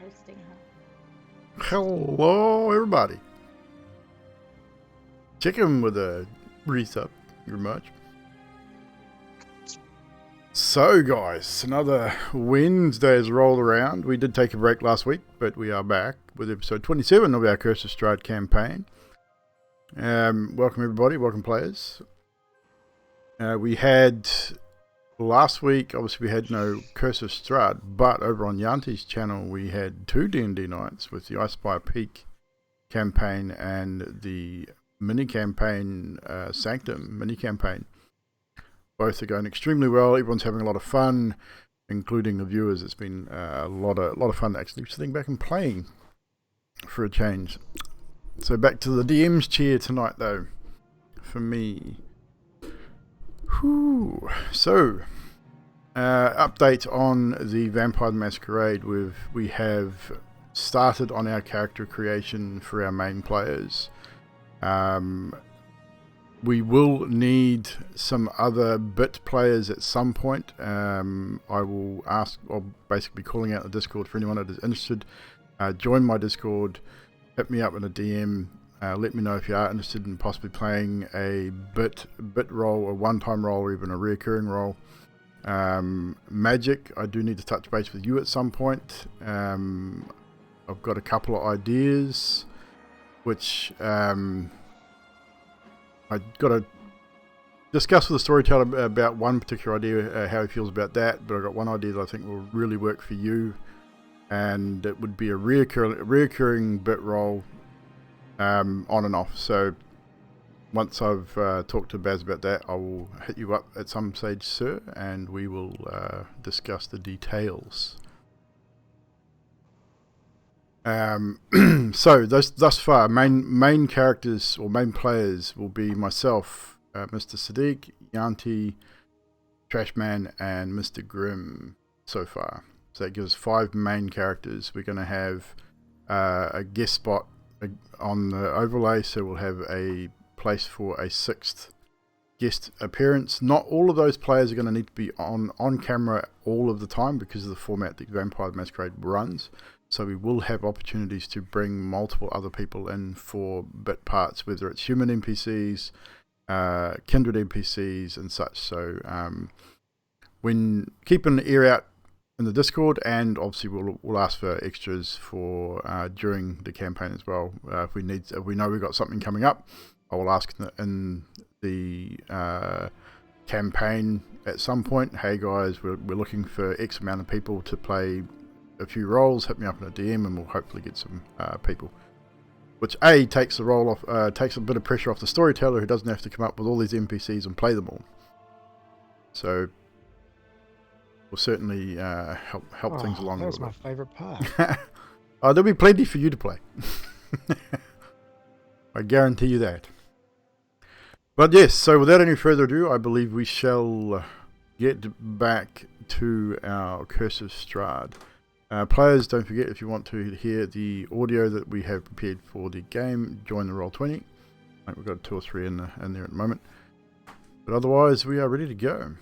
hosting her. Hello, everybody. Chicken with a resub, very much. So, guys, another Wednesday has rolled around. We did take a break last week, but we are back with episode 27 of our Curse of Strahd campaign. Welcome, everybody. Welcome, players. We had last week, obviously, we had no Curse of Strahd, but over on Yanti's channel, we had two D&D nights with the I Spy Peak campaign and the mini campaign, Sanctum mini campaign. Both are going extremely well. Everyone's having a lot of fun, including the viewers. It's been a lot of fun actually sitting back and playing for a change. So back to the DM's chair tonight, though, for me. Whew. So, update on the Vampire Masquerade. We have started on our character creation for our main players. We will need some other bit players at some point. I'll basically be calling out the Discord for anyone that is interested. Join my Discord, hit me up in a DM, let me know if you are interested in possibly playing a bit role, a one-time role, or even a reoccurring role. Magic, I do need to touch base with you at some point. I've got a couple of ideas, which I've got to discuss with the storyteller about one particular idea, how he feels about that, but I've got one idea that I think will really work for you, and it would be a reoccurring bit role on and off. So once I've talked to Baz about that, I will hit you up at some stage, sir, and we will discuss the details. So thus far, main characters or main players will be myself, Mr. Sadiq, Yanti, Trashman, and Mr. Grimm so far. So that gives 5 main characters. We're going to have a guest spot on the overlay, so we'll have a place for a 6th guest appearance. Not all of those players are going to need to be on camera all of the time because of the format that Vampire Masquerade runs. So we will have opportunities to bring multiple other people in for bit parts, whether it's human NPCs, kindred NPCs, and such. So when keeping an ear out in the Discord, and obviously we'll ask for extras for during the campaign as well. If we know we've got something coming up, I will ask in the campaign at some point. Hey guys, we're looking for X amount of people to play a few roles. Hit me up in a DM and we'll hopefully get some people, which takes the role off, takes a bit of pressure off the storyteller, who doesn't have to come up with all these NPCs and play them all. So we'll certainly help things along. That was my favorite part. There'll be plenty for you to play. I guarantee you that. But yes, so without any further ado, I believe we shall get back to our Curse of Strahd. Players, don't forget, if you want to hear the audio that we have prepared for the game, join the Roll20. I think we've got 2 or 3 in there at the moment. But otherwise, we are ready to go.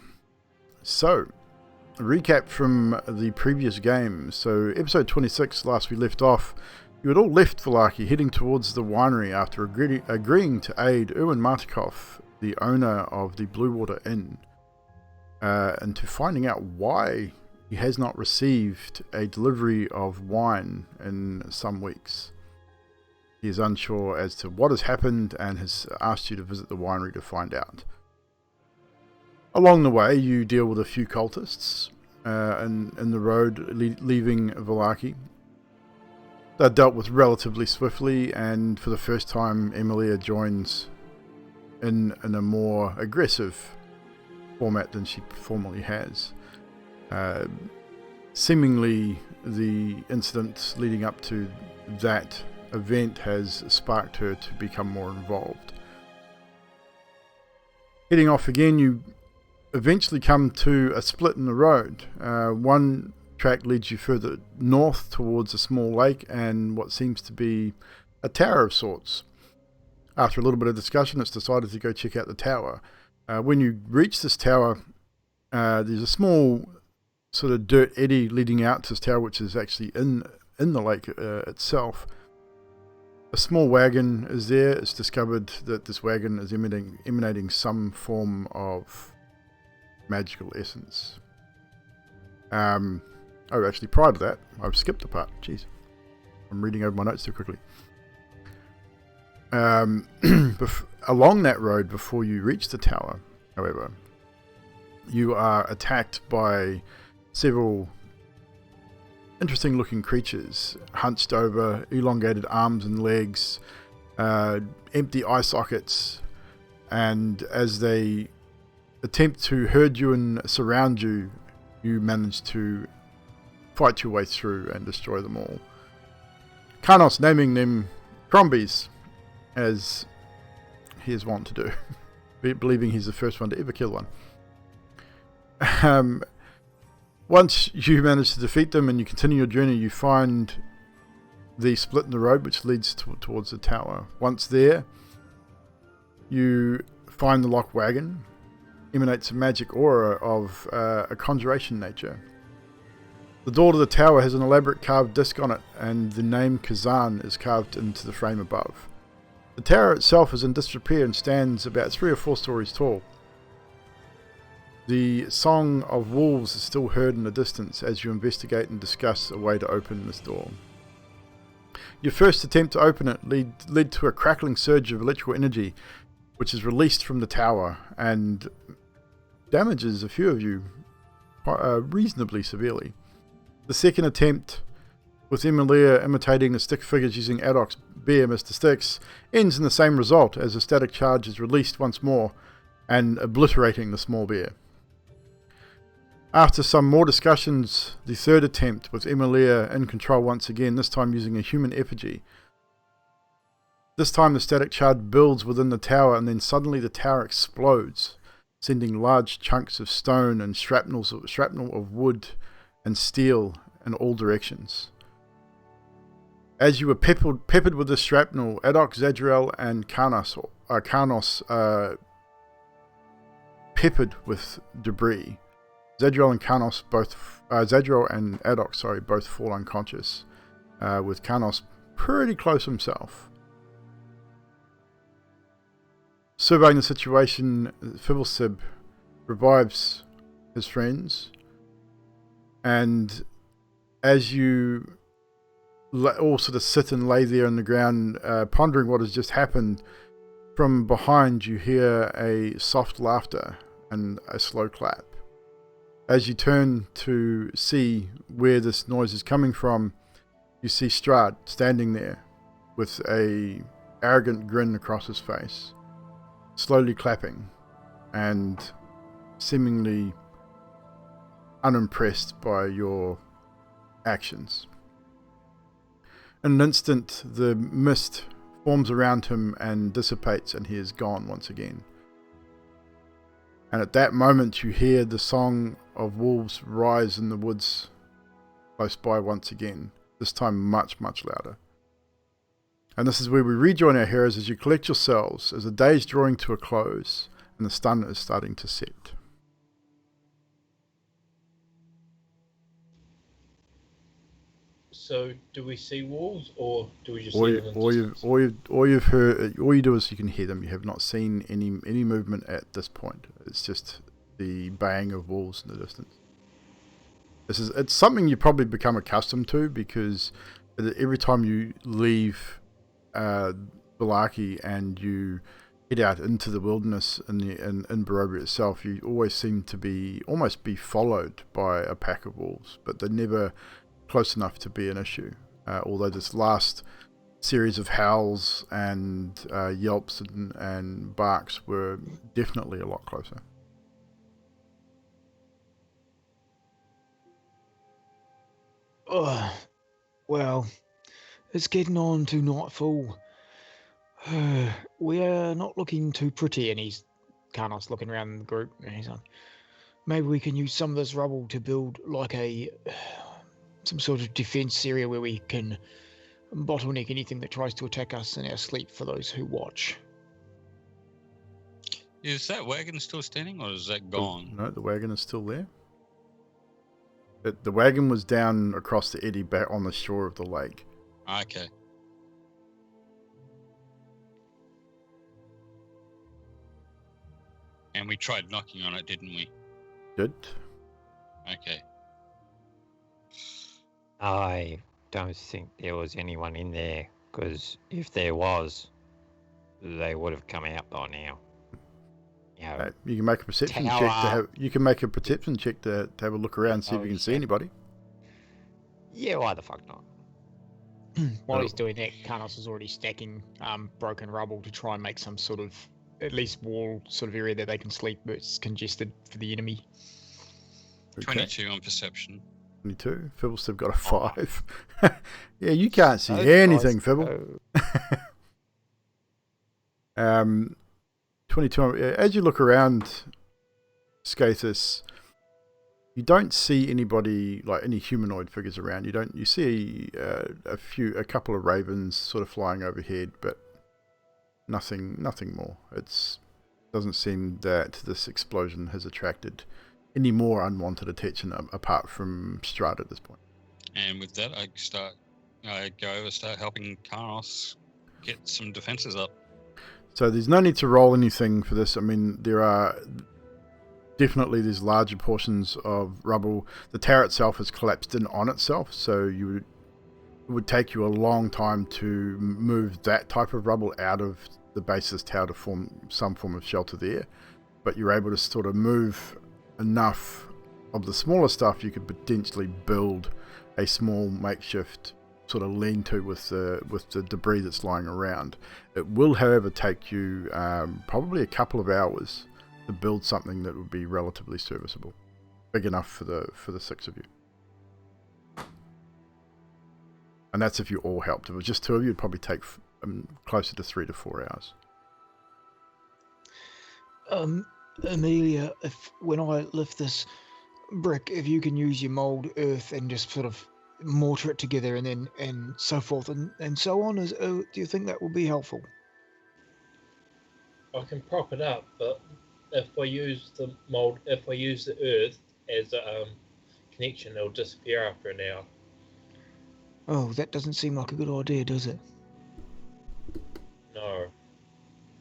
So, a recap from the previous game. So, episode 26, last we left off, you had all left Vallaki, heading towards the winery after agreeing to aid Erwin Martikov, the owner of the Blue Water Inn, into finding out why he has not received a delivery of wine in some weeks. He is unsure as to what has happened and has asked you to visit the winery to find out. Along the way, you deal with a few cultists in the road leaving Vallaki. They're dealt with relatively swiftly, and for the first time, Emilia joins in a more aggressive format than she formerly has. Seemingly the incident leading up to that event has sparked her to become more involved. Heading off again, you eventually come to a split in the road. One track leads you further north towards a small lake and what seems to be a tower of sorts. After a little bit of discussion, it's decided to go check out the tower. When you reach this tower, there's a small sort of dirt eddy leading out to this tower, which is actually in in the lake itself. A small wagon is there. It's discovered that this wagon is emanating some form of magical essence. Actually, prior to that, I've skipped a part. Jeez, I'm reading over my notes too quickly. Along that road, before you reach the tower, however, you are attacked by several interesting looking creatures, hunched over, elongated arms and legs, empty eye sockets, and as they attempt to herd you and surround you, you manage to fight your way through and destroy them all. Karnos naming them Crombies, as he is wont to do, believing he's the first one to ever kill one. Once you manage to defeat them and you continue your journey, you find the split in the road which leads towards the tower. Once there, you find the locked wagon. Emanates a magic aura of a conjuration nature. The door to the tower has an elaborate carved disc on it, and the name Kazan is carved into the frame above. The tower itself is in disrepair and stands about 3 or 4 stories tall. The song of wolves is still heard in the distance as you investigate and discuss a way to open this door. Your first attempt to open it led to a crackling surge of electrical energy, which is released from the tower and damages a few of you reasonably severely. The second attempt, with Emilia imitating the stick figures using Adok's bear, Mr. Sticks, ends in the same result as a static charge is released once more and obliterating the small bear. After some more discussions, the third attempt, with Emilia in control once again, this time using a human effigy. This time the static charge builds within the tower, and then suddenly the tower explodes, sending large chunks of stone and shrapnel of wood and steel in all directions. As you were peppered with this shrapnel, Adok, Zadriel, and Karnos peppered with debris. Zadriel and Adok both fall unconscious, with Karnos pretty close himself. Surveying the situation, Fibbulsib revives his friends, and as you all sort of sit and lay there on the ground, pondering what has just happened, from behind you hear a soft laughter and a slow clap. As you turn to see where this noise is coming from, you see Strahd standing there with a arrogant grin across his face, slowly clapping and seemingly unimpressed by your actions. In an instant, the mist forms around him and dissipates, and he is gone once again. And at that moment you hear the song of wolves rise in the woods close by once again, this time much, much louder. And this is where we rejoin our heroes as you collect yourselves, as the day is drawing to a close and the sun is starting to set. So, do we see wolves, or do we just All hear them in distance? you've heard, all you do is you can hear them. You have not seen any movement at this point. It's just the baying of wolves in the distance. It's something you probably become accustomed to, because every time you leave Vallaki and you head out into the wilderness in Barovia itself, you always seem to almost be followed by a pack of wolves, but they're never close enough to be an issue. Although this last series of howls and yelps and barks were definitely a lot closer. Oh, well, it's getting on to nightfall. We are not looking too pretty, and Karnos looking around the group, and he's like, maybe we can use some of this rubble to build like some sort of defense area where we can bottleneck anything that tries to attack us in our sleep for those who watch. Is that wagon still standing, or is that gone? No, the wagon is still there. The wagon was down across the eddy back on the shore of the lake. Okay. And we tried knocking on it, didn't we? Good. Okay. I don't think there was anyone in there, because if there was, they would have come out by now. You know, You can make a perception check to have. You can make a perception check to have a look around and see if you can see anybody. yeah, why the fuck not? While he's doing that, Karnos is already stacking broken rubble to try and make some sort of at least wall sort of area that they can sleep, but it's congested for the enemy. Okay. 22 on perception. 22. Fibbles have got a 5. Yeah, you can't see Those anything, guys Fibble. go- 22. As you look around Skathis, you don't see anybody, like any humanoid figures around. You see a couple of ravens sort of flying overhead, but nothing more. Doesn't seem that this explosion has attracted any more unwanted attention apart from Strahd at this point. And with that, I go over, start helping Karnos get some defenses up. So there's no need to roll anything for this. I mean, there's larger portions of rubble. The tower itself has collapsed in on itself, so it would take you a long time to move that type of rubble out of the base of this tower to form some form of shelter there. But you're able to sort of move enough of the smaller stuff you could potentially build a small makeshift sort of lean-to with the debris that's lying around. It will, however, take you probably a couple of hours to build something that would be relatively serviceable, big enough for the 6 of you. And that's if you all helped. If it was just 2 of you, it'd probably take closer to 3 to 4 hours. Amelia, when I lift this brick, if you can use your mold earth and just sort of mortar it together and so forth and so on, do you think that will be helpful? I can prop it up, but if I use the earth as a connection, it'll disappear after an hour. Oh, that doesn't seem like a good idea, does it? No.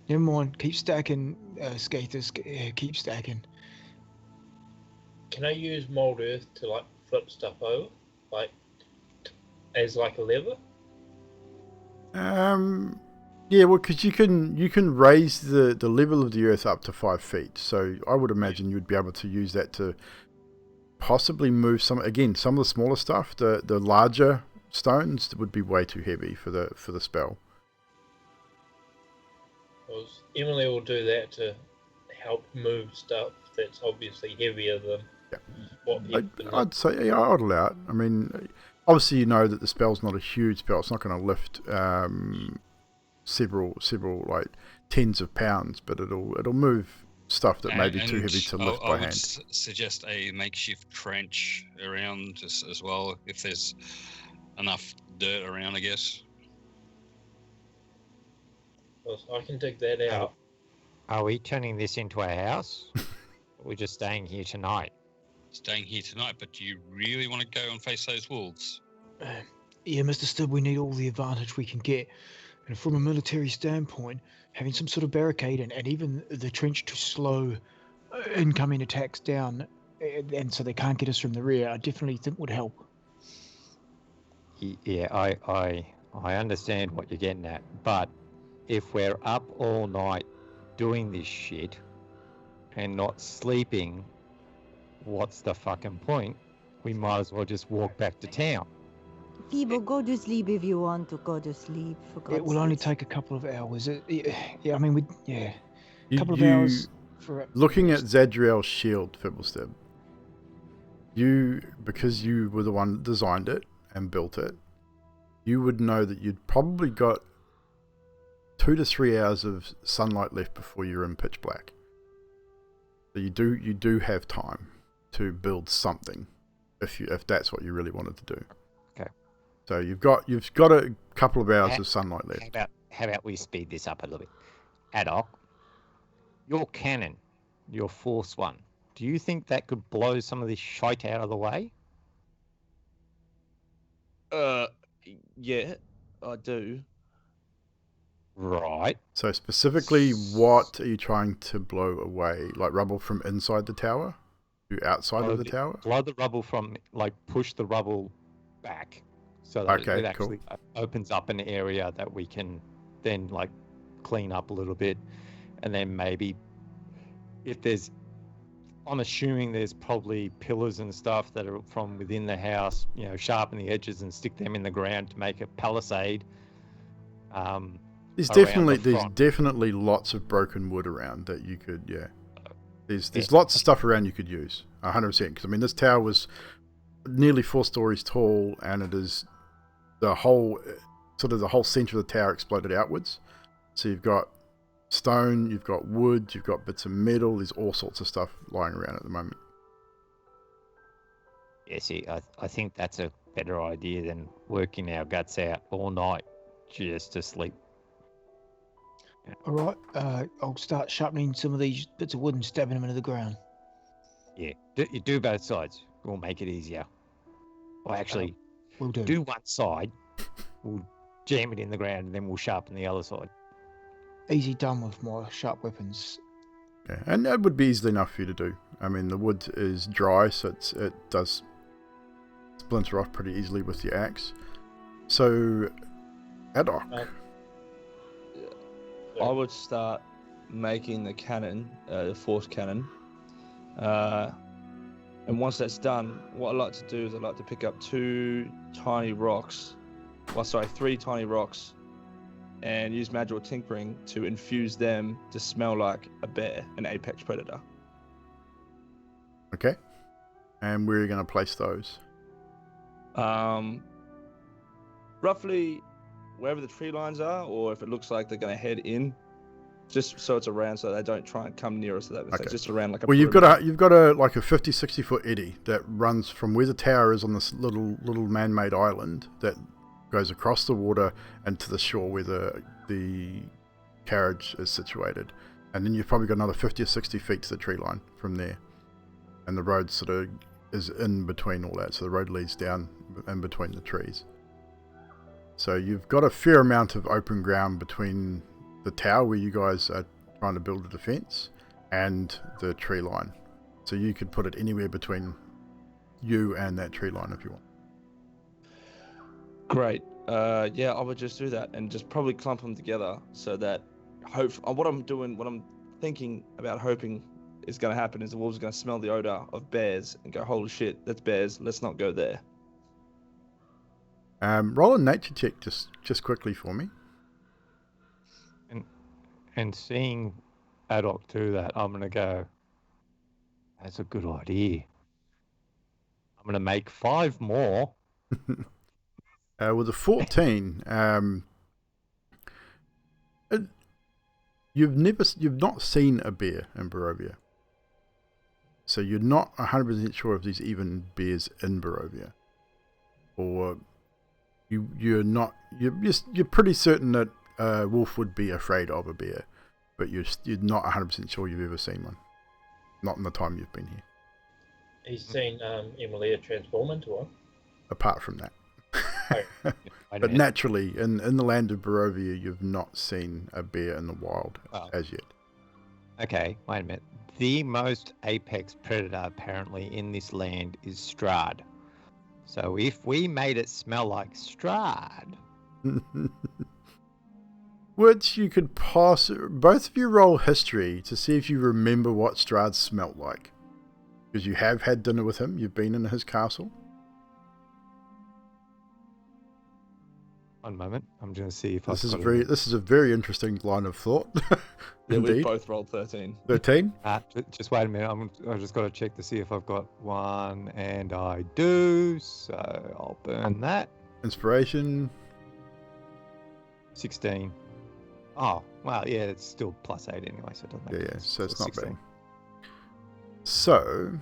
Never mind. Keep stacking, Skathis. Keep stacking. Can I use mold earth to like flip stuff over, like as like a lever? Yeah, well, because you can raise the level of the earth up to 5 feet. So I would imagine you'd be able to use that to possibly move some of the smaller stuff. The larger stones would be way too heavy for the spell. Because Emily will do that to help move stuff that's obviously heavier than what people. I'd say, yeah, I'd allow it. I mean, obviously you know that the spell's not a huge spell. It's not going to lift several like tens of pounds, but it'll move stuff that may be too heavy to lift by hand. I would suggest a makeshift trench around as well, if there's enough dirt around, I guess. I can dig that out. Are we turning this into a house? We're just staying here tonight. Staying here tonight, but do you really want to go and face those wolves? Yeah, Mr. Stubb, we need all the advantage we can get. And from a military standpoint, having some sort of barricade and even the trench to slow incoming attacks down, and so they can't get us from the rear, I definitely think would help. Yeah, I understand what you're getting at, but if we're up all night doing this shit and not sleeping, what's the fucking point? We might as well just walk back to town. Feeble, go to sleep if you want to go to sleep. For God's It will only sakes. take a couple of hours. Yeah, I mean, a couple of You- hours for Looking at Zadriel's shield, Fibblesteb, because you were the one that designed it and built it, you would know that you'd probably got 2 to 3 hours of sunlight left before you're in pitch black. So you do have time to build something if that's what you really wanted to do. Okay. So you've got a couple of hours of sunlight left. How about we speed this up a little bit? Adok, your cannon, your force one, do you think that could blow some of this shite out of the way? Uh, yeah, I do. Right. So specifically, what are you trying to blow away? Like rubble from inside the tower to outside of the tower? Blow the rubble from, like, push the rubble back so that Okay, it cool. actually opens up an area that we can then, like, clean up a little bit. And then maybe if there's, I'm assuming there's probably pillars and stuff that are from within the house, you know, sharpen the edges and stick them in the ground to make a palisade. There's around the definitely front. lots of broken wood around that you could, yeah. There's lots of stuff around you could use, 100%. Because I mean, this tower was nearly 4 stories tall, and it is the whole center of the tower exploded outwards. So you've got stone, you've got wood, you've got bits of metal. There's all sorts of stuff lying around at the moment. Yeah, see, I think that's a better idea than working our guts out all night just to sleep. All right, I'll start sharpening some of these bits of wood and stabbing them into the ground. Yeah, you do both sides. We'll make it easier. Well, actually, We'll do. do one side. We'll jam it in the ground, and then we'll sharpen the other side. Easy done with my sharp weapons. Yeah, and that would be easily enough for you to do. I mean, the wood is dry, so it does splinter off pretty easily with your axe. So, Adok. I would start making the cannon, the force cannon. And once that's done, what I like to do is I like to pick up 3 tiny rocks, and use magical tinkering to infuse them to smell like a bear, an apex predator. Okay. And where are you going to place those? Roughly wherever the tree lines are, or if it looks like they're going to head in, just so it's around, so they don't try and come near us. So that Okay. it's just around like a. Well, you've got a like a 50-60 foot eddy that runs from where the tower is on this little man-made island that goes across the water and to the shore where the carriage is situated, and then you've probably got another 50 or 60 feet to the tree line from there, and the road sort of is in between all that, so the road leads down in between the trees. So you've got a fair amount of open ground between the tower where you guys are trying to build a defense and the tree line. So you could put it anywhere between you and that tree line if you want. Great. Yeah, I would just do that and just probably clump them together so that what I'm thinking about hoping is going to happen is the wolves are going to smell the odor of bears and go, holy shit, that's bears, let's not go there. Roll a nature check just quickly for me. And seeing Adok do that, I'm going to go, that's a good idea. I'm going to make 5 more. With a 14, you've not seen a bear in Barovia. So you're not 100% sure if there's even bears in Barovia. Or you're pretty certain that a wolf would be afraid of a bear, but you're not 100% sure you've ever seen one. Not in the time you've been here. He's seen Emilia transform into one. Apart from that. Oh. But naturally, in the land of Barovia, you've not seen a bear in the wild as yet. Okay, wait a minute. The most apex predator apparently in this land is Strahd. So if we made it smell like Strahd... Which you could both of you roll history to see if you remember what Strahd smelt like. Because you have had dinner with him, you've been in his castle. One moment, I'm going to see if this is a very interesting line of thought. Yeah, we Indeed. both rolled 13. 13? Just wait a minute, I've just got to check to see if I've got one, and I do, so I'll burn that. Inspiration. 16. Oh, well, yeah, it's still +8 anyway, so it doesn't make Yeah, so it's not 16. bad. So,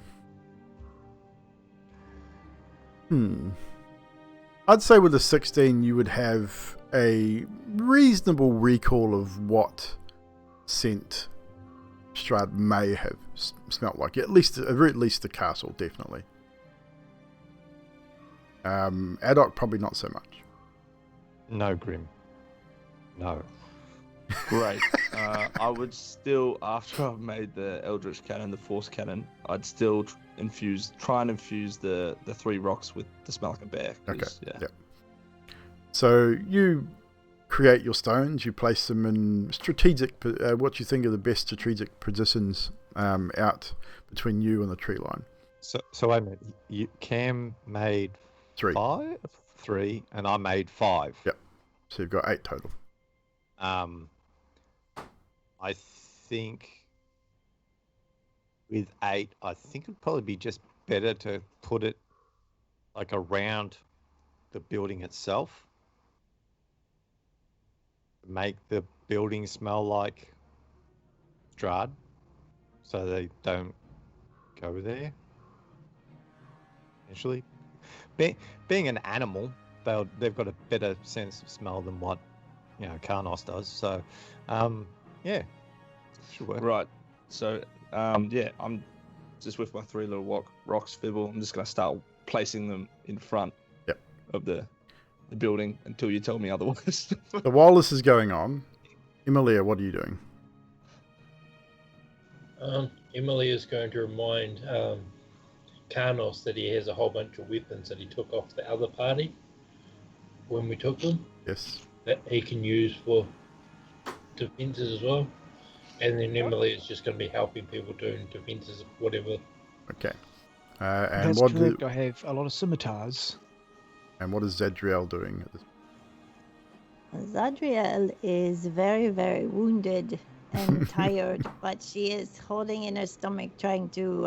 I'd say with a 16 you would have a reasonable recall of what scent Strahd may have smelt like. At least the castle, definitely. Adok, probably not so much. No, Grim. No. Great. I would still, after I've made the Eldritch Cannon, the Force Cannon, I'd still try and infuse the 3 rocks with the smell like a bear. Okay. Yeah. So you create your stones, you place them in strategic, what you think are the best strategic positions out between you and the tree line. So wait a minute. Cam made 3. 3, and I made 5. Yep. So you've got 8 total. I think with 8, I think it'd probably be just better to put it like around the building itself. Make the building smell like Strahd, so they don't go there. Actually, being an animal, they've got a better sense of smell than what Karnos does. So, yeah, should work. Right. So, yeah, I'm just with my 3 little rocks, Fibble. I'm just gonna start placing them in front of the building until you tell me otherwise. So while this is going on, Emilia, what are you doing? Emily is going to remind Karnos that he has a whole bunch of weapons that he took off the other party when we took them. Yes. That he can use for defenses as well. And then Emily is just going to be helping people doing defenses, whatever. Okay. And That's what correct. I have a lot of scimitars. And what is Zadriel doing at this? Zadriel is very, very wounded and tired, but she is holding in her stomach, trying to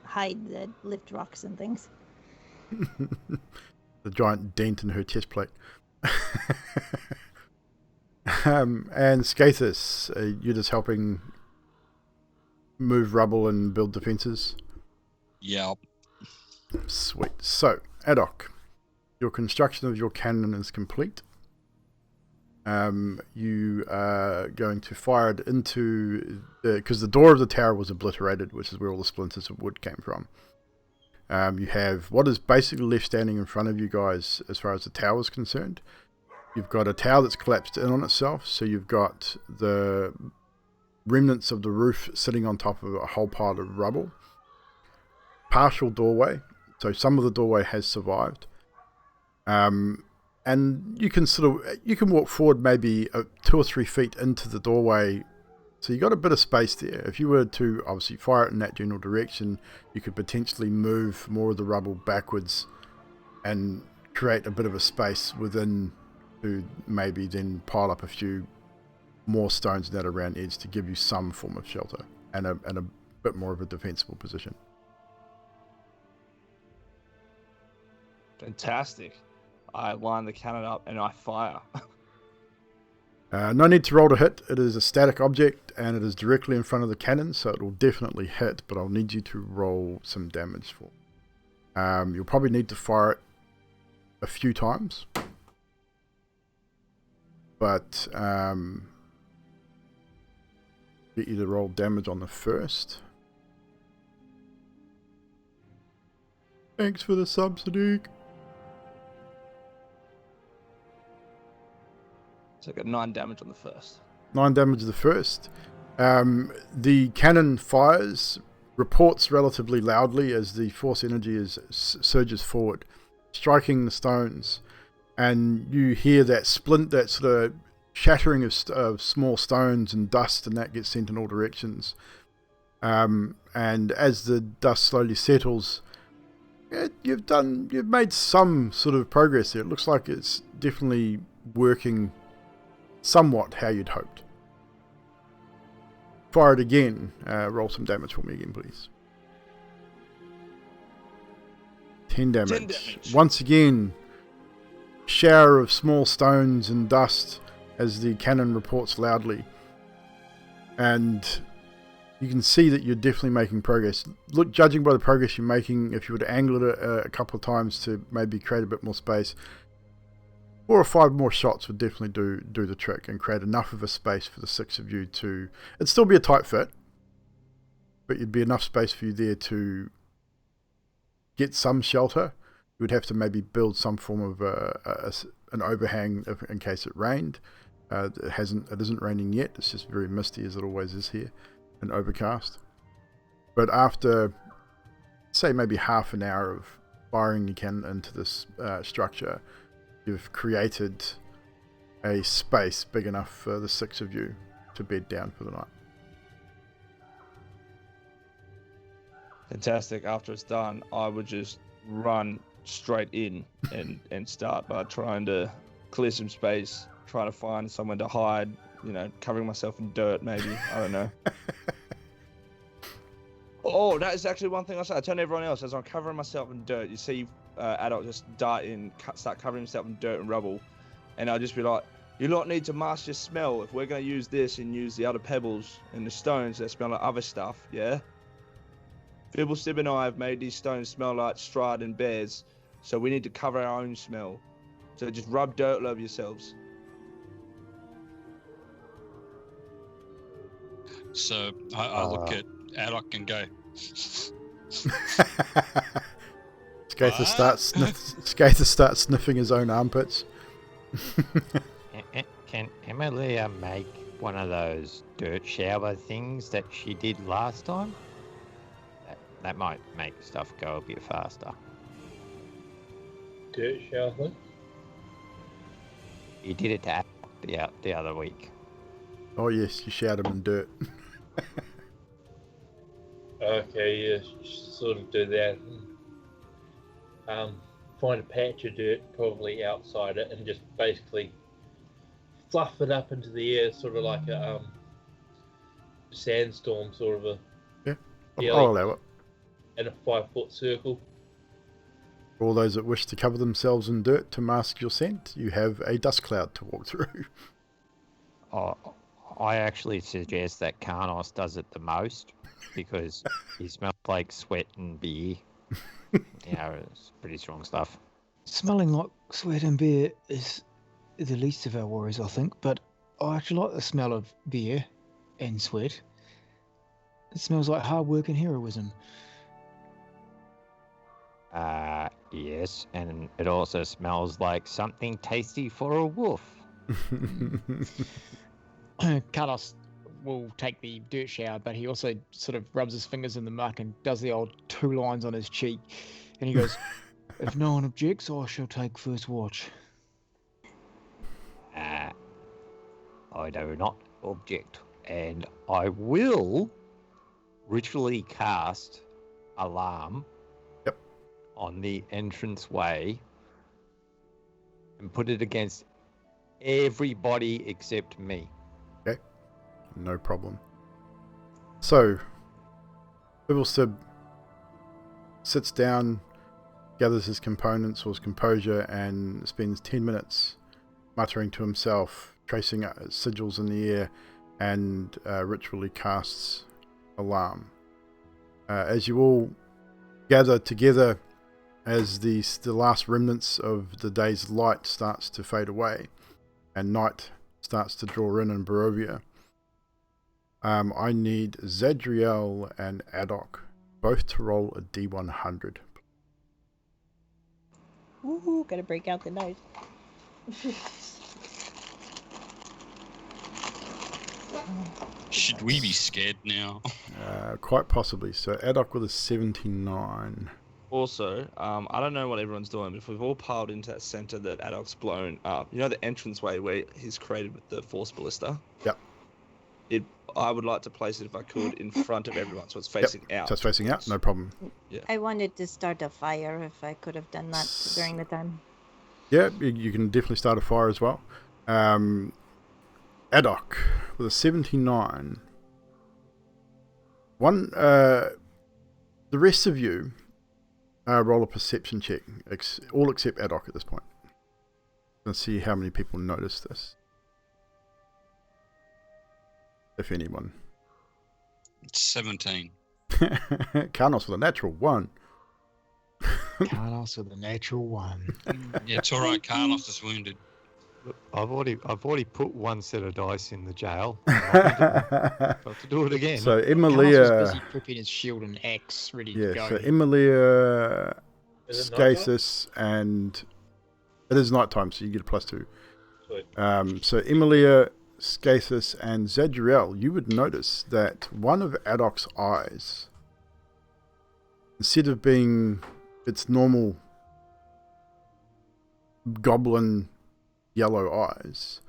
hide the lift rocks and things. The giant dent in her chest plate. And Skathis, you're just helping move rubble and build defenses? Yeah. Sweet. So, Adok, your construction of your cannon is complete. You are going to fire it into... because the door of the tower was obliterated, which is where all the splinters of wood came from. You have what is basically left standing in front of you guys as far as the tower is concerned. You've got a tower that's collapsed in on itself, so you've got the remnants of the roof sitting on top of a whole pile of rubble. Partial doorway, so some of the doorway has survived. And you can walk forward maybe 2 or 3 feet into the doorway, so you got a bit of space there. If you were to obviously fire it in that general direction, you could potentially move more of the rubble backwards and create a bit of a space within to maybe then pile up a few more stones in that around edge to give you some form of shelter and a bit more of a defensible position. Fantastic. I line the cannon up and I fire. No need to roll to hit. It is a static object and it is directly in front of the cannon, so it will definitely hit, but I'll need you to roll some damage for it. You'll probably need to fire it a few times, but get you to roll damage on the first. Thanks for the sub, Sadiq. So I got 9 damage on the first. 9 damage to the first. The cannon fires, reports relatively loudly as the force energy surges forward, striking the stones, and you hear that that sort of shattering of small stones and dust, and that gets sent in all directions. And as the dust slowly settles, you've made some sort of progress there. It looks like it's definitely working somewhat how you'd hoped. Fire it again. Roll some damage for me again, please. 10 damage. 10 damage. Once again, shower of small stones and dust as the cannon reports loudly. And you can see that you're definitely making progress. Look, judging by the progress you're making, if you were to angle it a couple of times to maybe create a bit more space, 4 or 5 more shots would definitely do the trick and create enough of a space for the 6 of you to... It'd still be a tight fit, but it'd be enough space for you there to get some shelter would have to maybe build some form of an overhang in case it rained. It isn't raining yet. It's just very misty as it always is here, and overcast. But after, say, maybe half an hour of firing again into this structure, you've created a space big enough for the 6 of you to bed down for the night. Fantastic. After it's done, I would just run straight in and start by trying to clear some space, trying to find somewhere to hide, covering myself in dirt maybe. I don't know. Oh, that is actually one thing I say. I tell everyone else as I'm covering myself in dirt. You see adult just dart in, start covering himself in dirt and rubble. And I'll just be like, you lot need to mask your smell. If we're going to use this and use the other pebbles and the stones that smell like other stuff, yeah? Fibblestib and I have made these stones smell like Strahd and bears, so we need to cover our own smell. So just rub dirt all over yourselves. So I look at Adok and go. Skater starts sniffing his own armpits. Can Emilia make one of those dirt shower things that she did last time? That might make stuff go a bit faster. Dirt shower thing? You did it to Adok the other week. Oh yes, you showered him in dirt. Okay, yeah, sort of do that. Find a patch of dirt, probably outside it, and just basically fluff it up into the air, sort of like a sandstorm, sort of a. Yeah, I'll allow it. In a 5-foot circle. For all those that wish to cover themselves in dirt to mask your scent, you have a dust cloud to walk through. I actually suggest that Karnos does it the most because he smells like sweat and beer. It's pretty strong stuff. Smelling like sweat and beer is the least of our worries, I think, but I actually like the smell of beer and sweat. It smells like hard work and heroism. Yes, and it also smells like something tasty for a wolf. Carlos will take the dirt shower, but he also sort of rubs his fingers in the muck and does the old 2 lines on his cheek. And he goes, if no one objects, I shall take first watch. I do not object. And I will ritually cast alarm on the entranceway and put it against everybody except me. Okay, no problem. So, Fibblestib sits down, gathers his components or his composure, and spends 10 minutes muttering to himself, tracing sigils in the air, and ritually casts alarm. As you all gather together, as the last remnants of the day's light starts to fade away and night starts to draw in Barovia, I need Zadriel and Adok both to roll a D100. Ooh, gotta break out the knife. Should we be scared now? Quite possibly. So Adok with a 79. Also, I don't know what everyone's doing, but if we've all piled into that center that Adok's blown up, the entranceway where he's created with the force ballista? Yep. I would like to place it, if I could, in front of everyone, so it's facing out. So it's facing out, no problem. Yeah. I wanted to start a fire if I could have done that during the time. Yeah, you can definitely start a fire as well. Adok with a 79. The rest of you roll a perception check, all except Adok at this point. Let's see how many people notice this. If anyone. 17. Karnos with a natural 1. Carlos with a natural 1. Yeah, it's all right. Carlos is wounded. I've already put 1 set of dice in the jail. Got to do it again. So Carlos was Emilia, busy prepping his shield and axe ready to go. So Emilia, Is it nighttime? Scathus, and it is nighttime, so you get a +2. Sweet. So Emilia, Scathus, and Zadriel, you would notice that one of Adok's eyes, instead of being its normal goblin yellow eyes,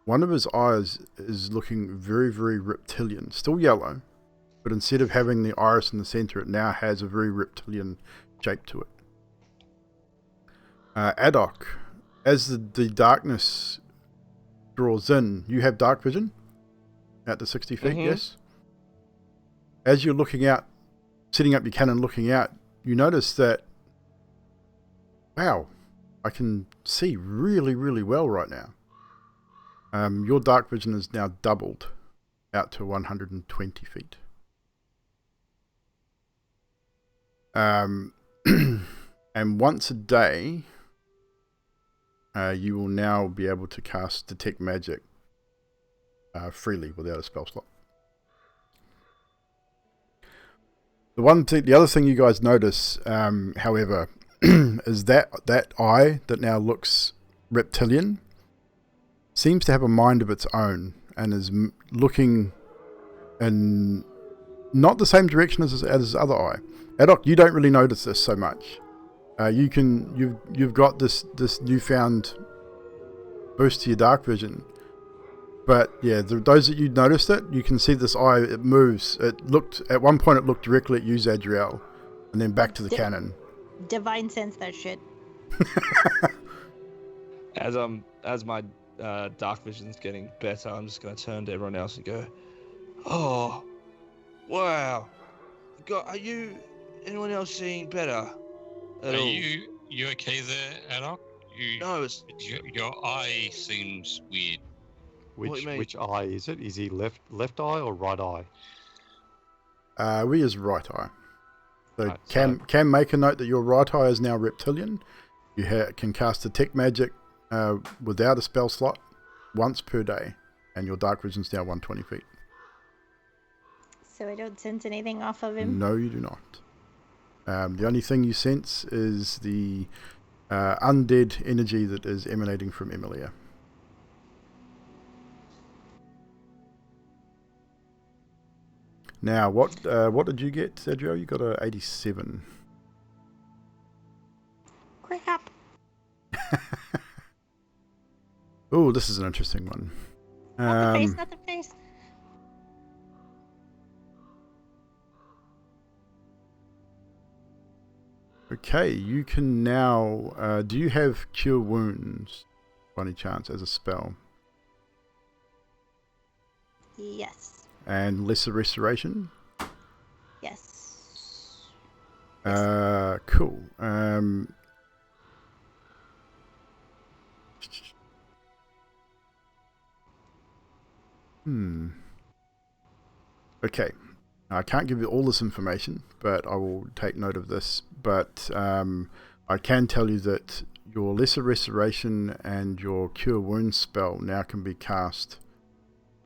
one of his eyes is looking very, very reptilian. Still yellow, but instead of having the iris in the center, it now has a very reptilian shape to it. Adok, as the darkness draws in, you have dark vision at the 60 feet, yes? As you're looking out, setting up your cannon, looking out, you notice that, wow, I can see really, really well right now. Your dark vision is now doubled out to 120 feet. And once a day, you will now be able to cast Detect Magic freely without a spell slot. The other thing you guys notice, however, is that eye that now looks reptilian seems to have a mind of its own and is looking in not the same direction as his other eye. Adok, you don't really notice this so much. You've got this newfound boost to your dark vision, but yeah, those that you noticed it, you can see this eye. It moves. At one point it looked directly at you, Zadriel, and then back to the cannon. Divine sense that shit. As my dark vision's getting better, I'm just gonna turn to everyone else and go, "Oh, wow! Are you anyone else seeing better?" Are you okay there, Adok? No, it's your eye seems weird. What do you mean? Which eye is it? Is he left eye or right eye? We is right eye. So Right, can make a note that your right eye is now reptilian. You can cast Detect Magic without a spell slot once per day, and your dark vision's now 120 feet. So I don't sense anything off of him? No, you do not. The only thing you sense is the undead energy that is emanating from Emilia. Now, what did you get, Sergio? You got a 87. Crap. Oh, this is an interesting one. Not the face, not the face. Okay, you can now... do you have Cure Wounds, by any chance, as a spell? Yes. And Lesser Restoration? Yes. Cool. Okay. I can't give you all this information, but I will take note of this. But I can tell you that your Lesser Restoration and your Cure Wounds spell now can be cast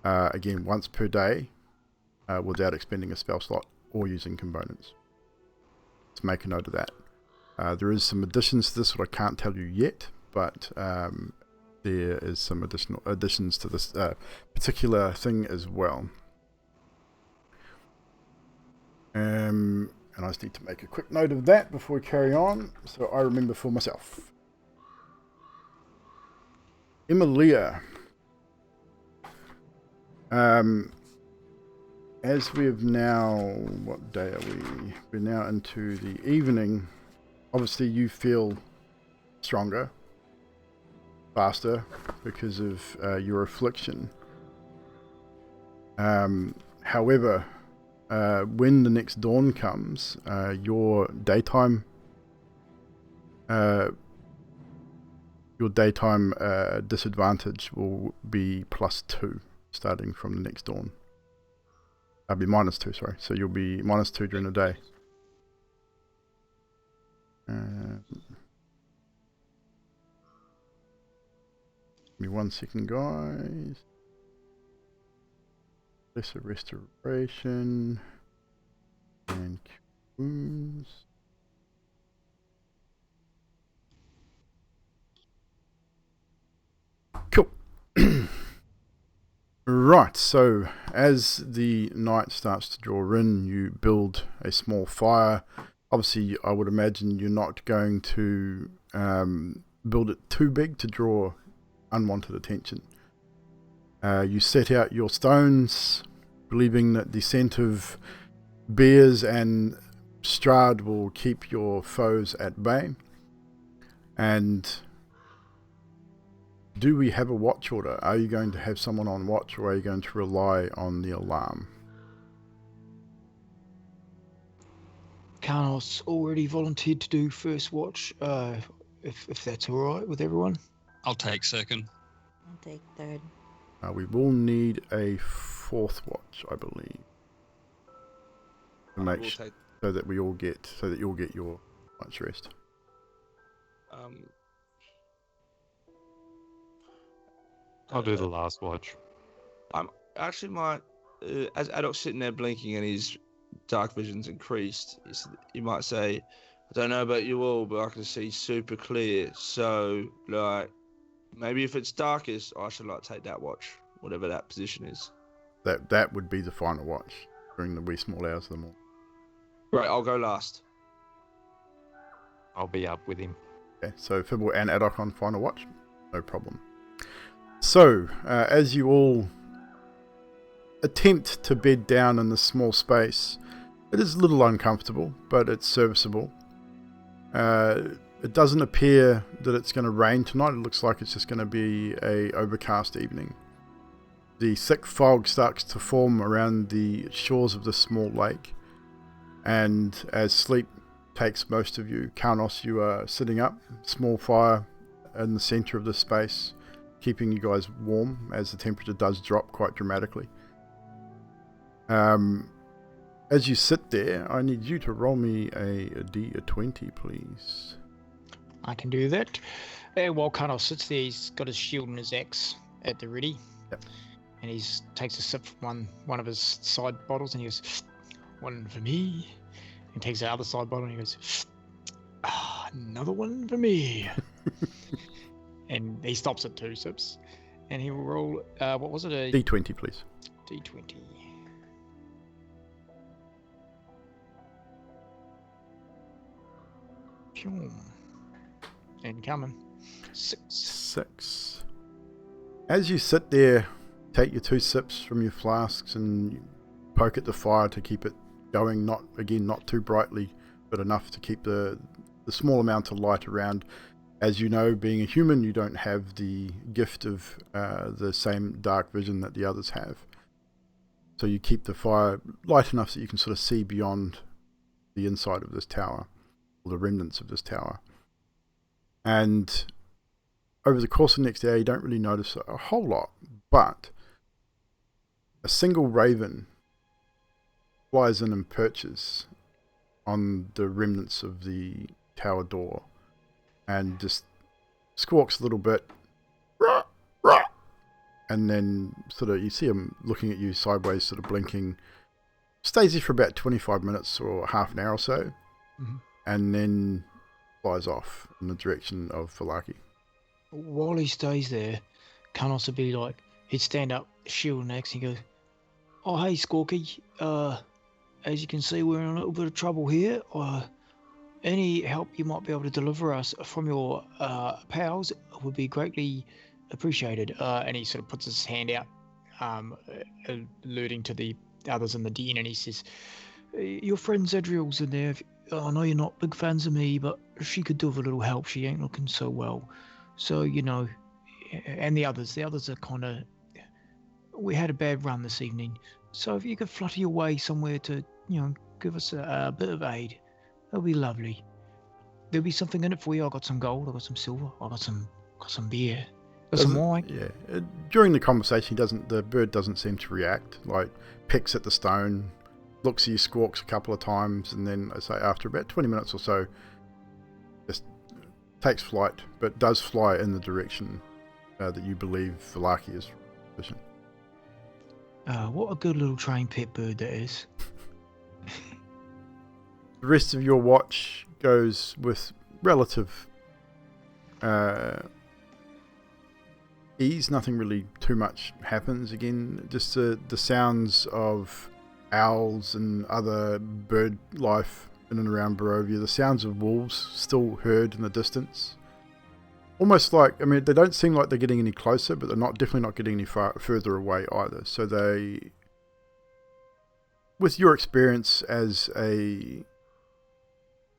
again once per day without expending a spell slot or using components. Let's make a note of that. There is some additions to this that I can't tell you yet, but there is some additional additions to this particular thing as well. And I just need to make a quick note of that before we carry on, so I remember for myself. Emilia. As we have now, what day are we? We're now into the evening. Obviously you feel stronger, faster, because of your affliction. However, when the next dawn comes, your daytime disadvantage will be +2 starting from the next dawn. I'll be -2, sorry. So you'll be -2 during the day. Give me 1 second, guys. Lesser Restoration and wounds. Right, so as the night starts to draw in, you build a small fire. Obviously, I would imagine you're not going to build it too big to draw unwanted attention. You set out your stones, believing that the scent of beers and Strahd will keep your foes at bay. And do we have a watch order? Are you going to have someone on watch, or are you going to rely on the alarm? Carlos already volunteered to do first watch, if that's all right with everyone. I'll take second. I'll take third. We will need a fourth watch, I believe, to make We'll sure take, so that you'll get your night's rest. I'll do the last watch. I'm actually might, as Adok's sitting there blinking and his dark vision's increased, he might say, I don't know about you all, but I can see super clear. So, like, maybe if it's darkest, I should like take that watch, whatever that position is. That would be the final watch during the wee small hours of the morning. Right, I'll go last. I'll be up with him. Okay, so Fibble and Adok on final watch, no problem. So, as you all attempt to bed down in this small space, it is a little uncomfortable, but it's serviceable. It doesn't appear that it's going to rain tonight. It looks like it's just going to be a overcast evening. The thick fog starts to form around the shores of this small lake, and as sleep takes most of you, Karnos, you are sitting up, small fire in the center of the space, keeping you guys warm as the temperature does drop quite dramatically. As you sit there, I need you to roll me a D20, please. I can do that. While Carlos sits there, he's got his shield and his axe at the ready. Yep. And he takes a sip from one of his side bottles and he goes, one for me. And takes the other side bottle and he goes, another one for me. And he stops at 2 sips. And he will roll, what was it? A D20, please. D20. And coming. 6. As you sit there, take your 2 sips from your flasks and poke at the fire to keep it going, not too brightly, but enough to keep the small amount of light around. As you know, being a human, you don't have the gift of the same dark vision that the others have. So you keep the fire light enough so you can sort of see beyond the inside of this tower, or the remnants of this tower. And over the course of the next hour, you don't really notice a whole lot, but a single raven flies in and perches on the remnants of the tower door and just squawks a little bit, rah, rah, and then sort of you see him looking at you sideways, sort of blinking. Stays there for about 25 minutes or half an hour or so, and then flies off in the direction of Falaki. While he stays there, Carlos would be like, he'd stand up, shield and axe, and he goes, oh, hey, Squawky, as you can see, we're in a little bit of trouble here. Any help you might be able to deliver us from your pals would be greatly appreciated. And he sort of puts his hand out, alluding to the others in the den, and he says, your friend Zadriel's in there. I know you're not big fans of me, but she could do with a little help. She ain't looking so well. So, you know, and the others are kind of, we had a bad run this evening. So if you could flutter your way somewhere to, you know, give us a bit of aid, that'll be lovely. There'll be something in it for you. I got some gold, I got some silver, I got some beer, got some wine. Yeah. During the conversation, the bird doesn't seem to react. Like, picks at the stone, looks at you, squawks a couple of times, and then I say after about 20 minutes or so, just takes flight, but does fly in the direction that you believe Falaki is position. What a good little trained pet bird that is. The rest of your watch goes with relative ease. Nothing really too much happens. Again, just the sounds of owls and other bird life in and around Barovia. The sounds of wolves still heard in the distance. Almost like, I mean, they don't seem like they're getting any closer, but they're definitely not getting any further away either. So they, with your experience as a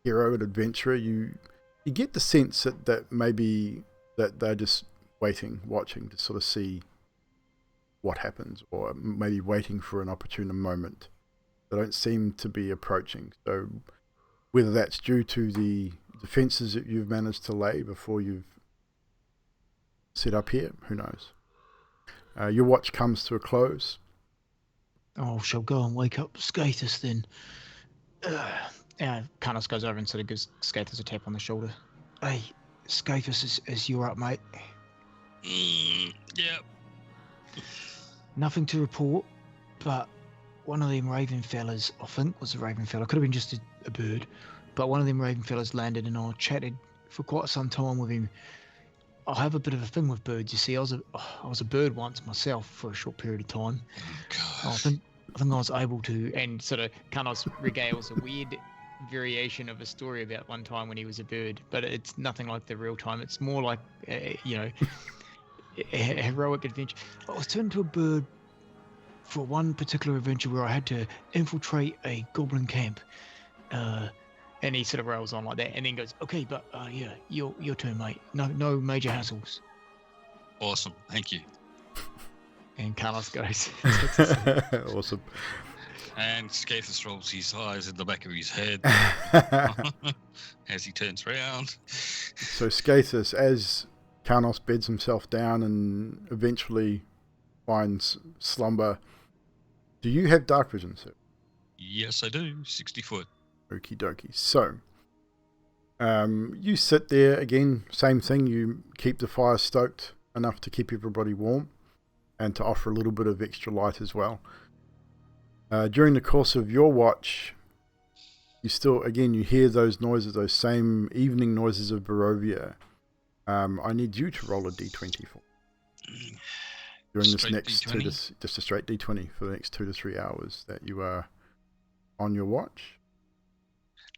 hero and adventurer, you get the sense that maybe that they're just waiting, watching to sort of see what happens, or maybe waiting for an opportune moment. They don't seem to be approaching. So whether that's due to the defenses that you've managed to lay before you've set up here, who knows? Your watch comes to a close. Oh, shall go and wake up Skathis then. Carnos goes over and sort of gives Skathis a tap on the shoulder. Hey, Skathis, is you up, mate? Yeah. Nothing to report, but one of them raven fellas, I think was a raven fella, could have been just a bird, but one of them raven fellas landed and I chatted for quite some time with him. I have a bit of a thing with birds, you see. I was a bird once myself for a short period of time. Oh, God. I think I was able to, and sort of Carnos regales a weird variation of a story about one time when he was a bird, but it's nothing like the real time. It's more like, a heroic adventure. I was turned into a bird for one particular adventure where I had to infiltrate a goblin camp. And he sort of rails on like that, and then goes, "Okay, but yeah, your turn, mate. No major hassles." Awesome, thank you. And Carlos goes, Awesome. And Skathis rolls his eyes in the back of his head as he turns around. So Skathis, as Carnos beds himself down and eventually finds slumber, do you have dark vision, sir? Yes, I do. 60 foot. Okie dokie. So, you sit there again, same thing. You keep the fire stoked enough to keep everybody warm and to offer a little bit of extra light as well. During the course of your watch, you hear those noises, those same evening noises of Barovia. I need you to roll a d20 for me. During this Straight next D20? just a straight d20 for the next 2 to 3 hours that you are on your watch.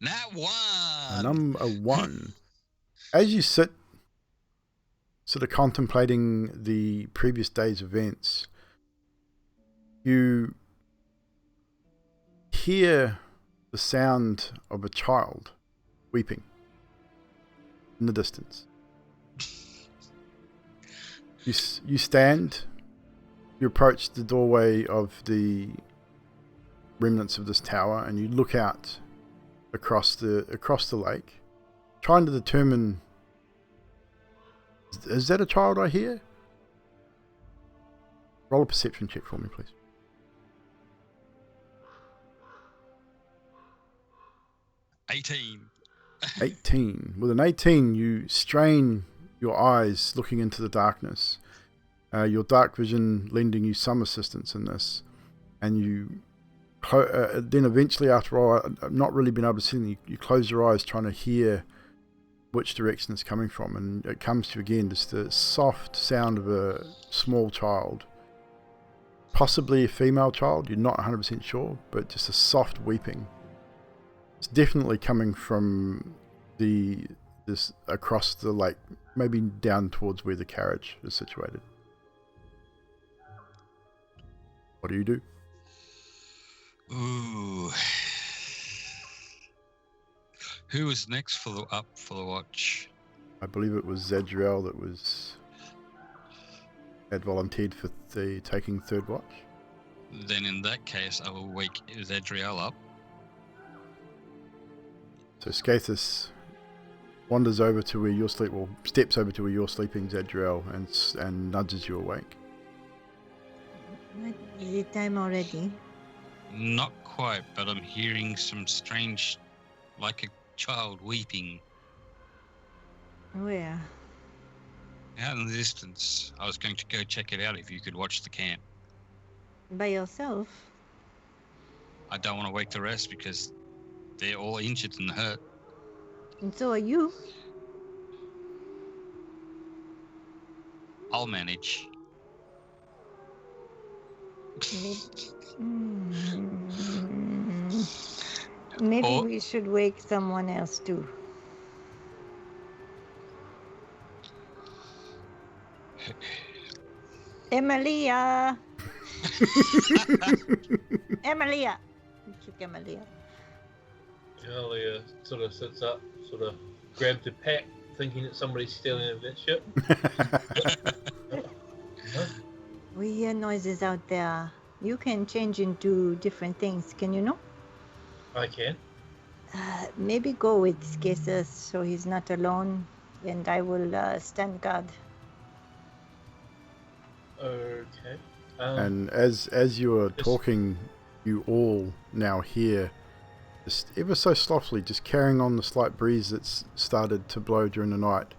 Nat 1! Number 1. As you sit sort of contemplating the previous day's events, you hear the sound of a child weeping in the distance. You stand, you approach the doorway of the remnants of this tower, and you look out across the lake, trying to determine, is that a child I hear? Roll a perception check for me, please. 18. 18. With an 18, you strain your eyes looking into the darkness. Your dark vision lending you some assistance in this, and you then eventually, after all, I've not really been able to see them, you close your eyes trying to hear which direction it's coming from, and it comes to you again, just the soft sound of a small child, possibly a female child, you're not 100% sure, but just a soft weeping. It's definitely coming from this across the lake, maybe down towards where the carriage is situated. What do you do? Ooh. Who was next for the watch? I believe it was Zadriel that had volunteered for taking third watch. Then in that case, I will wake Zadriel up. So Skathis wanders over to where you're steps over to where you're sleeping, Zadriel, and nudges you awake. Is it time already? Not quite, but I'm hearing some strange, like a child weeping Where? out in the distance. I was going to go check it out if you could watch the camp. By yourself? I don't want to wake the rest because they're all injured and hurt. And so are you. I'll manage. Maybe Or- we should wake someone else too. Emilia! Emilia! Kick Emilia. Earlier sort of sits up, sort of grabs the pack, thinking that somebody's stealing that ship. We hear noises out there. You can change into different things, can you know? I can. Maybe go with Skeesus so he's not alone, and I will stand guard. Okay. And as you are talking, you all now hear, just ever so softly, just carrying on the slight breeze that's started to blow during the night,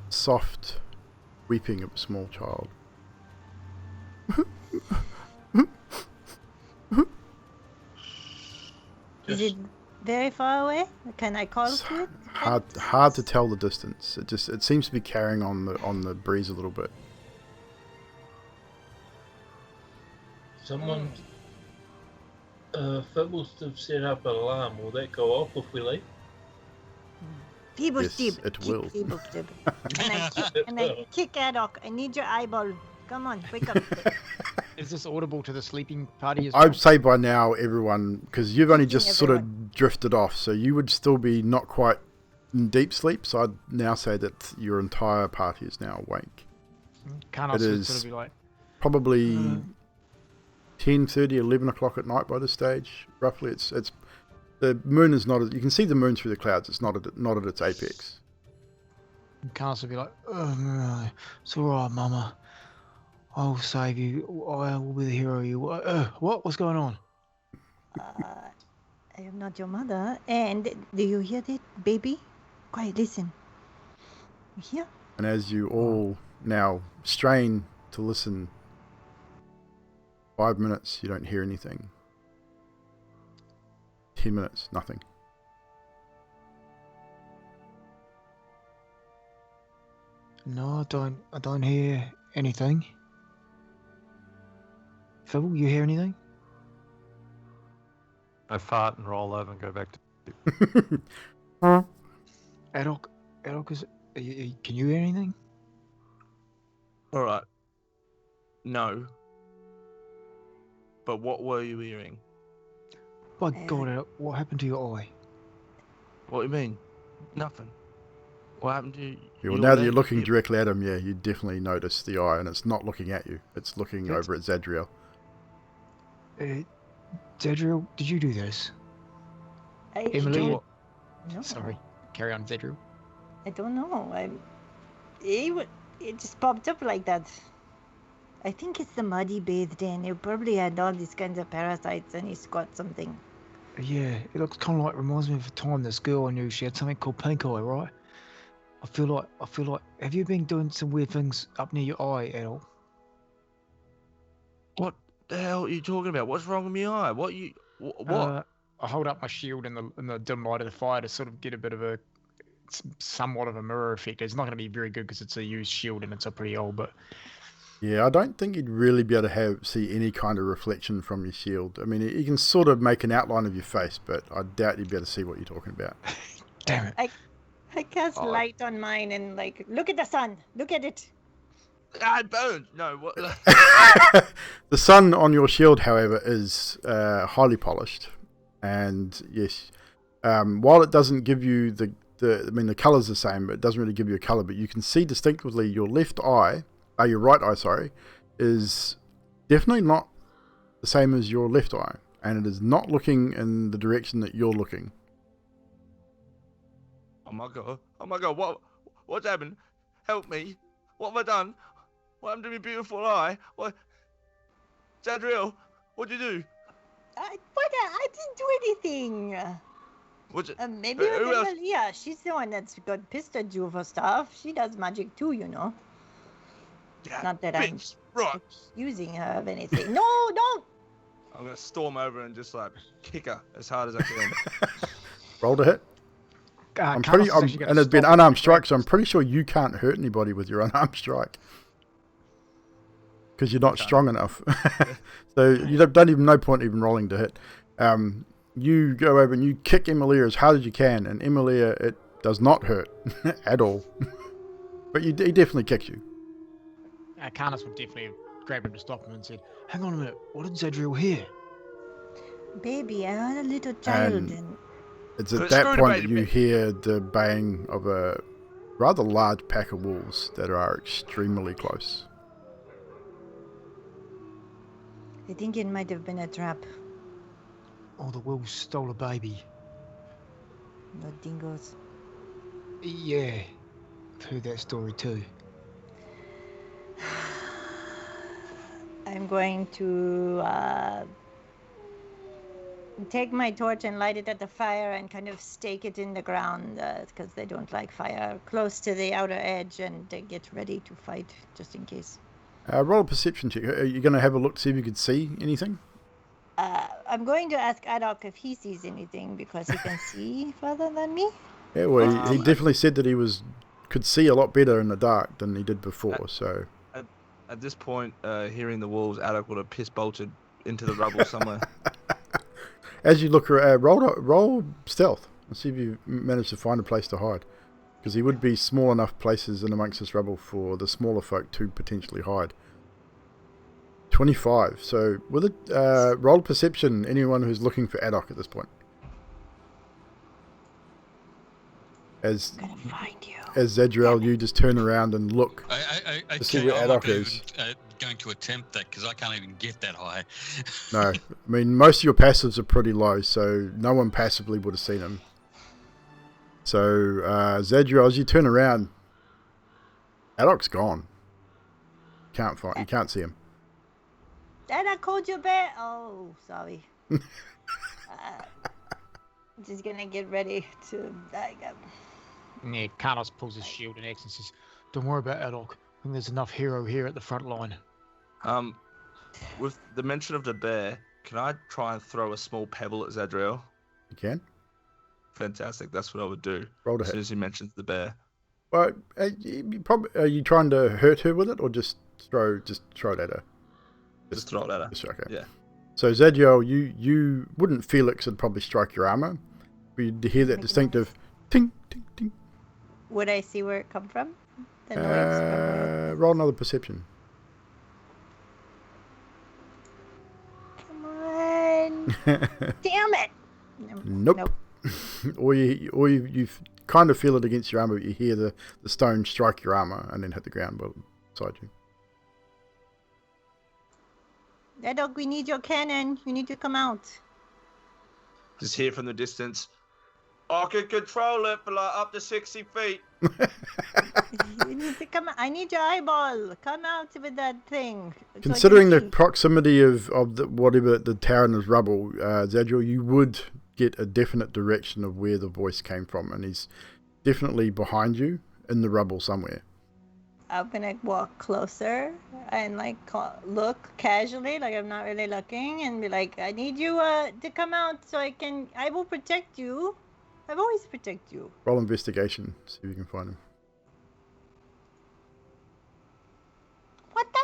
soft weeping of a small child. Is it very far away? Can I call It's to it? hard to tell the distance. It seems to be carrying on the breeze a little bit. Someone. Fibbles to set up an alarm. Will that go off if we leave? Feeble Steve. It will. Feeble Steve. And I kick Adok. I need your eyeball. Come on, wake up. Is this audible to the sleeping party as well? I'd say by now everyone, because you've only just sort everyone. of drifted off, so you would still be not quite in deep sleep. So I'd now say that your entire party is now awake. Can't I It sort is of be like, probably 10:30, 11 o'clock at night by this stage, roughly. It's the moon is not. You can see the moon through the clouds. It's not at its apex. can't I sort of be like, oh, no, it's all right, Mama. I'll save you. I will be the hero. You. What? What's going on? I am not your mother. And do you hear that, baby? Quiet, listen. You hear? And as you all now strain to listen, 5 minutes, you don't hear anything. 10 minutes, nothing. No, I don't hear anything. Phil, you hear anything? I fart and roll over and go back to. Adok, can you hear anything? All right. No. But what were you hearing? By God, Adok, what happened to your eye? What do you mean? Nothing. What happened to you? Yeah, well, now that you're looking directly at him, yeah, you definitely notice the eye, and it's not looking at you. It's looking over at Zadriel. Zedriel, did you do this? Emily? No. Sorry, carry on, Zedriel. I don't know. It just popped up like that. I think it's the mud he bathed in. He probably had all these kinds of parasites and he's got something. Yeah, it looks kind of like, reminds me of a time this girl I knew, she had something called pink eye, right? I feel like, have you been doing some weird things up near your eye at all? What the hell are you talking about? What's wrong with my eye? What? I hold up my shield in the dim light of the fire to sort of get a bit of a somewhat of a mirror effect. It's not going to be very good because it's a used shield and it's a pretty old, but Yeah, I don't think you'd really be able to see any kind of reflection from your shield. I mean, you can sort of make an outline of your face, but I doubt you'd be able to see what you're talking about. damn it. I cast light on mine and like, look at the sun. Look at it. I burned. No, what? The sun on your shield, however, is highly polished, and yes, while it doesn't give you the colour's the same, but it doesn't really give you a colour. But you can see distinctively your left eye, your right eye, sorry, is definitely not the same as your left eye, and it is not looking in the direction that you're looking. Oh my god! What's happened? Help me! What have I done? What happened to my beautiful eye? What? Zadriel, what'd you do? I didn't do anything. What's it? Maybe it Who was else? Emilia. She's the one that's got pissed at you for stuff. She does magic too, you know. Yeah, Not that I'm bitch. Right. accusing her of anything. No, don't. I'm gonna storm over and just like kick her as hard as I can. Roll to hit. I'm Carlos pretty, is actually gonna and it's been stop unarmed and strike, grab so I'm some pretty sure you can't hurt anybody with your unarmed strike because you're not strong enough. So you don't even no point even rolling to hit. You go over and you kick Emilia as hard as you can, and Emilia, it does not hurt at all. But he definitely kicks you. Carlos would definitely have grabbed him to stop him and said, "Hang on a minute, what did Zadriel hear?" Baby, I had a little child And and it's at But that screwed point about that it, you but- hear the baying of a rather large pack of wolves that are extremely close. I think it might have been a trap. Oh, the wolves stole a baby. No dingoes. Yeah, I've heard that story too. I'm going to take my torch and light it at the fire and kind of stake it in the ground because they don't like fire, close to the outer edge, and get ready to fight just in case. Roll a perception check. Are you going to have a look to see if you could see anything? I'm going to ask Adok if he sees anything because he can see further than me. Yeah, well, he Um, definitely said that he could see a lot better in the dark than he did before. So At this point, hearing the wolves, Adok would have piss bolted into the rubble somewhere. as you look around, roll stealth and see if you manage to find a place to hide, because he would be small enough places in amongst this rubble for the smaller folk to potentially hide. 25. So with it, roll perception. Anyone who's looking for Adok at this point, as I'm gonna find you. Zadriel, you just turn around and look. I To see okay, where I'm not Adok is. even going to attempt that because I can't even get that high. No, I mean most of your passives are pretty low, so no one passively would have seen him. So Zadriel, as you turn around, Adok's gone. You can't see him. Dad, I called you bear. Oh, sorry. Just gonna get ready to. Yeah, Carlos pulls his shield and X and says, "Don't worry about Adok. I think there's enough hero here at the front line." With the mention of the bear, can I try and throw a small pebble at Zadriel? You can. Fantastic. That's what I would do Roll to as soon hit. as he mentions the bear. Well, are you trying to hurt her with it, or just throw it at her? Just throw it at her. Just, okay. Yeah. So Zadriel, you wouldn't feel it 'cause it'd probably strike your armor, but you'd hear that Make a distinctive ting ting ting. Would I see where it come from? The noise from where? Roll another perception. Come on! Damn it! Nope. or you kind of feel it against your armor, but you hear the stone strike your armor and then hit the ground beside you. Adok, we need your cannon. You need to come out. Just hear from the distance. I can control it for like up to 60 feet. You need to come. I need your eyeball. Come out with that thing. so I can Considering the see. proximity of whatever the tower and his rubble, Zadriel, you would get a definite direction of where the voice came from, and he's definitely behind you in the rubble somewhere. I'm gonna walk closer and like look casually, like I'm not really looking, and be like, I need you to come out so I will protect you. I've always protect you. Roll investigation, see if you can find him. What the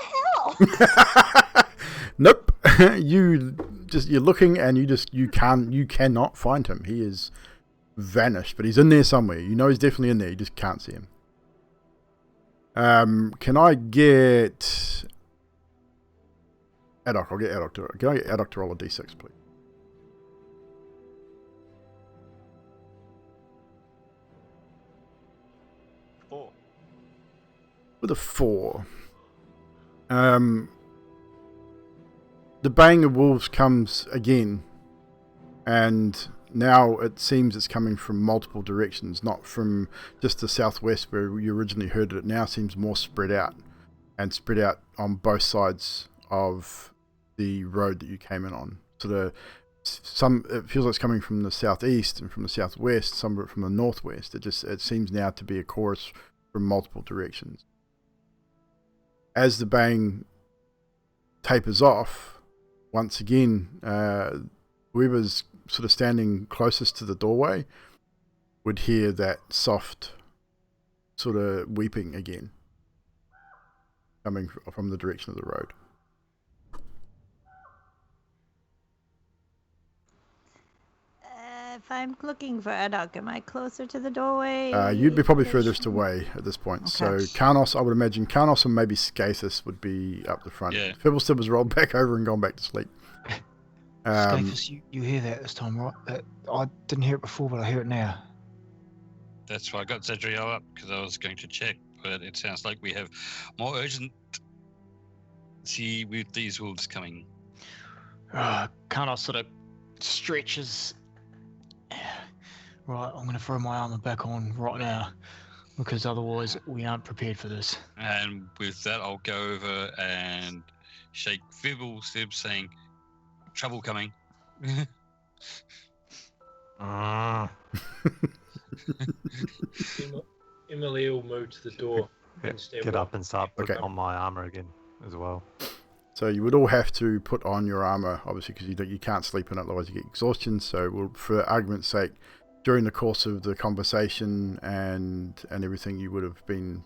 hell? Nope. You're looking and you cannot find him. He is vanished, but he's in there somewhere. You know he's definitely in there. You just can't see him. Can I get Adok? I'll get Adok to. Can I get Adok to roll a d6, please? Four. With a 4. The baying of wolves comes again, and now it seems it's coming from multiple directions, not from just the southwest where you originally heard it. It now seems more spread out, and spread out on both sides of the road that you came in on. So it feels like it's coming from the southeast and from the southwest, some of it from the northwest. It seems now to be a chorus from multiple directions. As the bang tapers off, once again, whoever's sort of standing closest to the doorway would hear that soft sort of weeping again coming from the direction of the road. If I'm looking for Adok, am I closer to the doorway? You'd be probably location? furthest away at this point. Okay. So Karnos, I would imagine Karnos and maybe Skathis would be up the front. Yeah. Fibblestib was rolled back over and gone back to sleep. Scapus, you hear that this time, right? I didn't hear it before, but I hear it now. That's why I got Zadriel up, because I was going to check, but it sounds like we have more urgent with these wolves coming. Karnos sort of stretches. Right, I'm going to throw my armor back on right now, because otherwise we aren't prepared for this. And with that, I'll go over and shake Fibblestib, saying, "Trouble coming." Emily will move to the door and Get up and start putting Okay. on my armor again as well. So you would all have to put on your armor, obviously, because you can't sleep in it, otherwise you get exhaustion. So for argument's sake, during the course of the conversation and everything, you would have been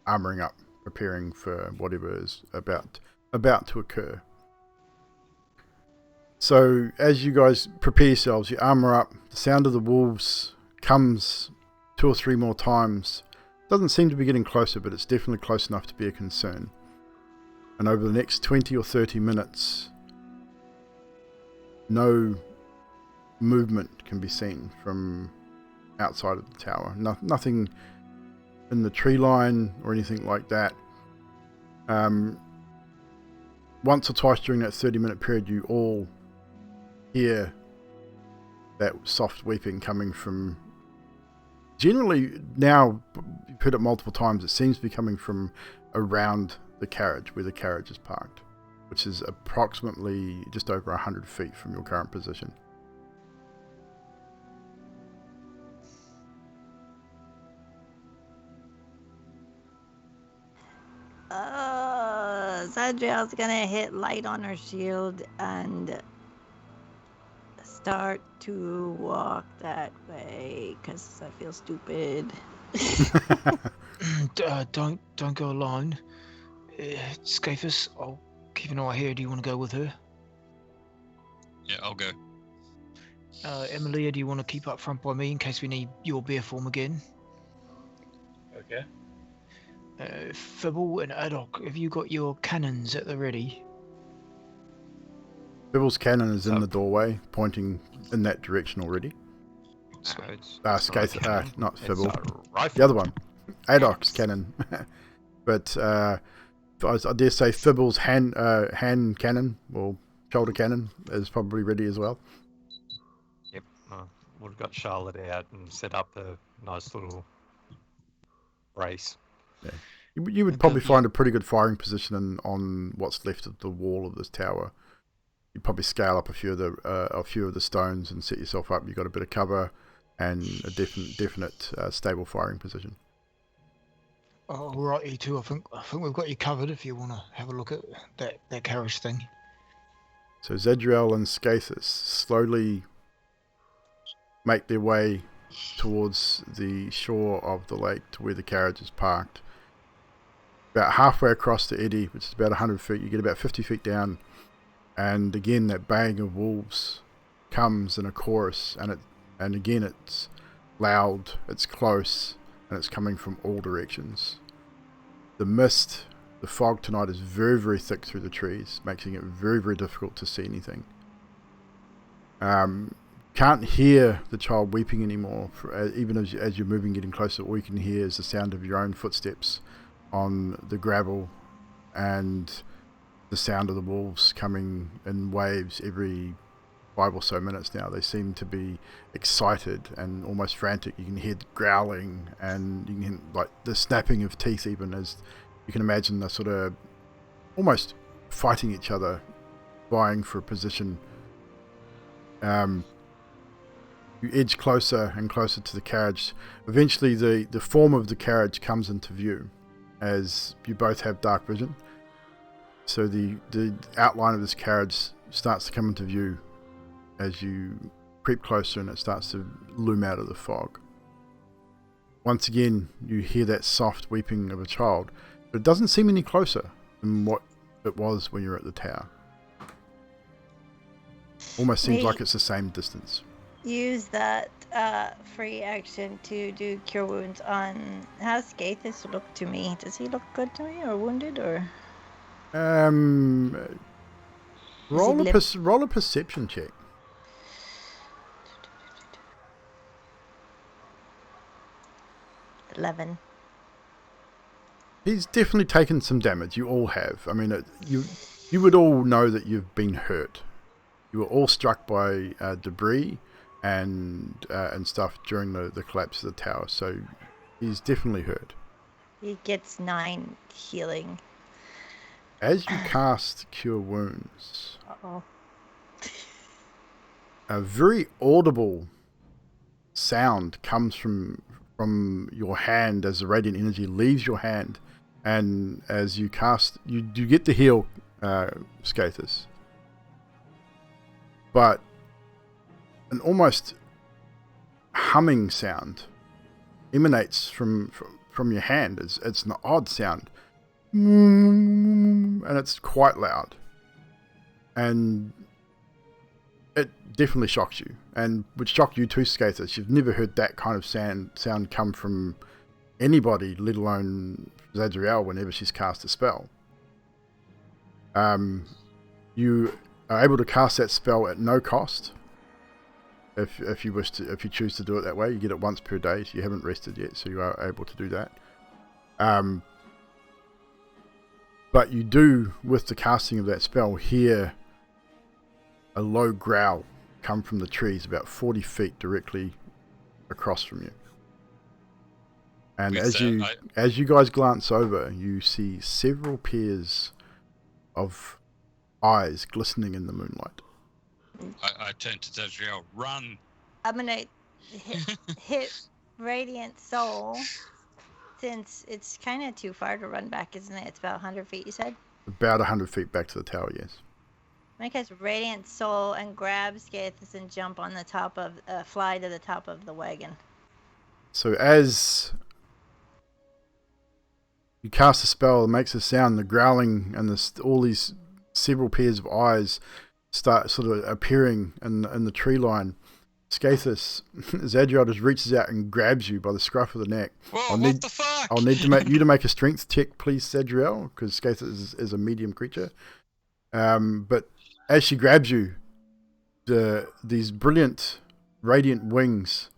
armoring up, preparing for whatever is about to occur. So as you guys prepare yourselves, you armor up. The sound of the wolves comes 2 or 3 more times. Doesn't seem to be getting closer, but it's definitely close enough to be a concern. And over the next 20 or 30 minutes, no movement can be seen from outside of the tower. Nothing in the tree line or anything like that. Once or twice during that 30-minute period, you all hear that soft weeping coming from... Generally, now, you've heard it multiple times, it seems to be coming from around the carriage, where the carriage is parked, which is approximately just over 100 feet from your current position. Zadriel's gonna hit light on her shield and start to walk that way because I feel stupid. Don't go alone. Scapus, I'll keep an eye here. Do you want to go with her? Yeah, I'll go. Emilia, do you want to keep up front by me in case we need your bear form again? Okay. Fibble and Adok, have you got your cannons at the ready? Bibble's cannon is in So- the doorway, pointing in that direction already. It's not Skaith, a cannon, not it's Fibble. a rifle. The other one, Adok's cannon. But I dare say Fibble's hand cannon, or shoulder cannon, is probably ready as well. Yep. We've got Charlotte out and set up a nice little brace. You would probably find a pretty good firing position on what's left of the wall of this tower. You'd probably scale up a few of the stones and set yourself up. You've got a bit of cover and a definite stable firing position. Oh, right, you two. I think we've got you covered. If you want to have a look at that carriage thing. So Zadriel and Skathis slowly make their way towards the shore of the lake to where the carriage is parked. About halfway across the eddy, which is about 100 feet, you get about 50 feet down, and again that baying of wolves comes in a chorus, and again it's loud, it's close, and it's coming from all directions. The mist, the fog tonight is very, very thick through the trees, making it very, very difficult to see anything. Can't hear the child weeping anymore, even as you're moving, getting closer. All you can hear is the sound of your own footsteps on the gravel and the sound of the wolves coming in waves every 5 or so minutes now. They seem to be excited and almost frantic. You can hear growling, and you can hear, like, the snapping of teeth, even, as you can imagine. They're sort of almost fighting each other, vying for a position. You edge closer and closer to the carriage. Eventually the form of the carriage comes into view, as you both have dark vision. So the outline of this carriage starts to come into view as you creep closer, and it starts to loom out of the fog. once again, you hear that soft weeping of a child, but it doesn't seem any closer than what it was when you were at the tower. Almost seems like it's the same distance. Use that free action to do cure wounds on. How's Gaithus look to me? Does he look good to me, or wounded, or? Roll a perception check. 11. He's definitely taken some damage. You all have. I mean, you would all know that you've been hurt. You were all struck by debris and stuff during the collapse of the tower. So he's definitely hurt. He gets 9 healing. As you cast Cure Wounds, a very audible sound comes from your hand as the radiant energy leaves your hand, and as you cast, you get to heal Skathis, but an almost humming sound emanates from your hand. It's an odd sound, and it's quite loud, and it definitely shocks you, and would shock you too, Skathis. You've never heard that kind of sound come from anybody, let alone Zadriel, whenever she's cast a spell. You are able to cast that spell at no cost. If you choose to do it that way, you get it once per day. So you haven't rested yet, so you are able to do that. But you do, with the casting of that spell, hear a low growl come from the trees about 40 feet directly across from you. And as you guys glance over, you see several pairs of eyes glistening in the moonlight. I turn to Zadriel. Run! I'm gonna hit Radiant Soul, since it's kind of too far to run back, isn't it? It's about 100 feet, you said? About 100 feet back to the tower, yes. I'm gonna cast Radiant Soul and grab Skathis and jump on the top of, fly to the top of the wagon. So as you cast a spell, it makes a sound, the growling and all these several pairs of eyes start sort of appearing in the tree line. Skathis, Zadriel just reaches out and grabs you by the scruff of the neck. Whoa, what the fuck? I'll need you to make a strength check, please, Zadriel, because Skathis is a medium creature. But as she grabs you, these brilliant, radiant wings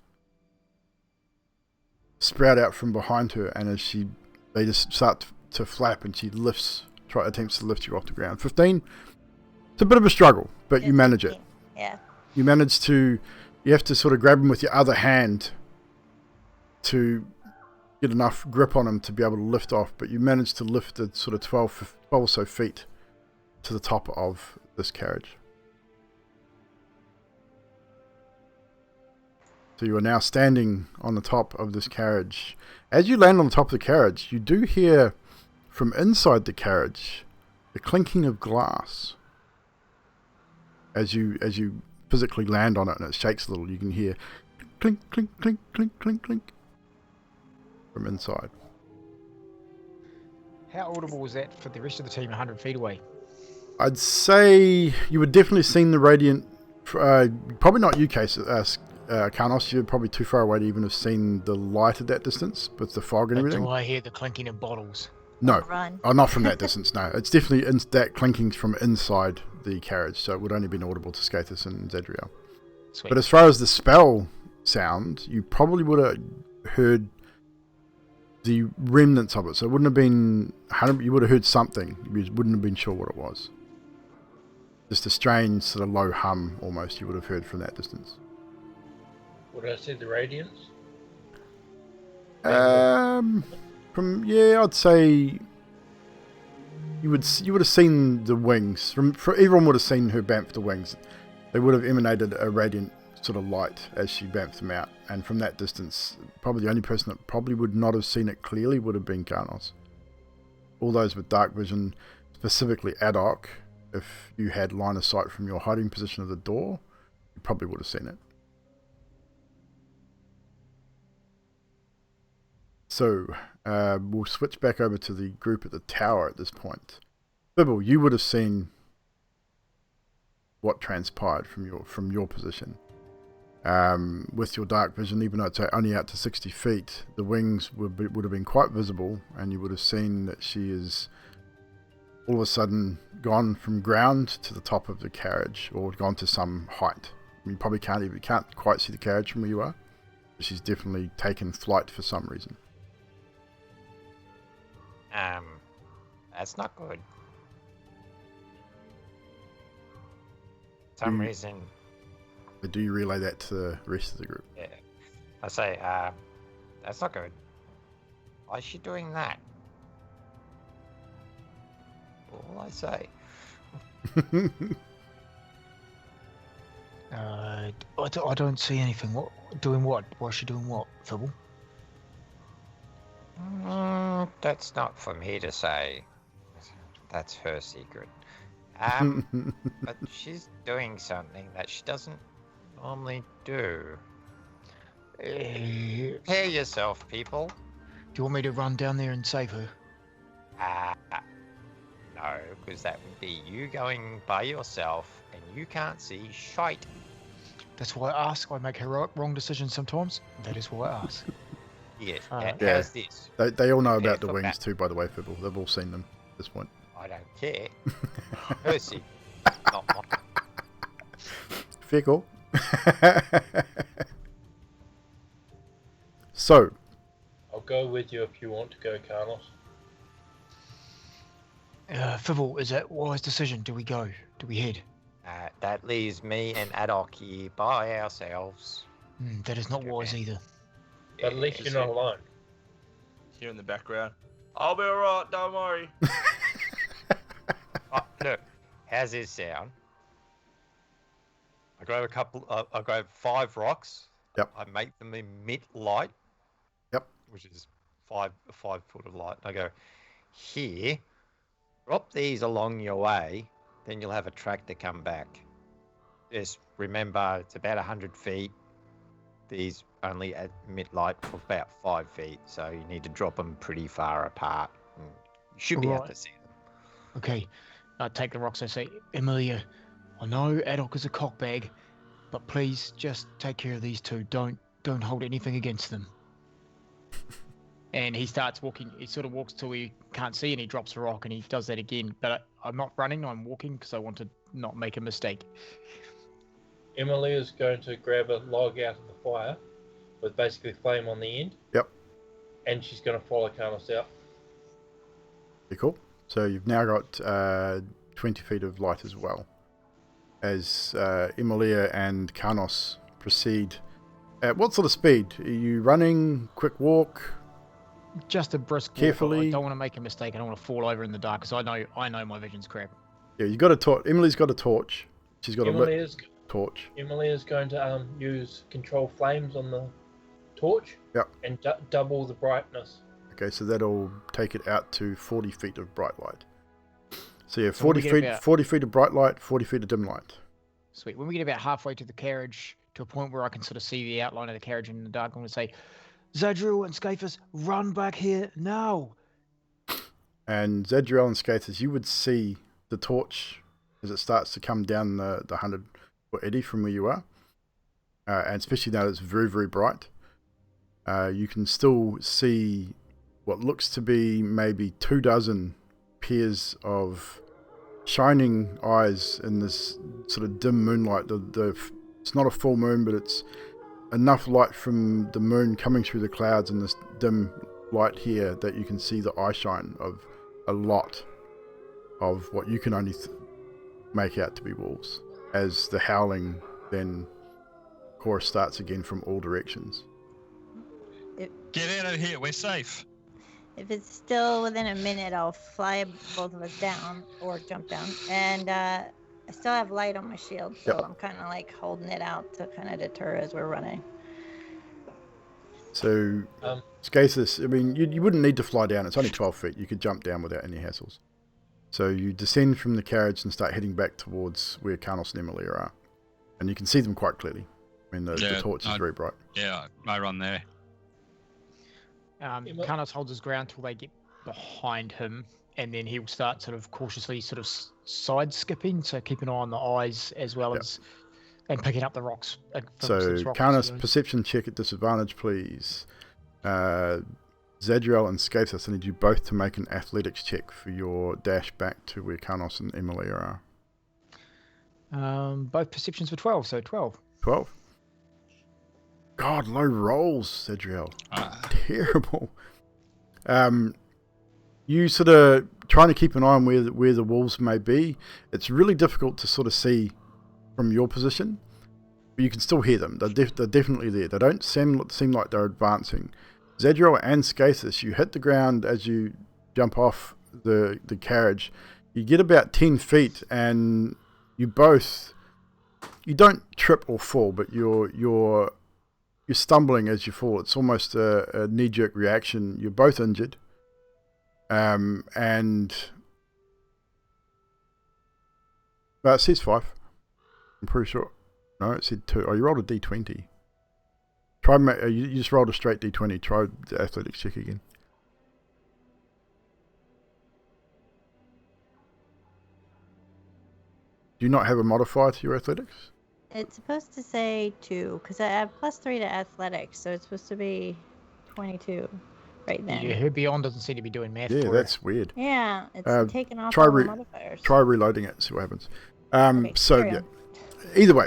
sprout out from behind her, and as they just start to flap, and she attempts to lift you off the ground. 15. It's a bit of a struggle, but you manage it. Yeah. You have to sort of grab him with your other hand to get enough grip on him to be able to lift off, but you manage to lift it sort of 12 or so feet to the top of this carriage. So you are now standing on the top of this carriage. As you land on the top of the carriage, you do hear from inside the carriage the clinking of glass. As you physically land on it and it shakes a little, you can hear clink, clink, clink, clink, clink, clink from inside. How audible was that for the rest of the team 100 feet away? I'd say you would definitely seen the radiant, probably not you, Karnos, you're probably too far away to even have seen the light at that distance with the fog and everything. Do I hear the clinking of bottles? No, Run. not from that distance, no. It's definitely that clinking from inside the carriage, so it would only been audible to Skathis and Zadriel. Sweet. But as far as the spell sound, you probably would have heard the remnants of it, so it wouldn't have been 100, you would have heard something, you wouldn't have been sure what it was. Just a strange sort of low hum, almost, you would have heard from that distance. Would I see the radiance? I'd say you would have seen the wings. Everyone would have seen her bamf the wings. They would have emanated a radiant sort of light as she bamfed them out. And from that distance, probably the only person that probably would not have seen it clearly would have been Karnos. All those with dark vision, specifically Adok, if you had line of sight from your hiding position of the door, you probably would have seen it. So we'll switch back over to the group at the tower at this point. Bibble, you would have seen what transpired from your position. With your dark vision, even though it's only out to 60 feet, the wings would have been quite visible, and you would have seen that she is all of a sudden gone from ground to the top of the carriage, or gone to some height. You probably can't quite see the carriage from where you are, but she's definitely taken flight for some reason. That's not good. For some reason. But do you relay that to the rest of the group? Yeah. I say, that's not good. Why is she doing that? All I say. I don't see anything. What? Doing what? Why is she doing what, Fibble? That's not for me to say. That's her secret. But she's doing something that she doesn't normally do. Prepare yourself, people. Do you want me to run down there and save her? No, because that would be you going by yourself and you can't see shite. That's why I ask. I make wrong decisions sometimes. That is why I ask. Yes. Yeah. How's this? They all know about the for wings that. too, by the way, Fibble. They've all seen them at this point. I don't care. Her secret, not mine. Fickle. So, I'll go with you if you want to go, Carlos. Fibble, is that a wise decision? Do we go? Do we head? That leaves me and Adok here by ourselves. That is not wise either. But at least you're not alone. Here in the background. I'll be alright, don't worry. Look, how's this sound? I grab 5 rocks. Yep. I make them emit light. Yep. Which is 5 foot of light. I go, here, drop these along your way, then you'll have a track to come back. Just remember, it's about 100 feet. These only emit light for about 5 feet, so you need to drop them pretty far apart. You should be able to see them. Okay. I take the rocks. I say, Emilia, I know Adok is a cockbag, but please just take care of these two. Don't hold anything against them. And he starts walking. He sort of walks till he can't see, and he drops a rock, and he does that again. But I'm not running. I'm walking because I want to not make a mistake. Emily is going to grab a log out of the fire with basically flame on the end. Yep. And she's going to follow Carlos out. Pretty cool. So you've now got 20 feet of light as well. As Emilia and Carnos proceed. At what sort of speed? Are you running? Quick walk? Just a brisk walk. Carefully. I don't want to make a mistake. I don't want to fall over in the dark because I know my vision's crap. Yeah, you got a torch. Emily's got a torch. She's got a lit torch. Emily is going to use control flames on the torch. Yep. And double the brightness. Okay, so that'll take it out to 40 feet of bright light. So yeah, So when 40 we get feet, 40 feet of bright light, 40 feet of dim light. Sweet. When we get about halfway to the carriage, to a point where I can sort of see the outline of the carriage in the dark, I'm going to say, Zadriel and Scaphus, run back here now. And Zadriel and Scaphus, you would see the torch as it starts to come down the 100-foot eddy from where you are. And especially now that it's very, very bright. You can still see what looks to be maybe 24 pairs of shining eyes in this sort of dim moonlight. It's not a full moon, but it's enough light from the moon coming through the clouds in this dim light here that you can see the eye shine of a lot of what you can only make out to be wolves, as the howling then chorus starts again from all directions. Get out of here, we're safe. If it's still within a minute, I'll fly both of us down or jump down. And I still have light on my shield, so I'm kind of like holding it out to kind of deter as we're running. So, Scathus, I mean, you wouldn't need to fly down. It's only 12 feet. You could jump down without any hassles. So you descend from the carriage and start heading back towards where Carnos and Emilia are. And you can see them quite clearly. I mean, the torch is very bright. Yeah, I run there. Emma- Karnos holds his ground till they get behind him, and then he'll start sort of cautiously side skipping, so keep an eye on the eyes as well Yep. as and picking up the rocks. So, rocks Karnas, perception check at disadvantage, please. Zadriel and Skathis, I need you both to make an athletics check for your dash back to where Karnos and Emily are. Both perceptions were 12, so 12. 12. God, low rolls, Zadriel. Terrible. You sort of trying to keep an eye on where the wolves may be. It's really difficult to sort of see from your position, but you can still hear them. They're definitely there. They don't seem like they're advancing. Zadriel and Skathis, you hit the ground as you jump off the carriage. You get about 10 feet, and you don't trip or fall, but you're stumbling as you fall. It's almost a knee-jerk reaction. You're both injured. And it says 5. I'm pretty sure. No, it said 2. Oh, you rolled a d20. You just rolled a straight d20. Try the athletics check again. Do you not have a modifier to your athletics? It's supposed to say 2, because I have +3 to athletics, so it's supposed to be 22 right then. Yeah, her beyond doesn't seem to be doing math. Yeah, for that's weird. Yeah, it's taken off try all the modifiers. Try reloading it, see what happens. Okay, So, carry yeah. on. Either way,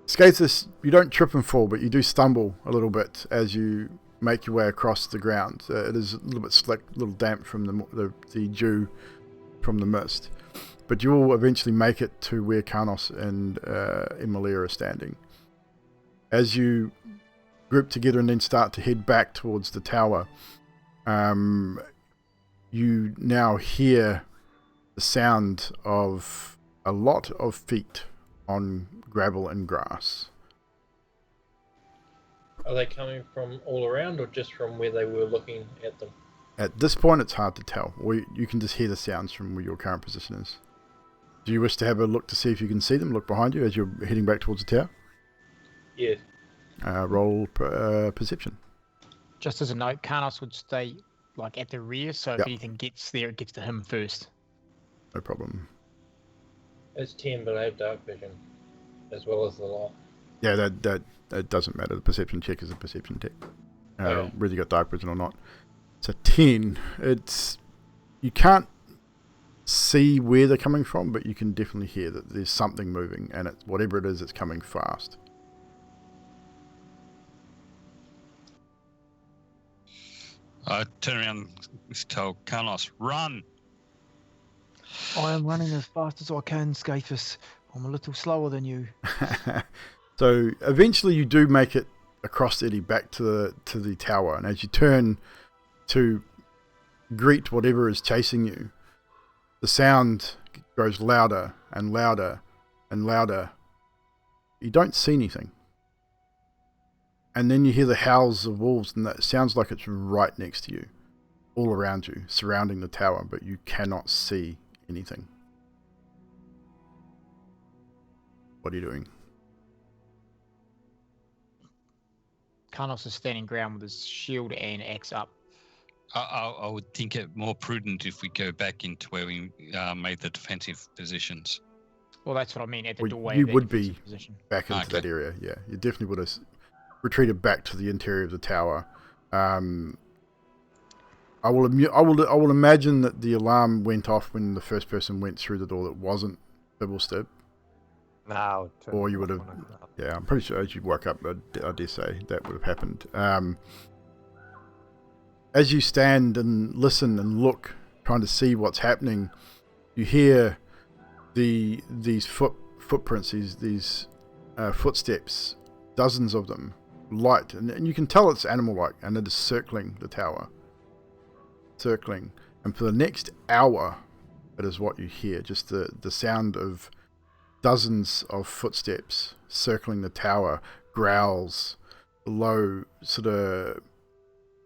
Skathis, you don't trip and fall, but you do stumble a little bit as you make your way across the ground. It is a little bit slick, a little damp from the dew from the mist. But you will eventually make it to where Karnos and Emilia are standing. As you group together and then start to head back towards the tower, you now hear the sound of a lot of feet on gravel and grass. Are they coming from all around or just from where they were looking at them? At this point, it's hard to tell. You can just hear the sounds from where your current position is. Do you wish to have a look to see if you can see them? Look behind you as you're heading back towards the tower? Yes. Roll perception. Just as a note, Karnos would stay like at the rear, so Yep. if anything gets there, it gets to him first. No problem. It's 10, but I have dark vision as well as the light. Yeah, that doesn't matter. The perception check is a perception check. Okay. Whether you got dark vision or not. It's a 10. You can't see where they're coming from, but you can definitely hear that there's something moving, and whatever it is, it's coming fast. I turn around and tell Karnos, run! I am running as fast as I can, Skathis. I'm a little slower than you. So eventually you do make it across Eddie back to the tower, and as you turn to greet whatever is chasing you, the sound grows louder and louder and louder. You don't see anything. And then you hear the howls of wolves, and that sounds like it's right next to you, all around you, surrounding the tower, but you cannot see anything. What are you doing? Karnos is standing ground with his shield and axe up. I would think it more prudent if we go back into where we made the defensive positions. Well, that's what I mean, at the Well, doorway. you of the would be defensive position. back into Okay. that area, yeah. You definitely would have retreated back to the interior of the tower. I will imagine that the alarm went off when the first person went through the door that wasn't Bibblestib. No. Or you would have... Yeah, I'm pretty sure as you woke up, I dare say, that would have happened. As you stand and listen and look, trying to see what's happening, you hear these footprints, these footsteps, dozens of them, light, and you can tell it's animal-like, and it is circling the tower. Circling. And for the next hour, it is what you hear, just the sound of dozens of footsteps circling the tower, growls, low sort of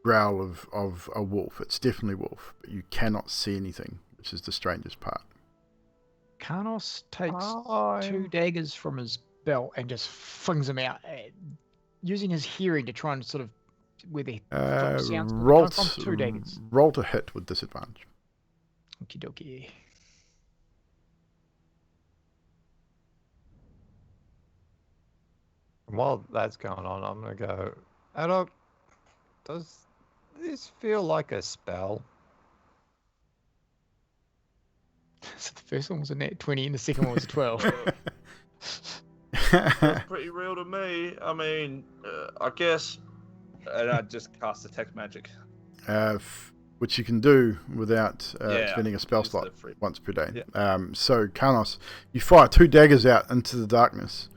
growl of a wolf. It's definitely wolf, but you cannot see anything, which is the strangest part. Karnos takes 2 daggers from his belt and just flings them out, using his hearing to try and sort of where the sounds roll, coming from? 2 daggers. roll to hit with disadvantage. Okie dokie. And while that's going on, I'm going to go, Adok, does this feel like a spell? So the first one was a net 20 and the second one was a 12. That's pretty real to me. I mean, I guess. And I just cast detect magic. Which you can do without Yeah, spending a spell use the slot free- once per day. Yeah. So, Karnos, you fire 2 daggers out into the darkness,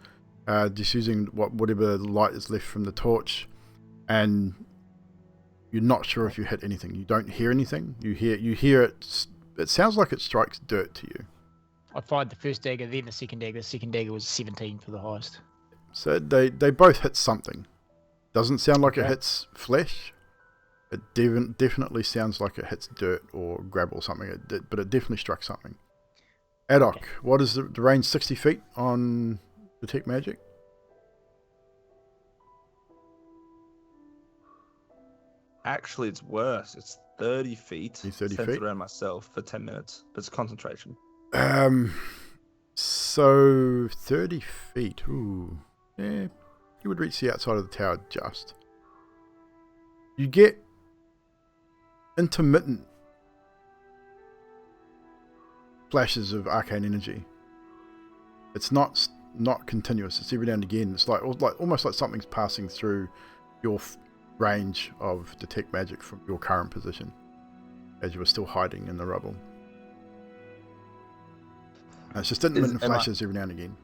just using whatever light is left from the torch, and you're not sure if you hit anything. You don't hear anything. You hear it. It sounds like it strikes dirt to you. I fired the first dagger, then the second dagger. The second dagger was 17 for the highest. So they both hit something. Doesn't sound like it Okay. hits flesh. It definitely sounds like it hits dirt or gravel or something, but it definitely struck something. Adok, Okay. what is the range? 60 feet on Detect Magic? Actually, it's worse. It's 30 feet. You 30 centered feet? around myself for 10 minutes. But it's concentration. So 30 feet. Ooh. Yeah, you would reach the outside of the tower just. You get intermittent flashes of arcane energy. It's not continuous. It's every now and again. It's like almost like something's passing through your range of detect magic from your current position, as you were still hiding in the rubble. And it's just intermittent flashes every now and again,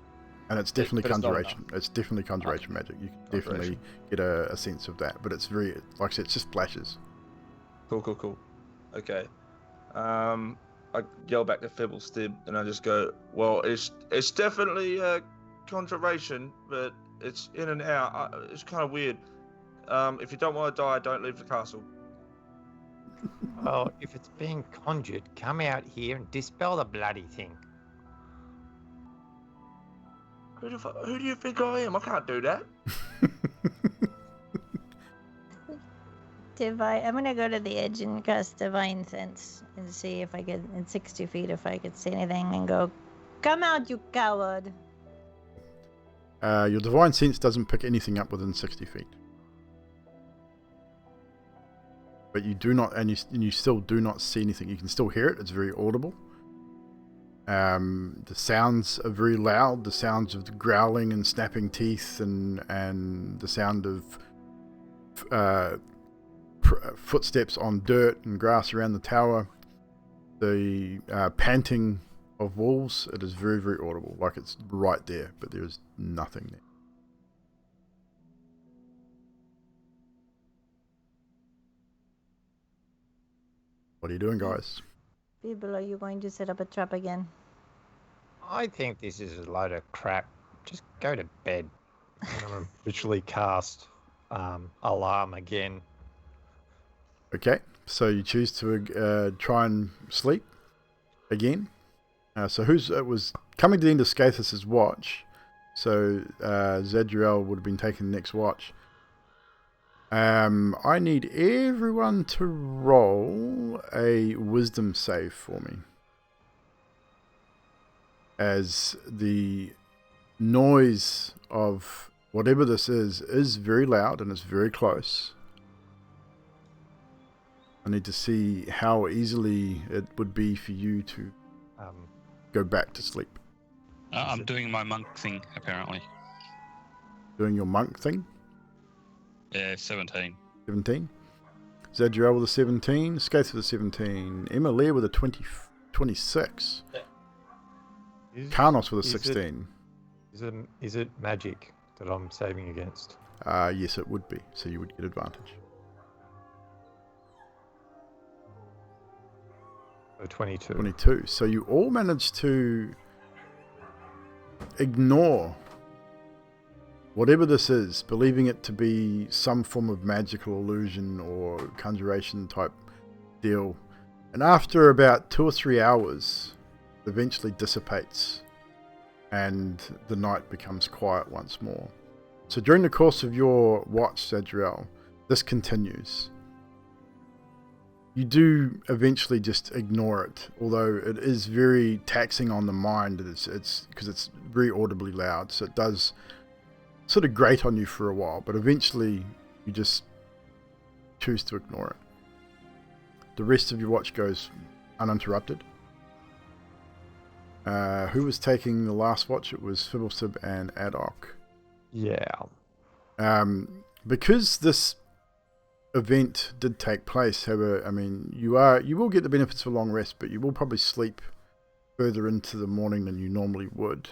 and it's definitely but it's not conjuration. It's definitely conjuration magic. You can definitely get a sense of that, but it's very, like I said, it's just flashes. Cool. Okay. I yell back to Fibblestib and I just go, well, it's definitely conjuration, but it's in and out. It's kind of weird. If you don't want to die, don't leave the castle. Well, if it's being conjured, come out here and dispel the bloody thing. Who do you think I am? I can't do that. I'm gonna go to the edge and cast Divine Sense and see if I could, in 60 feet, if I could see anything and go, come out, you coward. Your divine sense doesn't pick anything up within 60 feet. But you do not, and you still do not see anything. You can still hear it. It's very audible. The sounds are very loud. The sounds of the growling and snapping teeth, and the sound of footsteps on dirt and grass around the tower. The panting of wolves. It is very, very audible. Like it's right there, but there is nothing there. What are you doing, guys? People, are you going to set up a trap again? I think this is a load of crap. Just go to bed. I'm going to literally cast alarm again. Okay, so you choose to try and sleep again. So it was coming to the end of Scathus's watch. So Zadriel would have been taking the next watch. I need everyone to roll a wisdom save for me, as the noise of whatever this is very loud and it's very close. I need to see how easily it would be for you to go back to sleep. I'm doing my monk thing, apparently. Doing your monk thing? Yeah, 17. 17. Zadriel with a 17. Skates with a 17. Emma Lear with a 26. Karnos with a 16. Is it magic that I'm saving against? Yes, it would be. So you would get advantage. So 22. 22. So you all managed to ignore whatever this is, believing it to be some form of magical illusion or conjuration type deal. And after about 2 or 3 hours, it eventually dissipates and the night becomes quiet once more. So during the course of your watch, Zadriel, this continues. You do eventually just ignore it, although it is very taxing on the mind. It's because it's very audibly loud, so it does sort of grate on you for a while, but eventually you just choose to ignore it. The rest of your watch goes uninterrupted. Who was taking the last watch? It was Fibblesib and Adok. Yeah. Because this event did take place, however, I mean, you will get the benefits of a long rest, but you will probably sleep further into the morning than you normally would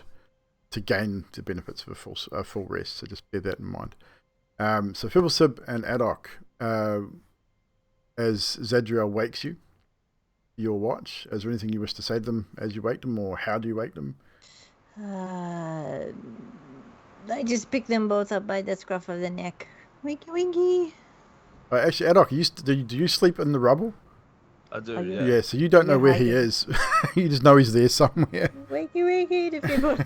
to gain the benefits of a full rest. So just bear that in mind. So Fibblesib and Adok, as Zadriel wakes you, your watch, is there anything you wish to say to them as you wake them, or how do you wake them? I just pick them both up by the scruff of the neck. Winky, winky. Actually, Adok, do you sleep in the rubble? I do, you- yeah. Yeah, so you don't know You're where he hiding. is. You just know he's there somewhere. Wakey, wakey, the people.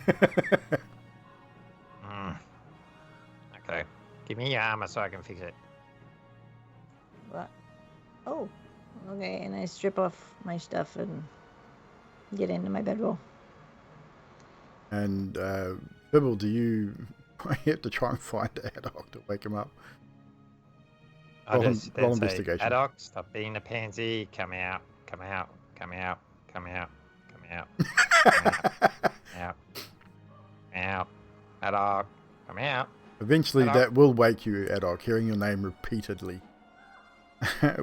Okay. Give me your armor so I can fix it. What? Oh, okay. And I strip off my stuff and get into my bedroll. And Bibble, do you have to try and find Adok to wake him up? I Roll just roll then say, investigation. Adok, stop being a pansy. Come out. Come out. Come out. Come out. Come out. Out. Out. Adok, come out. Eventually, Adok. that will wake you, Adok. Hearing your name repeatedly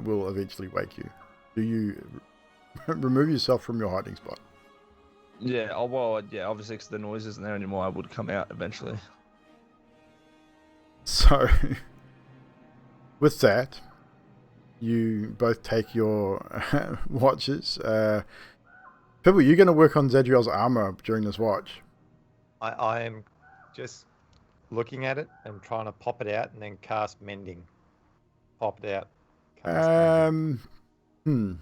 will eventually wake you. Do you remove yourself from your hiding spot? Yeah, oh, well, yeah, obviously because the noise isn't there anymore, I would come out eventually. So, with that, you both take your watches. Pibble, you're going to work on Zadriel's armor during this watch. I am just looking at it and trying to pop it out and then cast mending. Pop it out. Cast mending.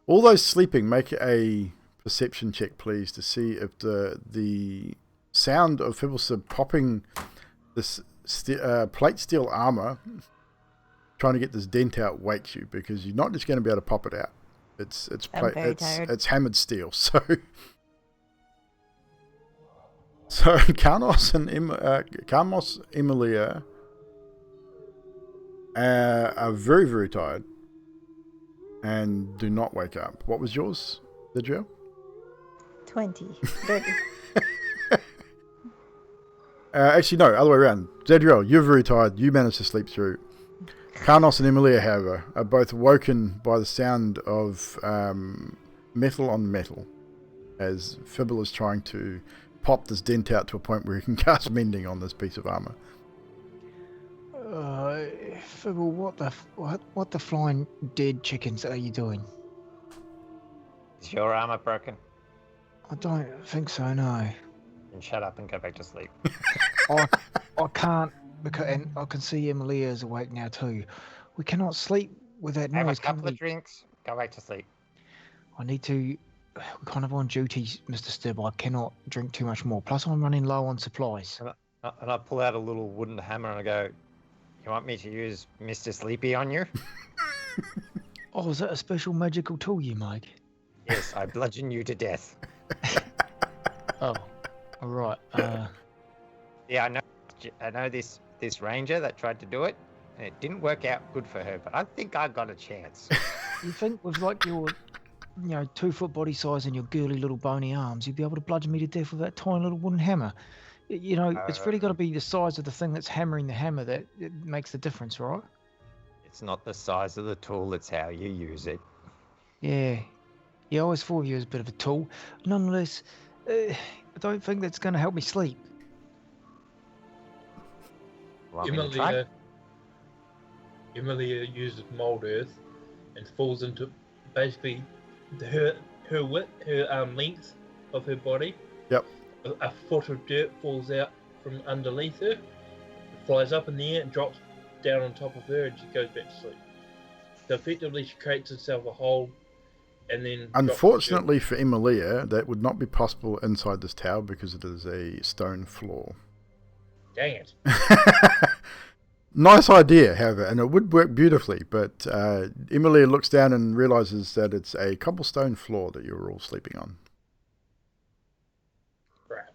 All those sleeping, make a perception check, please, to see if the sound of Fibblesib popping this plate steel armor, trying to get this dent out, wakes you, because you're not just going to be able to pop it out. I'm very tired. It's hammered steel, so Carnos and Emilia are very, very tired and do not wake up. What was yours, Zadriel? 20. 30. Actually, no, other way around. Zadriel, you're very tired. You managed to sleep through. Carnos and Emilia, however, are both woken by the sound of metal on metal as Fibble is trying to pop this dent out to a point where he can cast mending on this piece of armor. Fibble, what the flying dead chickens are you doing? Is your armor broken? I don't think so, no. Then shut up and go back to sleep. I can't, because, and I can see Emilia is awake now too. We cannot sleep with that Have a noise. can couple we? of drinks. Go back to sleep. I need to. We're kind of on duty, Mr. Stibb. I cannot drink too much more. Plus, I'm running low on supplies. And I pull out a little wooden hammer and I go, "You want me to use Mr. Sleepy on you?" Oh, is that a special magical tool you make? Yes, I bludgeon you to death. Oh, all right. Yeah, I know this ranger that tried to do it, and it didn't work out good for her. But I think I got a chance. You think with like your, 2-foot body size and your girly little bony arms, you'd be able to bludgeon me to death with that tiny little wooden hammer? It's really got to be the size of the thing that's hammering the hammer that it makes the difference, right? It's not the size of the tool; it's how you use it. Yeah. Yeah, I always thought of you as a bit of a tool. Nonetheless, I don't think that's going to help me sleep. Want me to try? Emilia uses mold earth and falls into basically her length of her body. Yep. A foot of dirt falls out from underneath her, flies up in the air and drops down on top of her, and she goes back to sleep. So effectively, she creates herself a hole, and then. Unfortunately for Emilia, that would not be possible inside this tower because it is a stone floor. Dang it! Nice idea, however, and it would work beautifully, but Emilia looks down and realizes that it's a cobblestone floor that you're all sleeping on. Crap.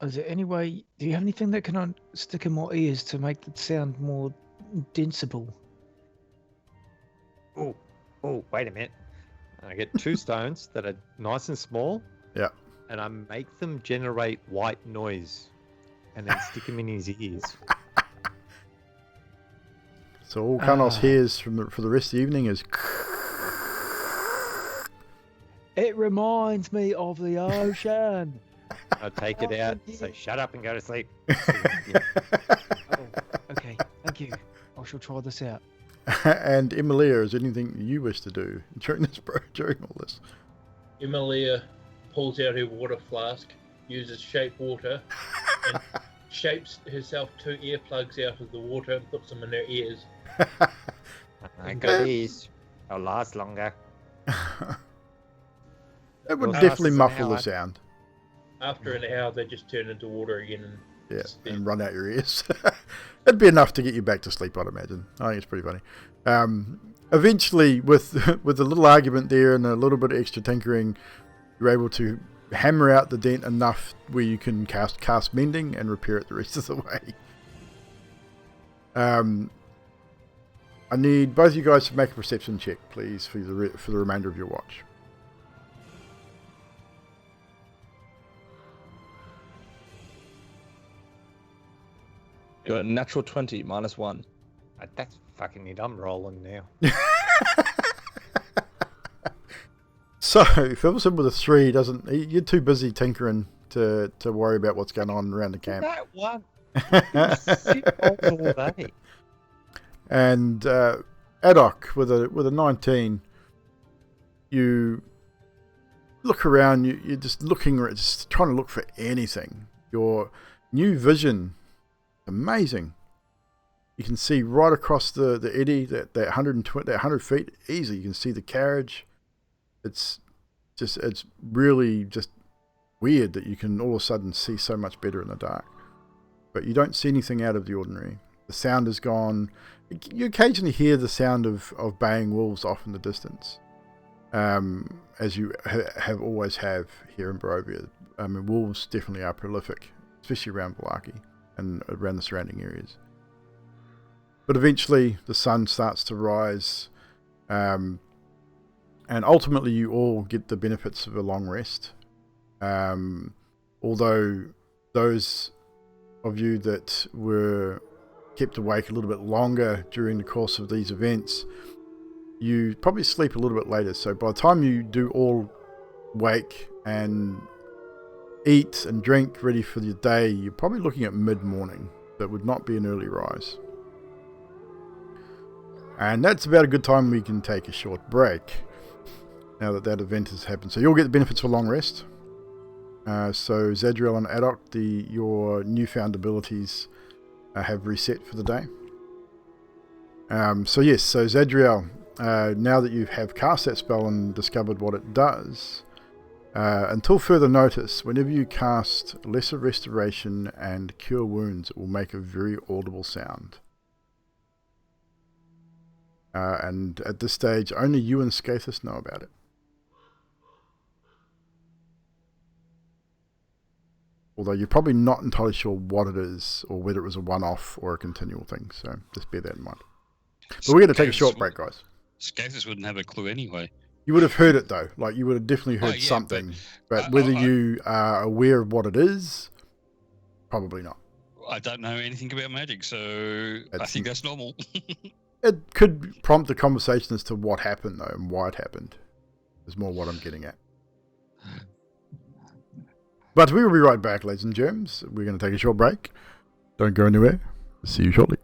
Is there any way? Do you have anything that can stick in my ears to make the sound more densible? Oh, wait a minute. I get 2 stones that are nice and small. Yeah. And I make them generate white noise, and then stick them in his ears. So all Kanos hears for the rest of the evening is... It reminds me of the ocean. I take it out, say, shut up and go to sleep. Okay, thank you. I shall try this out. And Emilia, is there anything you wish to do during all this? Emilia pulls out her water flask, uses shape water, and shapes herself 2 earplugs out of the water and puts them in her ears. I got these. I'll last longer. It would Well, definitely lasts an muffle the hour. sound. After an hour, they just turn into water again. And Yeah, and run out your ears. It'd be enough to get you back to sleep, I'd imagine. I think it's pretty funny. Eventually, with a little argument there and a little bit of extra tinkering, you're able to hammer out the dent enough where you can cast mending and repair it the rest of the way. I need both of you guys to make a perception check, please, for the remainder of your watch. Got a natural 20 -1. That's fucking it. I'm rolling now. So, Philson with a 3 doesn't... You're too busy tinkering to worry about what's going on around the camp. That one. Shit rolls all day. And Adok with a 19, you look around. You're just looking, just trying to look for anything. Your new vision, amazing. You can see right across the eddy, that 100 feet easy. You can see the carriage. It's really just weird that you can all of a sudden see so much better in the dark. But you don't see anything out of the ordinary. The sound is gone. You occasionally hear the sound of baying wolves off in the distance, as you always have here in Barovia. I mean, wolves definitely are prolific, especially around Vallaki and around the surrounding areas. But eventually the sun starts to rise, and ultimately you all get the benefits of a long rest. Although those of you that were kept awake a little bit longer during the course of these events, you probably sleep a little bit later. So by the time you do all wake and eat and drink ready for the day, you're probably looking at mid-morning. That would not be an early rise. And that's about a good time we can take a short break, now that event has happened. So you'll get the benefits of a long rest. So Zadriel and Adok, your newfound abilities have reset for the day. So Zadriel, now that you have cast that spell and discovered what it does, until further notice, whenever you cast Lesser Restoration and Cure Wounds, it will make a very audible sound. And at this stage, only you and Skathis know about it. Although you're probably not entirely sure what it is, or whether it was a one-off or a continual thing. So just bear that in mind. But we're going to take a short break, guys. Skathis wouldn't have a clue anyway. You would have heard it, though. Like, you would have definitely heard yeah, something. But whether you are aware of what it is, probably not. I don't know anything about magic, so I think that's normal. It could prompt a conversation as to what happened, though, and why it happened. Is more what I'm getting at. But we will be right back, ladies and germs. We're going to take a short break. Don't go anywhere. See you shortly.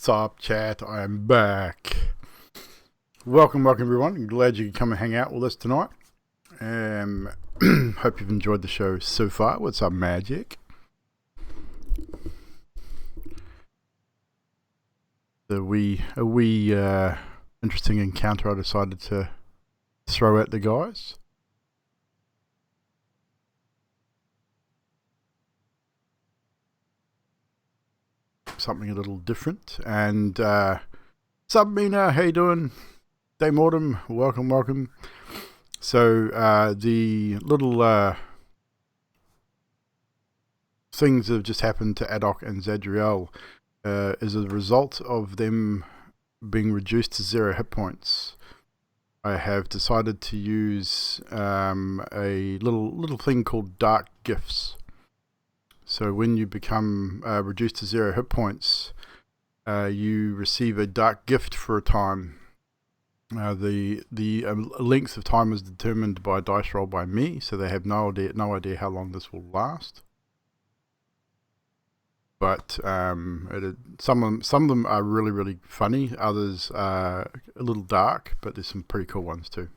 What's up, chat? I am back. Welcome everyone. I'm glad you could come and hang out with us tonight. Hope you've enjoyed the show so far. What's up, Magic? A wee interesting encounter I decided to throw at the guys. Something a little different. And what's up, Mina? How you doing? Day Mortem, welcome. So the little things that have just happened to Adok and Zadriel is a result of them being reduced to 0 hit points. I have decided to use a little thing called Dark Gifts. So when you become reduced to 0 hit points, you receive a dark gift for a time. The length of time is determined by a dice roll by me, so they have no idea how long this will last. But some of them are really funny. Others are a little dark, but there's some pretty cool ones too.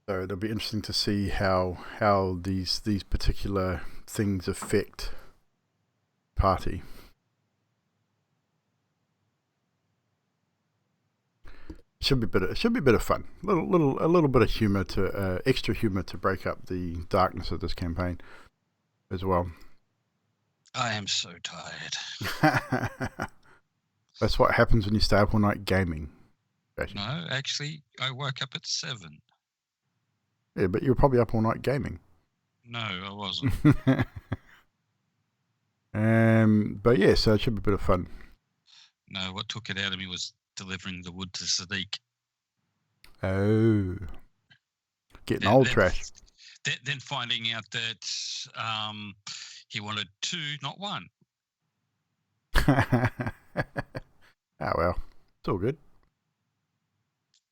So it'll be interesting to see how these particular things affect party. Should be a bit of fun. A little bit of humor to extra humor to break up the darkness of this campaign as well. I am so tired. That's what happens when you stay up all night gaming. No, actually, I woke up at 7. Yeah, but you were probably up all night gaming. No, I wasn't. But yeah, so it should be a bit of fun. No, what took it out of me was delivering the wood to Sadiq. Oh. Getting old trash. Then finding out that he wanted 2, not 1. Oh well. It's all good.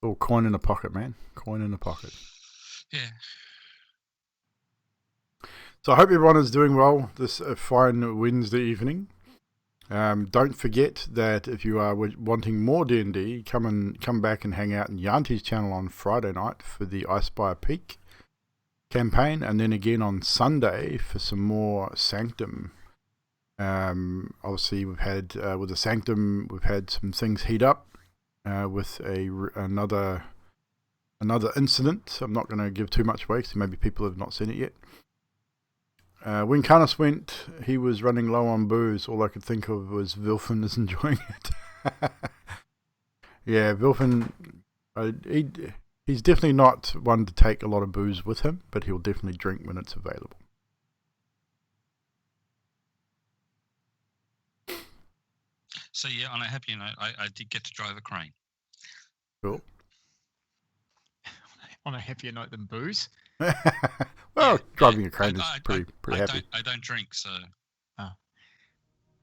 All coin in the pocket, man. Coin in the pocket. Yeah. So I hope everyone is doing well this fine Wednesday evening. Don't forget that if you are wanting more D&D, come back and hang out in Yanti's channel on Friday night for the Icespire Peak campaign, and then again on Sunday for some more Sanctum. Obviously, we've had with the Sanctum, we've had some things heat up with another incident. I'm not going to give too much away because maybe people have not seen it yet. When Carnus went, he was running low on booze. All I could think of was Vilfin is enjoying it. Yeah, Vilfin, he's definitely not one to take a lot of booze with him, but he'll definitely drink when it's available. So yeah, on a happy note, I did get to drive a crane. Cool. On a happier note than booze. Well, Yeah, driving yeah, a crane is pretty happy. I don't drink, so.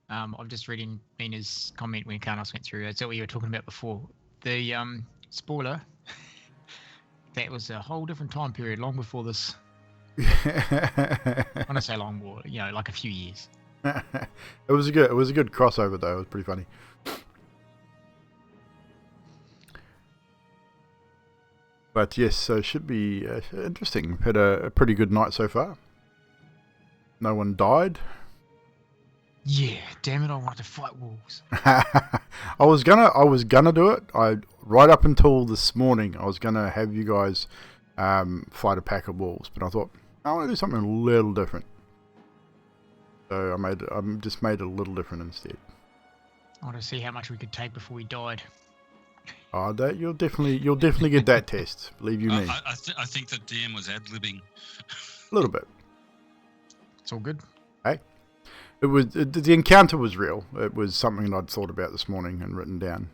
I'm just reading Nina's comment when Carlos went through. That's what you were talking about before. The spoiler. That was a whole different time period, long before this. When I say long, more, like a few years. It was a good crossover though. It was pretty funny. But yes, so it should be interesting. We've had a pretty good night so far. No one died. Yeah, damn it! I want to fight wolves. I was gonna do it. Right up until this morning, I was gonna have you guys fight a pack of wolves, but I thought I want to do something a little different. So I just made it a little different instead. I want to see how much we could take before we died. Oh, you'll definitely get that test. Believe you me. I think the DM was ad-libbing. A little bit. It's all good. Hey, the encounter was real. It was something I'd thought about this morning and written down.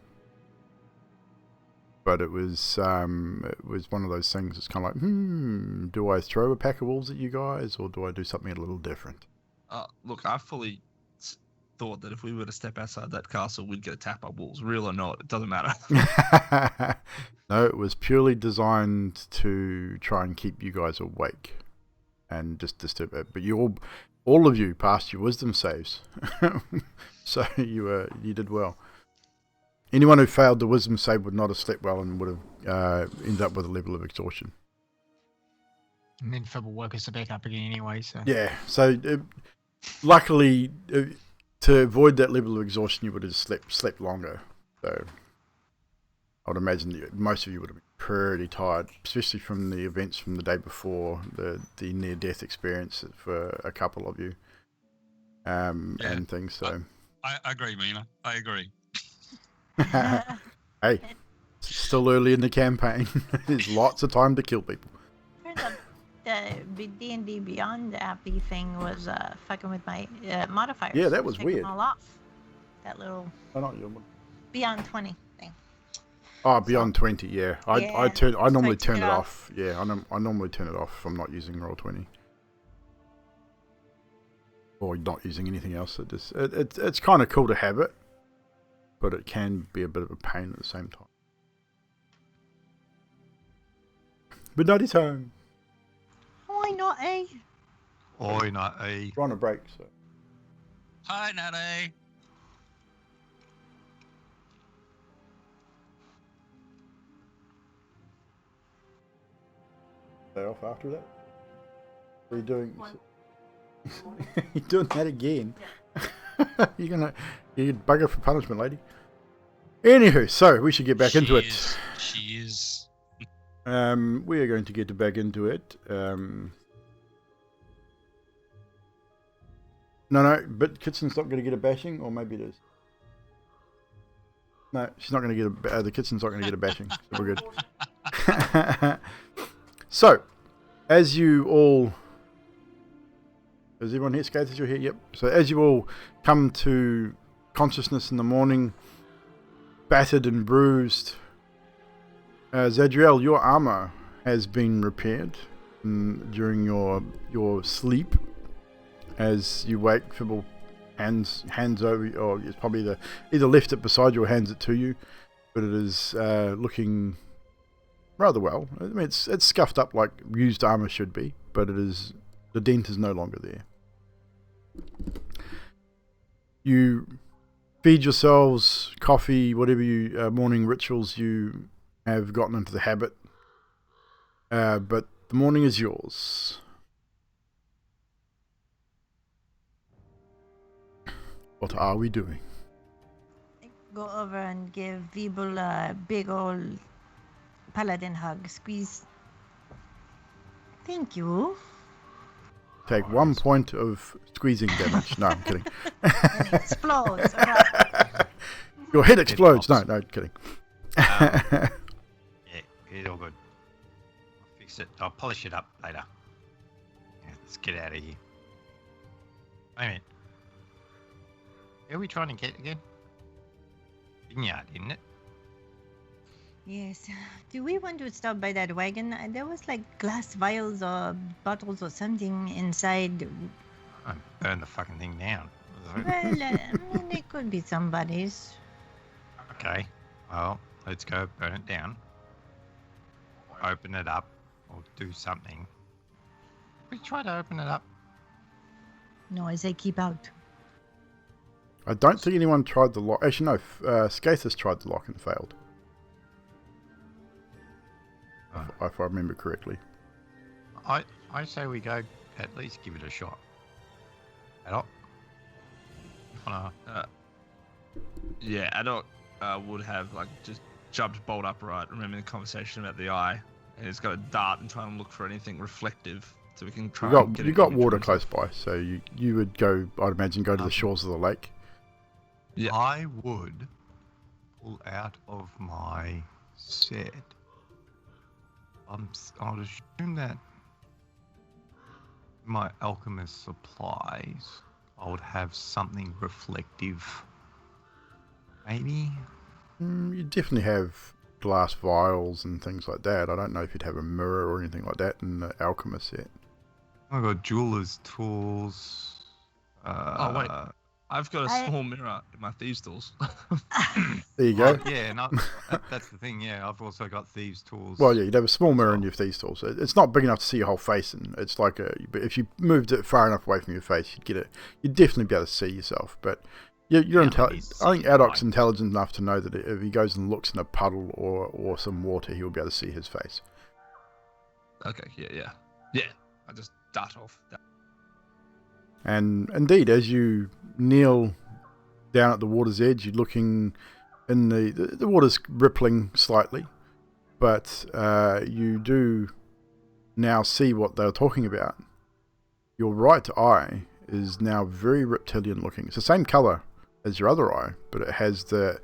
But it was one of those things. It's kind of like, do I throw a pack of wolves at you guys, or do I do something a little different? Look, I fully thought that if we were to step outside that castle, we'd get attacked by wolves. Real or not, it doesn't matter. No, it was purely designed to try and keep you guys awake. and just disturb it. But you all of you passed your wisdom saves, so you did well. Anyone who failed the wisdom save would not have slept well and would have ended up with a level of exhaustion. And then Fib will work us back up again anyway. So Yeah. So luckily, to avoid that level of exhaustion, you would have slept longer. So I would imagine that most of you would have been pretty tired, especially from the events from the day before, the near-death experience for a couple of you, and things. So I agree, Mina. I agree. hey, it's still early in the campaign. There's lots of time to kill people. The D&D Beyond appy thing was fucking with my modifiers. Yeah, that was Taking weird. them all off. That little Beyond 20 thing. Oh, Beyond 20, yeah. I normally turn it off. Yeah, I normally turn it off if I'm not using Roll20. Or not using anything else. It's kind of cool to have it, but it can be a bit of a pain at the same time. But not his home. Why not, eh? Oi, not a. We're on a break, so. Hi, Natty. Stay off after that? What are you doing? You're doing that again. You're bugger for punishment, lady. Anywho, so we should get back into it. She is. We are going to get back into it. No, but Kitsen's not going to get a bashing, or maybe it is. No, she's not going to get the Kitsen's not going to get a bashing, so we're good. So, as you all... Is everyone here? Skaters, you're here? Yep. So as you all come to consciousness in the morning, battered and bruised, Zadriel, your armor has been repaired during your sleep. As you wake, Fibble hands over, or it's probably either left it beside you or hands it to you, but it is looking rather well. I mean, it's scuffed up like used armor should be, but the dent is no longer there. You feed yourselves coffee, whatever morning rituals you have gotten into the habit, but the morning is yours. What are we doing? Go over and give Veeble a big old paladin hug. Squeeze. Thank you. Take 1 point of squeezing damage. No, I'm kidding. And it explodes. Right. Your head explodes. No, kidding. Yeah, it's all good. I'll fix it. I'll polish it up later. Yeah, let's get out of here. Wait a minute. Where are we trying to get again? Vineyard, isn't it? Yes. Do we want to stop by that wagon? There was like glass vials or bottles or something inside. I burn the fucking thing down. Well, I mean, it could be somebody's. Okay. Well, let's go burn it down. Open it up or do something. We try to open it up. No, I say keep out. I don't think anyone tried the lock. Actually, no. Skathis tried the lock and failed. Oh. If I remember correctly. I say we go at least give it a shot. Adult? Yeah, Adult would have like just jumped bolt upright. Remember the conversation about the eye, and it's got a dart and trying to look for anything reflective, so we can try. You got water close by, so you would go. I'd imagine go to the shores of the lake. Yeah. I would pull out of my set. I'll assume that my alchemist supplies, I would have something reflective. Maybe? You definitely have glass vials and things like that. I don't know if you'd have a mirror or anything like that in the alchemist set. I've got jeweler's tools. Oh, wait. I've got a I- small mirror in my thieves' tools. There you go. Yeah, and that's the thing. Yeah, I've also got thieves' tools. Well, yeah, you'd have a small mirror in So- your thieves' tools. It's not big enough to see your whole face, and it's like but if you moved it far enough away from your face, you'd get it. You'd definitely be able to see yourself. But you're Yeah, intelligent. he's I think seeing Adok's light. intelligent enough to know that if he goes and looks in a puddle or some water, he'll be able to see his face. Okay, yeah. I just dart off. And indeed, as you kneel down at the water's edge, you're looking in the water's rippling slightly, but you do now see what they're talking about. Your right eye is now very reptilian looking. It's the same color as your other eye, but it has the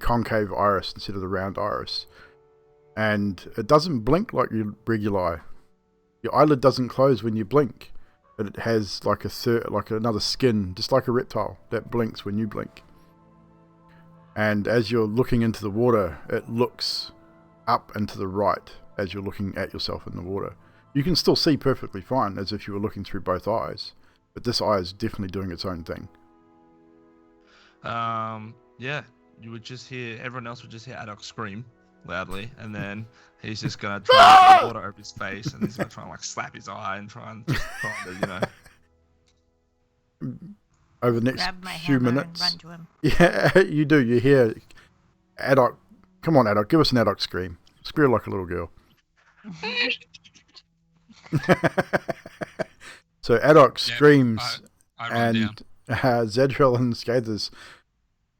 concave iris instead of the round iris, and it doesn't blink like your regular eye. Your eyelid doesn't close when you blink, but it has like another skin, just like a reptile that blinks when you blink. And as you're looking into the water, it looks up and to the right as you're looking at yourself in the water. You can still see perfectly fine as if you were looking through both eyes, but this eye is definitely doing its own thing. Yeah, you would just hear, everyone else would just hear Adok scream loudly, and then he's just gonna try and put water over his face, and he's gonna try and like slap his eye and try and Over the next Grab my few hammer minutes, and run to him. yeah, you do. You hear Adok. Come on, Adok, give us an Adok scream. Squeal like a little girl. So Adok screams, I run down. and Zadriel and Scathers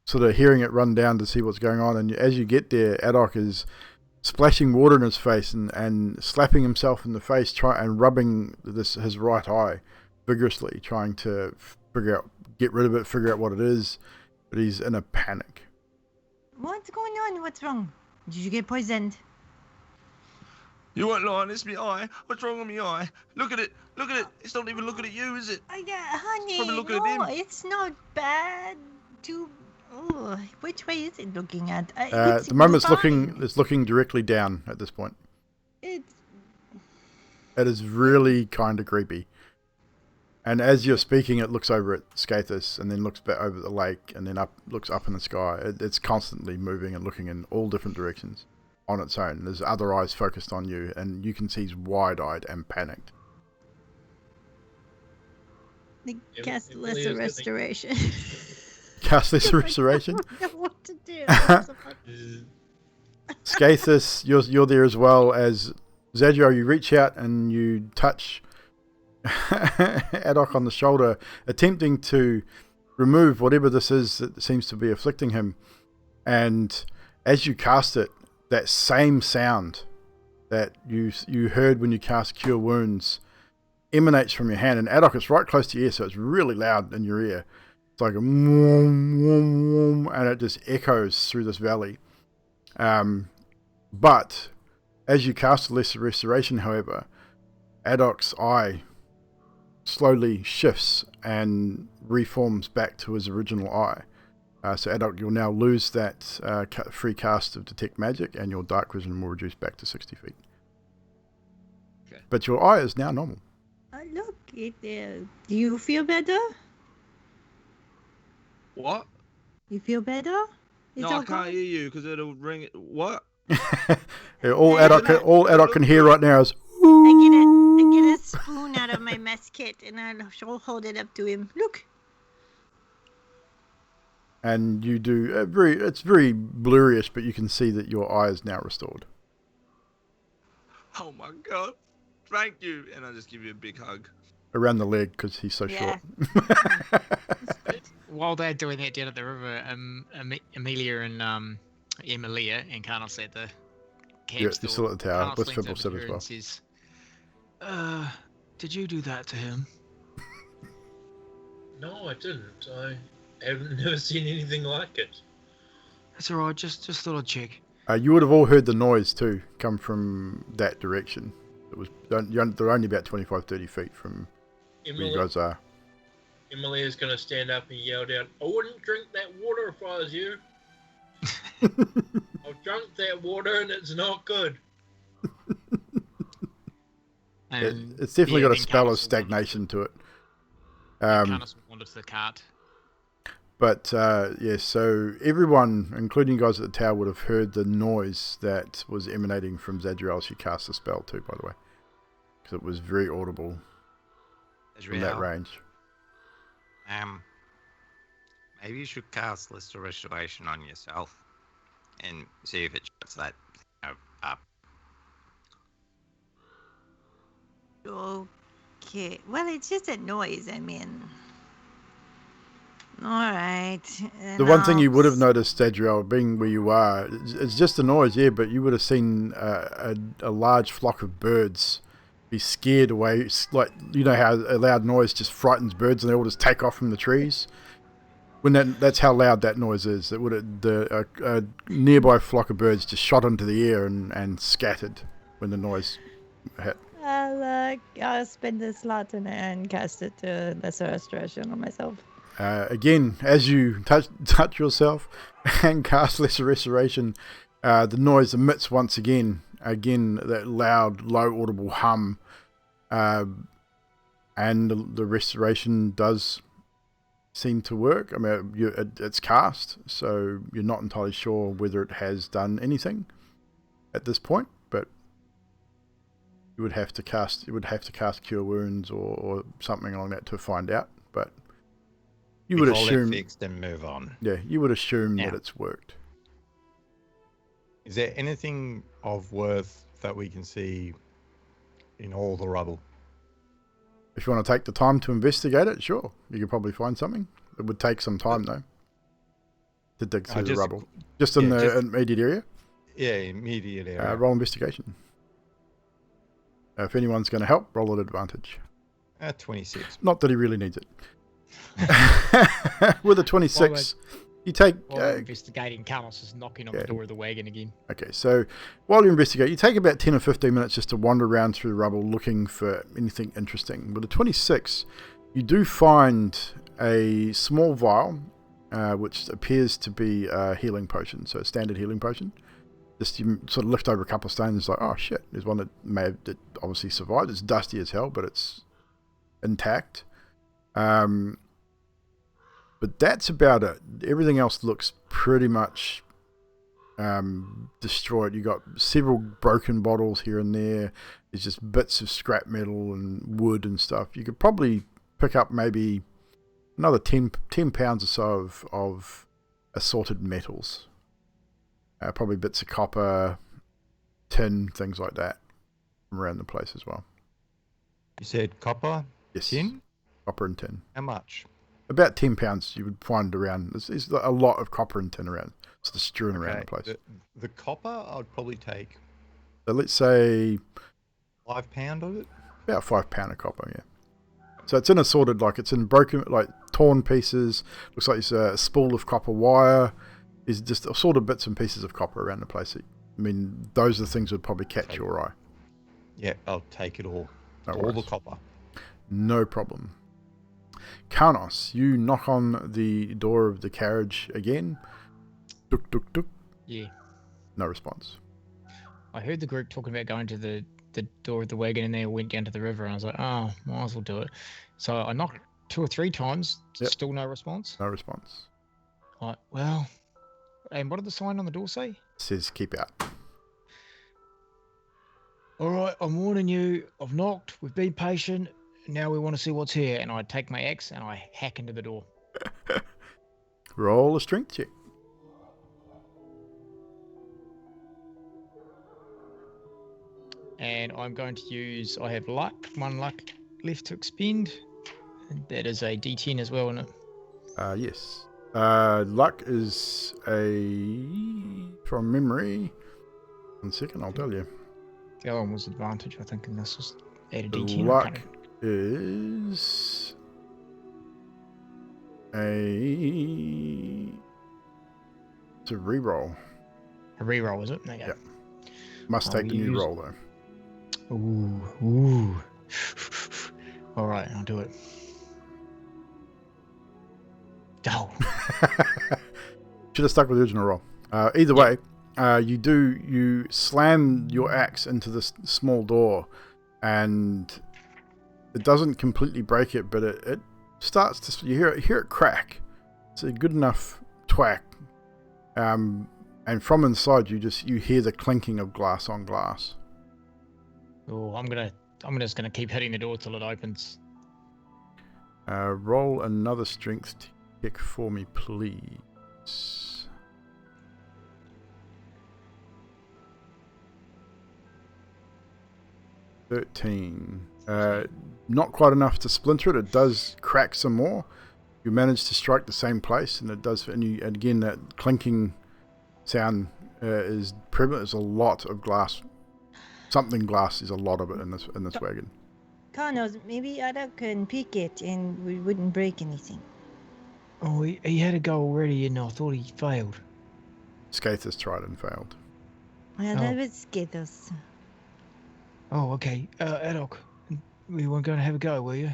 sort of hearing it run down to see what's going on. And as you get there, Adok is splashing water in his face and slapping himself in the face, and rubbing his right eye vigorously, trying to get rid of it, figure out what it is. But he's in a panic. What's going on? What's wrong? Did you get poisoned? You weren't lying, it's me eye. What's wrong with me eye? Look at it. It's not even looking at you, is it? Honey, Probably looking at no, him. it's not bad. Which way is it looking at? At the moment, it's looking directly down at this point. It is really kind of creepy. And as you're speaking, it looks over at Scathus, and then looks back over the lake, and then looks up in the sky. It's constantly moving and looking in all different directions on its own. There's other eyes focused on you, and you can see he's wide-eyed and panicked. Cast It lesser really is restoration. Cast this restoration. I don't know what to do. Scathus, you're there as well as Zadriel. You reach out and you touch Adok on the shoulder, attempting to remove whatever this is that seems to be afflicting him. And as you cast it, that same sound that you heard when you cast Cure Wounds emanates from your hand. And Adok, it's right close to your ear, so it's really loud in your ear. It's like a whoom, whoom, whoom, and it just echoes through this valley. But as you cast the Lesser Restoration, however, Adok's eye slowly shifts and reforms back to his original eye. So Adok, you'll now lose that free cast of Detect Magic, and your Dark Vision will reduce back to 60 feet. Okay. But your eye is now normal. Look, do you feel better? What? You feel better? No, I can't hear you because it'll ring. What? All Adok can hear right now is. I get a spoon out of my mess kit and I'll hold it up to him. Look. And you do it's very blurryish, but you can see that your eye is now restored. Oh my god! Thank you, and I just give you a big hug. Around the leg because he's so short. While they're doing that down at the river, Amelia and Emilia and Carlos at the camp You're still at the tower with Carlos leans Fibble over as to her well. and says, did you do that to him? No, I didn't. I haven't never seen anything like it. That's alright, just thought I'd check. You would have all heard the noise too come from that direction. They're only about 25-30 feet from where you guys are. Emily is going to stand up and yell down, I wouldn't drink that water if I was you. I've drunk that water and it's not good. And It's definitely got a then spell of Carlos will run stagnation to it. Carlos will wander to the cart. But yeah, so everyone, including guys at the tower, would have heard the noise that was emanating from Zadriel. She cast the spell too, by the way, because it was very audible from that range. Maybe you should cast Lesser Restoration on yourself and see if it shuts that up. Okay. Well, it's just a noise. I mean. All right. The one thing you would have noticed, Zadriel, being where you are, it's just a noise, yeah, but you would have seen a large flock of birds be scared away. Like, you know how a loud noise just frightens birds and they all just take off from the trees? When that's how loud that noise is. It would a nearby flock of birds just shot into the air and scattered when the noise hit. I'll spend the slot and cast it to Lesser Restoration on myself. Again, as you touch yourself and cast Lesser Restoration, the noise emits once again that loud, low audible hum, and the restoration does seem to work. I mean, it's cast, so you're not entirely sure whether it has done anything at this point, but you would have to cast Cure Wounds or something along that to find out. But you would assume fixed and move on. Yeah, you would assume that it's worked. Is there anything of worth that we can see in all the rubble? If you want to take the time to investigate it, sure. You could probably find something. It would take some time, though, to dig through the rubble. Just in the immediate area? Yeah, immediate area. Roll investigation. If anyone's going to help, roll at advantage. 26. Not that he really needs it. With a 26, you take... While we're investigating, Carlos is knocking on the door of the wagon again. Okay, so while you investigate, you take about 10 or 15 minutes just to wander around through the rubble looking for anything interesting. With a 26, you do find a small vial, which appears to be a healing potion, so a standard healing potion. Just you sort of lift over a couple of stones and it's like, oh shit, there's one that obviously survived. It's dusty as hell, but it's intact. But that's about it. Everything else looks pretty much destroyed. You got several broken bottles here and there. There's just bits of scrap metal and wood and stuff. You could probably pick up maybe another 10 pounds or so of assorted metals. Probably bits of copper, tin, things like that from around the place as well. You said copper? Yes. Tin? Copper and tin. How much? About 10 pounds you would find around. There's a lot of copper and tin around. It's just strewn around the place. The copper I'd probably take. So let's say... 5 pound of it? About 5 pound of copper, yeah. So it's in assorted, like it's in broken, like torn pieces. Looks like it's a spool of copper wire. There's just assorted bits and pieces of copper around the place. I mean, those are the things that would probably catch your eye. Yeah, I'll take it all. All the copper. No problem. Karnos, you knock on the door of the carriage again. Duk, duk, duk. Yeah. No response. I heard the group talking about going to the door of the wagon and they went down to the river and I was like, oh, might as well do it. So I knocked 2 or 3 times, still no response. No response. Right, well, and what did the sign on the door say? It says keep out. All right, I'm warning you. I've knocked. We've been patient. Now we want to see what's here. And I take my axe and I hack into the door. Roll a strength check. And I'm going to use, I have luck, 1 luck left to expend. And that is a D10 as well, isn't it? Yes. Luck is from memory. 1 second, I'll tell you. The other one was advantage, I think, and this is add a D10. Luck is it's a reroll. A reroll, is it? Okay. Yep. Must take the new roll though. Ooh. All right, I'll do it. Oh. Should have stuck with the original roll. Either way, you slam your axe into this small door, and it doesn't completely break it, but it starts to you hear it crack. It's a good enough twack, and from inside you hear the clinking of glass on glass. Oh, I'm just gonna keep hitting the door till it opens. Roll another strength check for me, please. $13. Not quite enough to splinter it. It does crack some more. You manage to strike the same place, and it does. And again, that clinking sound is prevalent. There's a lot of glass. Something glass is a lot of it in this wagon. Connors, maybe Ada can pick it and we wouldn't break anything. Oh, he had a go already, and I thought he failed. Skaith has tried and failed. Well, that was Skittles. Oh, okay. Adok, we weren't going to have a go, were you?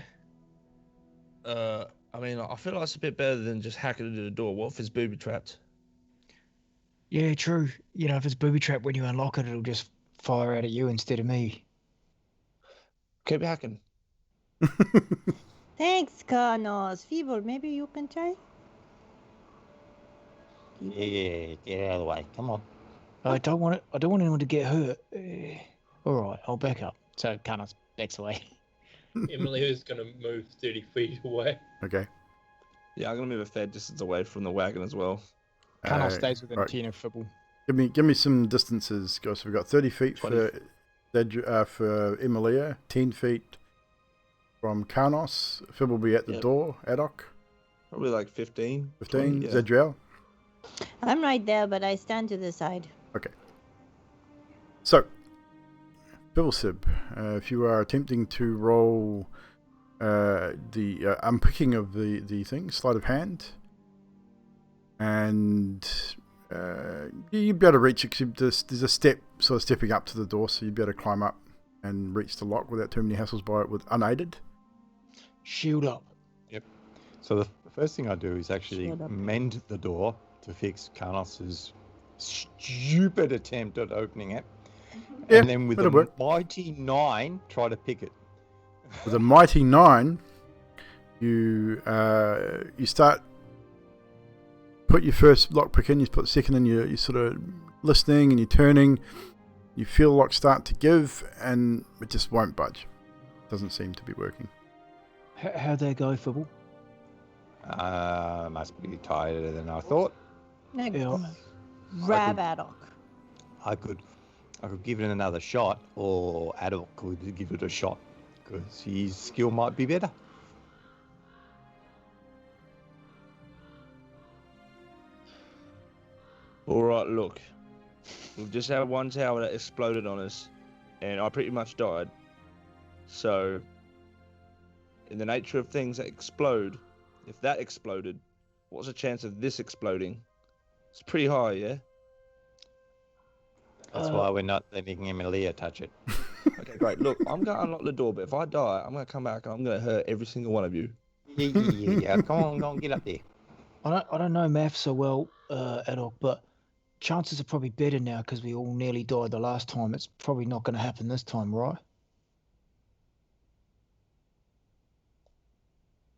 I mean, I feel like it's a bit better than just hacking into the door. What if it's booby trapped? Yeah, true. You know, if it's booby trapped when you unlock it, it'll just fire out at you instead of me. Keep hacking. Thanks, Connors. Feeble, maybe you can try? Yeah, get out of the way. Come on. I don't want anyone to get hurt. All right, I'll back up. So Connors backs away. Emily is going to move 30 feet away. Okay. Yeah, I'm gonna move a fair distance away from the wagon as well. Connors stays within right. 10 of Fibble. Give me some distances, guys. So we've got 30 feet 20. for Emilia, 10 feet from Karnos. Fib will be at the door. Adok. Probably like 15. 15. 20, yeah. Zadriel. I'm right there, but I stand to the side. Okay. So, Bibblesib, if you are attempting to roll the unpicking of the thing, sleight of hand, and you'd be able to reach it because there's a step sort of stepping up to the door, so you'd be able to climb up and reach the lock without too many hassles by it with unaided. Shield up. Yep. So the first thing I do is actually Shield up. mend the door to fix Karnos's stupid attempt at opening it. Yeah, And then with that'll a work. mighty 9, try to pick it. With a mighty 9, you start, put your first lockpick in, you put the second in, you're sort of listening and you're turning, you feel the lock start to give, and it just won't budge. Doesn't seem to be working. How'd that go, Fibble? Must be tighter than I thought. Like, Yeah. grab Adok. I could give it another shot, or Adult could give it a shot, because his skill might be better. All right, look. We've just had one tower that exploded on us, and I pretty much died. So, in the nature of things that explode, if that exploded, what's the chance of this exploding? It's pretty high, yeah? That's why we're not letting Emilia touch it. Okay, great. Look, I'm going to unlock the door, but if I die, I'm going to come back and I'm going to hurt every single one of you. Yeah. Come on, get up there. I don't know math so well, Adok, but chances are probably better now because we all nearly died the last time. It's probably not going to happen this time, right?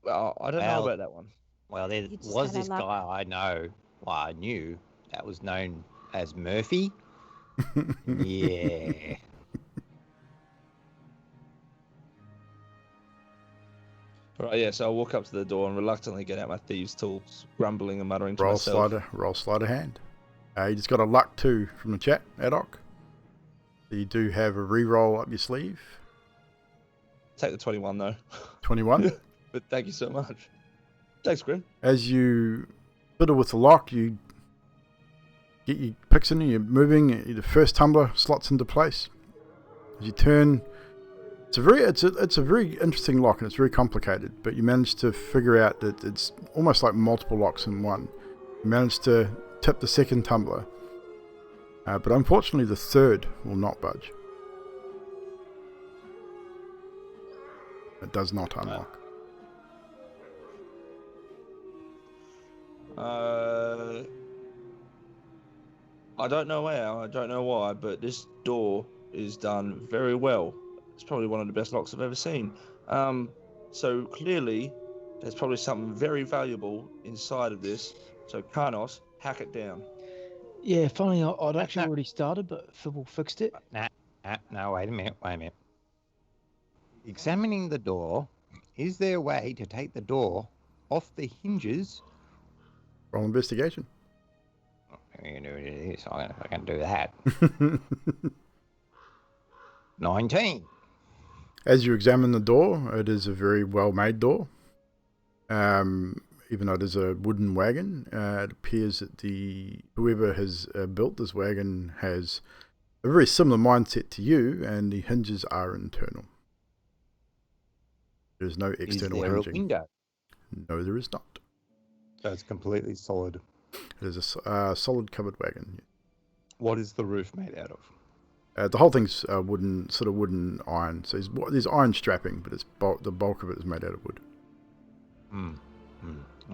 Well, I don't know Well- about that one. Well, there You just was had a this luck. guy I knew, that was known as Murphy. Yeah. All right, yeah, so I walk up to the door and reluctantly get out my thieves' tools, grumbling and muttering to myself. Roll sleight of hand. You just got a luck 2 from the chat, Adok. You do have a re-roll up your sleeve. Take the 21, though. 21. But thank you so much. Thanks, Grim. As you fiddle with the lock, you get your picks in, you're moving, the first tumbler slots into place. As you turn, it's a very interesting lock and it's very complicated, but you manage to figure out that it's almost like multiple locks in one. You manage to tip the second tumbler, but unfortunately the third will not budge. It does not unlock. I don't know how, I don't know why, but this door is done very well. It's probably one of the best locks I've ever seen. So clearly, There's probably something very valuable inside of this. So Karnos, hack it down. Yeah, funny, I'd actually already started, but Fibble fixed it. No, wait a minute. Examining the door, is there a way to take the door off the hinges? Roll investigation. I can do that. 19. As you examine the door, it is a very well-made door. Even though it is a wooden wagon, it appears that whoever has built this wagon has a very similar mindset to you, and the hinges are internal. There is no external Is there hinging. a window? No, there is not. So it's completely solid. It is a solid covered wagon. What is the roof made out of? The whole thing's wooden, sort of wooden iron. So there's iron strapping, but it's the bulk of it is made out of wood.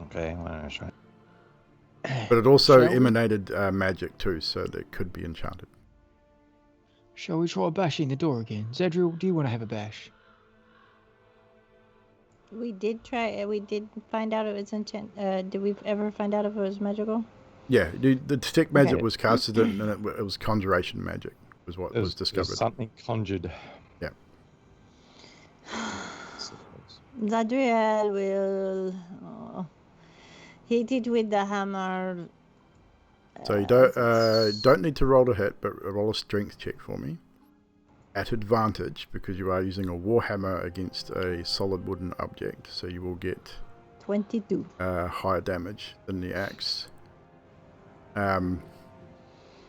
Okay, well, that's right. But it also Shall we? emanated magic too, so that could be enchanted. Shall we try bashing the door again? Zadriel, do you want to have a bash? We did try. We did find out it was did we ever find out if it was magical? Yeah, the detect magic Okay. was casted and it was conjuration magic was what was discovered. Something conjured. Yeah. Zadriel will hit it with the hammer. So you don't need to roll to hit, but roll a strength check for me. At advantage, because you are using a warhammer against a solid wooden object, so you will get 22. higher damage than the axe.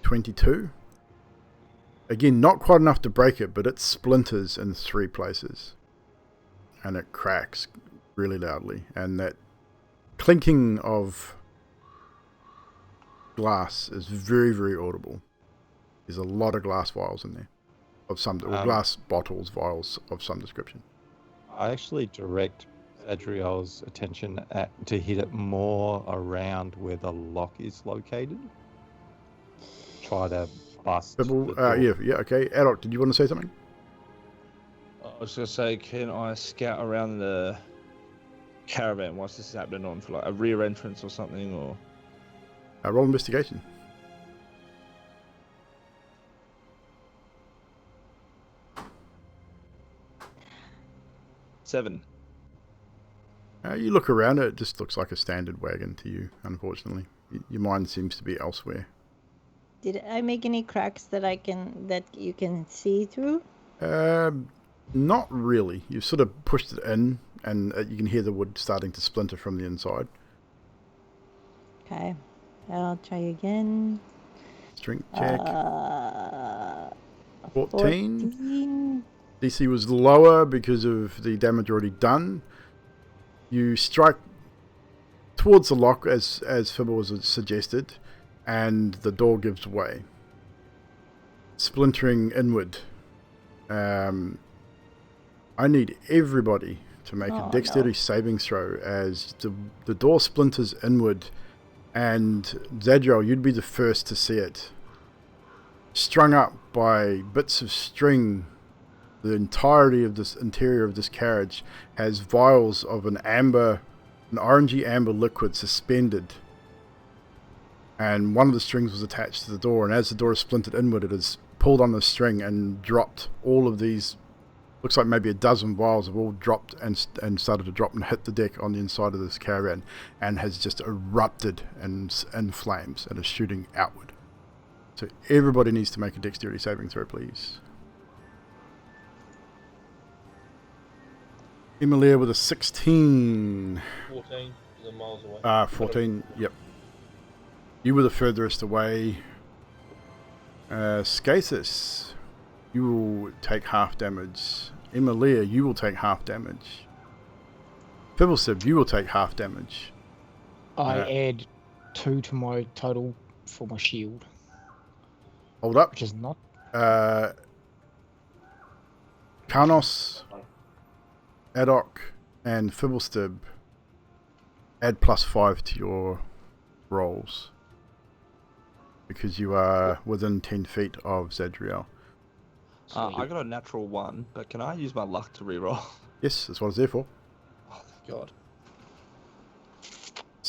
22. Again, not quite enough to break it, but it splinters in 3 places. And it cracks really loudly. And that clinking of glass is very, very audible. There's a lot of glass vials in there. Or glass bottles, vials of some description. I actually direct Adriel's attention to hit it more around where the lock is located. Try to bust. Pibble, yeah, okay. Adok, did you want to say something? I was going to say, can I scout around the caravan whilst this is happening on for like a rear entrance or something, or... Roll investigation. Seven. You look around it just looks like a standard wagon to you, unfortunately. Your mind seems to be elsewhere. Did I make any cracks that you can see through? Not really. You've sort of pushed it in, and you can hear the wood starting to splinter from the inside. Okay, I'll try again. Strength check. 14. 14. DC was lower because of the damage already done. You strike towards the lock as Fibble was suggested, and the door gives way, splintering inward. I need everybody to make a dexterity saving throw as the door splinters inward, and Zadriel, you'd be the first to see it. Strung up by bits of string, the entirety of this interior of this carriage has vials of an orangey amber liquid suspended, and one of the strings was attached to the door, and as the door is splintered inward, it is pulled on the string and dropped. All of these, looks like maybe a dozen vials have all dropped and started to drop and hit the deck on the inside of this caravan, and has just erupted in flames and is shooting outward. So everybody needs to make a dexterity saving throw, please. Emilia with a 16. 14 is a miles away. 14, yep. You were the furthest away. Skathis, you will take half damage. Emilia, you will take half damage. Fibblesib, you will take half damage. I add 2 to my total for my shield, Hold up. which is not. Karnos, Adok, and Fibblestib add +5 to your rolls, because you are within 10 feet of Zadriel. I got a natural 1, but can I use my luck to reroll? Yes, that's what it's there for. Oh, thank God.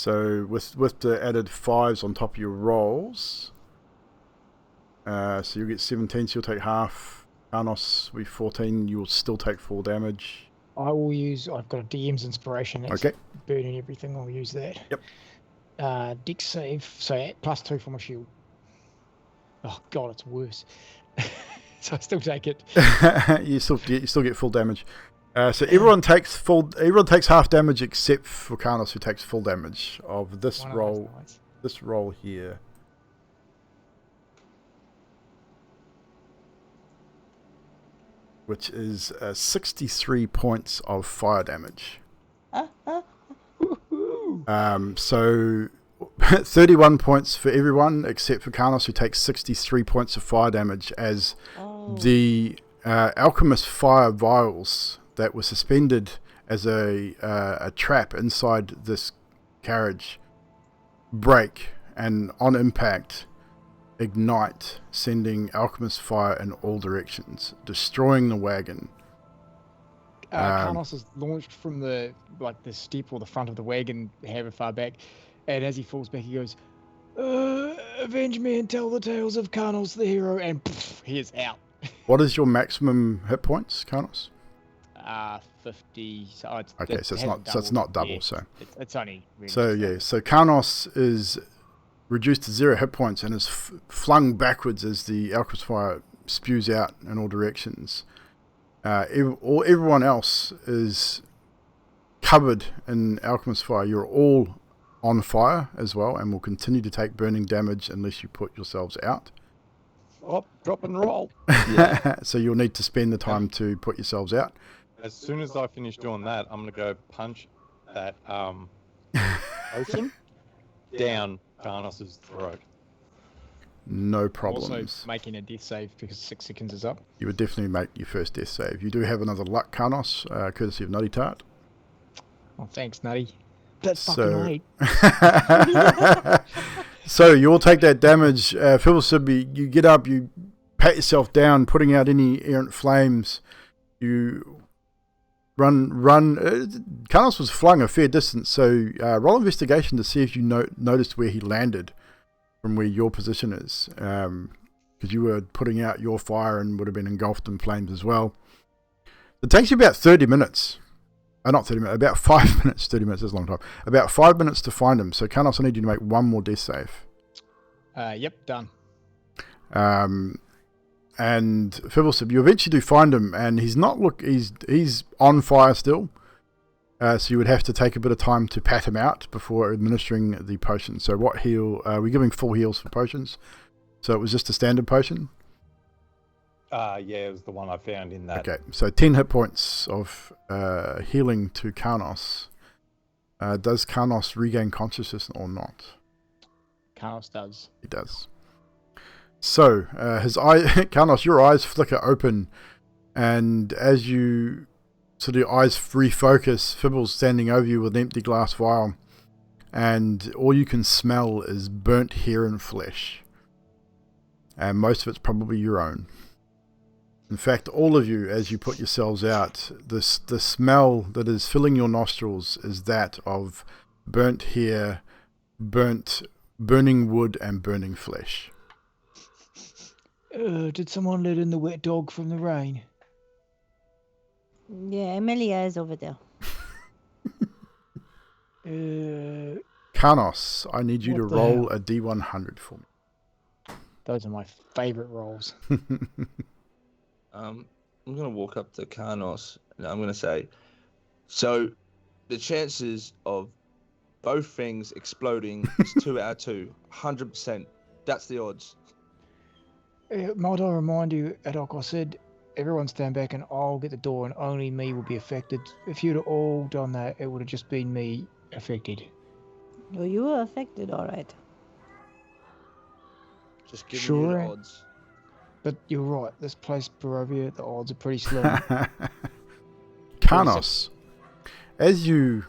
So with the added 5s on top of your rolls, so you'll get 17, so you'll take half. Karnos will be 14, you'll still take full damage. I will use. I've got a DM's inspiration. That's Okay. burning everything. I'll use that. Yep. Dex save. So +2 for my shield. Oh god, it's worse. So I still take it. you still get full damage. So everyone takes half damage except for Karnos, who takes full damage of this roll. This roll here. Which is 63 points of fire damage. So 31 points for everyone except for Karnos, who takes 63 points of fire damage as the alchemist fire vials that were suspended as a trap inside this carriage break, and on impact ignite, sending alchemist fire in all directions, destroying the wagon. Karnos is launched from the step or the front of the wagon, however far back, and as he falls back, he goes, "Avenge me and tell the tales of Karnos the hero," and he is out. What is your maximum hit points, Karnos? 50. So okay, so it's not double. Yeah, so it's only. Really so Karnos is reduced to 0 hit points and is flung backwards as the alchemist fire spews out in all directions. Everyone else is covered in alchemist fire. You're all on fire as well, and will continue to take burning damage unless you put yourselves out. Oh, drop and roll. So you'll need to spend the time to put yourselves out. As soon as I finish doing that, I'm going to go punch that ocean down Karnos' throat. No problems. Also making a death save because 6 seconds is up. You would definitely make your first death save. You do have another luck, Karnos, courtesy of Nutty Tart. Oh, thanks, Nutty. That's fucking late. So you all take that damage. Philosophy, you get up, you pat yourself down, putting out any errant flames. You run. Karnos was flung a fair distance, so roll investigation to see if you noticed where he landed from where your position is, because you were putting out your fire and would have been engulfed in flames as well. It takes you about 30 minutes. Not 30 minutes, about 5 minutes. 30 minutes is a long time. About 5 minutes to find him. So Karnos, I need you to make one more death save. Yep, done. And Fibblesip, you eventually do find him, and he's on fire still. So you would have to take a bit of time to pat him out before administering the potion. So what heal? We're giving full heals for potions. So it was just a standard potion? Yeah, it was the one I found in that. Okay, so 10 hit points of healing to Karnos. Does Karnos regain consciousness or not? Karnos does. He does. So, Karnos, your eyes flicker open, and as you sort of eyes refocus, Fibble's standing over you with an empty glass vial, and all you can smell is burnt hair and flesh. And most of it's probably your own. In fact, all of you, as you put yourselves out, the smell that is filling your nostrils is that of burnt hair, burning wood, and burning flesh. Did someone let in the wet dog from the rain? Yeah, Emilia is over there. Karnos, I need you to roll a D100 for me. Those are my favourite rolls. I'm going to walk up to Karnos and I'm going to say, so the chances of both things exploding is 2 out of 2. 100%. That's the odds. Might I remind you, Adok, I said everyone stand back and I'll get the door and only me will be affected. If you'd have all done that, it would have just been me affected. Well, you were affected, all right. Just giving you the odds. But you're right, this place, Barovia, the odds are pretty slim. Karnos, as you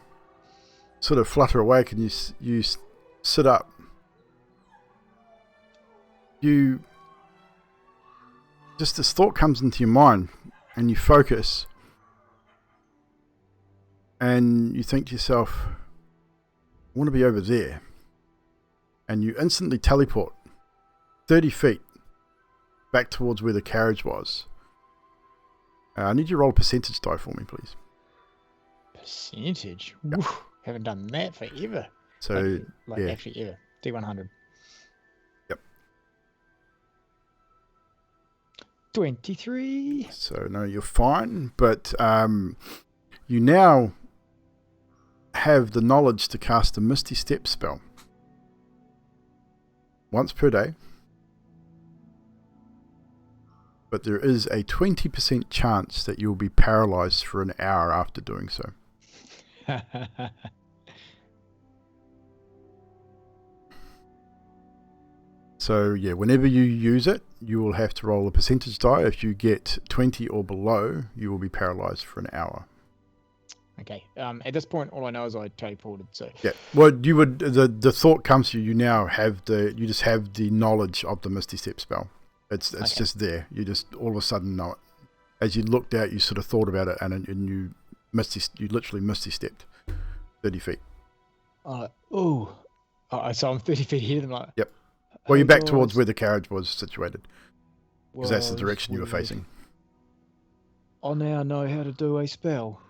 sort of flutter awake and you sit up, just this thought comes into your mind, and you focus, and you think to yourself, I want to be over there. And you instantly teleport 30 feet back towards where the carriage was. I need you to roll a percentage die for me, please. Percentage? Yep. Woo, haven't done that forever. So, yeah. Actually ever. D100. Yep. 23. So, no, you're fine. But you now have the knowledge to cast a Misty Step spell. Once per day. But there is a 20% chance that you'll be paralyzed for an hour after doing so. So, yeah, whenever you use it, you will have to roll a percentage die. If you get 20 or below, you will be paralyzed for an hour. Okay. At this point, all I know is I teleported. So yeah, well, you would the thought comes to you. You now have you just have the knowledge of the Misty Step spell. It's just there. You just all of a sudden know it. As you looked out, you sort of thought about it, and you literally Misty stepped 30 feet. so I'm 30 feet ahead of them. Like, yep. Well, you're hey, back towards guys. where the carriage was situated, because that's the Was direction you were weird. facing. I now know how to do a spell.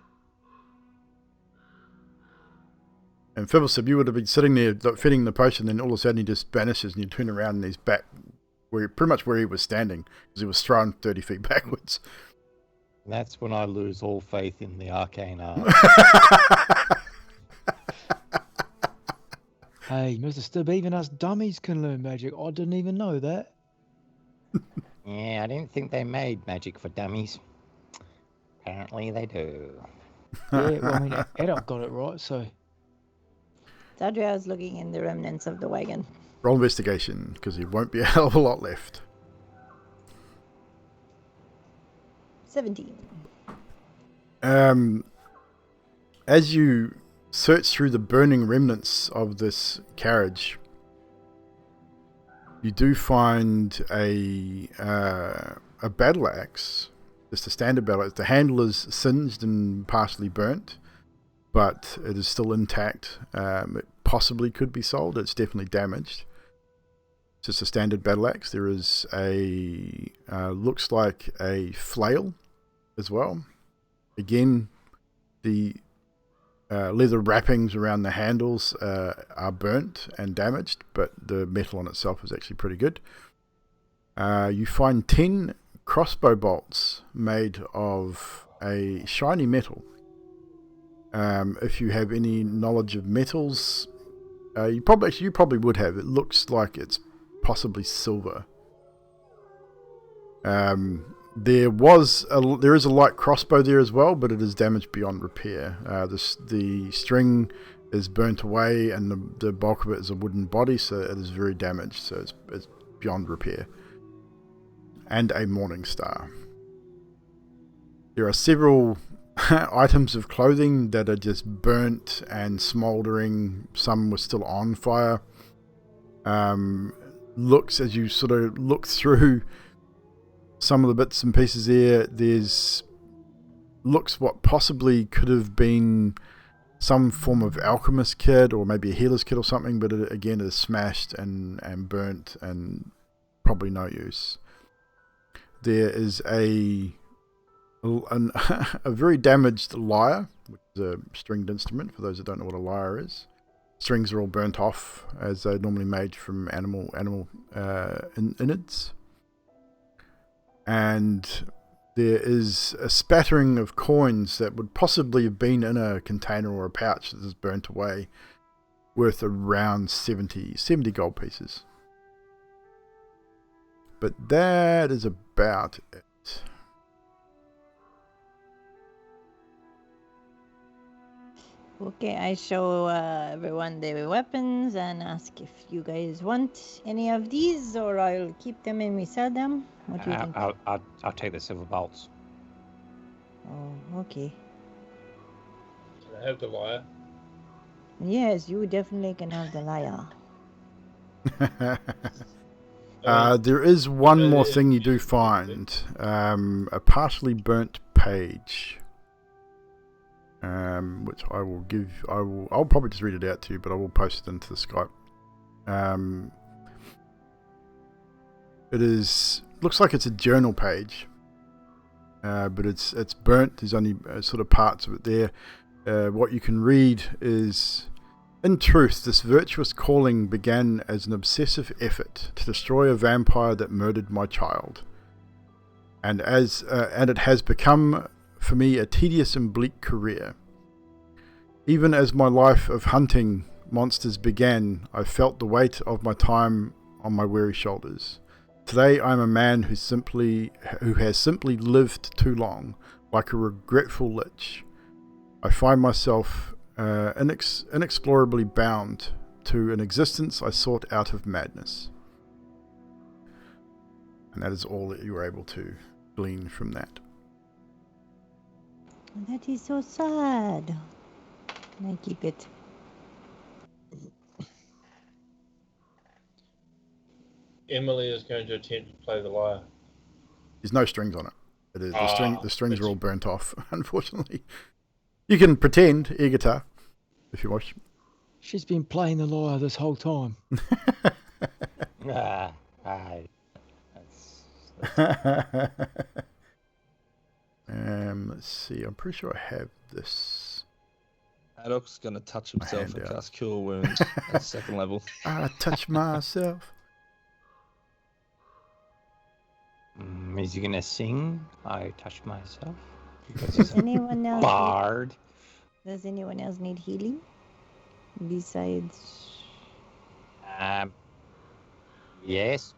And Fibblesip, you would have been sitting there feeding the potion, then all of a sudden he just vanishes, and you turn around and he's back pretty much where he was standing, because he was thrown 30 feet backwards. That's when I lose all faith in the arcane art. Hey, Mr. Stibb, even us dummies can learn magic. I didn't even know that. Yeah, I didn't think they made magic for dummies. Apparently they do. Yeah, well, I mean, Adolf got it right, so... Sadria was looking in the remnants of the wagon. Roll investigation, because there won't be a hell of a lot left. 17. As you search through the burning remnants of this carriage, you do find a battle axe, just a standard battle axe. The handle is singed and partially burnt, but it is still intact. It possibly could be sold. It's definitely damaged. It's just a standard battle axe. There is a looks like a flail as well. Again, the leather wrappings around the handles are burnt and damaged, but the metal on itself is actually pretty good. You find 10 crossbow bolts made of a shiny metal. If you have any knowledge of metals, you probably would have. It looks like it's possibly silver. There is a light crossbow there as well, but it is damaged beyond repair. The string is burnt away, and the bulk of it is a wooden body, so it is very damaged. So it's beyond repair. And a morning star. There are several items of clothing that are just burnt and smouldering. Some were still on fire. As you sort of look through some of the bits and pieces looks what possibly could have been some form of alchemist kit, or maybe a healer's kit or something, but it again is smashed and burnt and probably no use. There is a very damaged lyre, which is a stringed instrument, for those that don't know what a lyre is. Strings are all burnt off, as they're normally made from animal innards. And there is a spattering of coins that would possibly have been in a container or a pouch that is burnt away, worth around 70 gold pieces. But that is about it. Okay, I show everyone the weapons and ask if you guys want any of these, or I'll keep them and we sell them. What do you think? I'll take the silver bolts. Oh, okay. Can I have the lyre? Yes, you definitely can have the lyre. There is one more thing you do find. A partially burnt page. which I'll probably just read it out to you, but I will post it into the Skype. Looks like it's a journal page, but it's burnt. There's only sort of parts of it there. What you can read is, in truth, this virtuous calling began as an obsessive effort to destroy a vampire that murdered my child, and it has become for me a tedious and bleak career. Even as my life of hunting monsters began, I felt the weight of my time on my weary shoulders. Today I am a man who has simply lived too long, like a regretful lich. I find myself inexplorably bound to an existence I sought out of madness. And that is all that you were able to glean from that. That is so sad. I keep it. Emily is going to attempt to play the lyre. There's no strings on it. The strings are all burnt off, unfortunately. You can pretend air guitar if you wish. She's been playing the lyre this whole time. Let's see. I'm pretty sure I have this. Haddock's gonna touch himself and cast Cure Wounds at second level. I touch myself. Is he gonna sing? I touch myself. Does anyone else? Bard. Does anyone else need healing? Besides. Yes.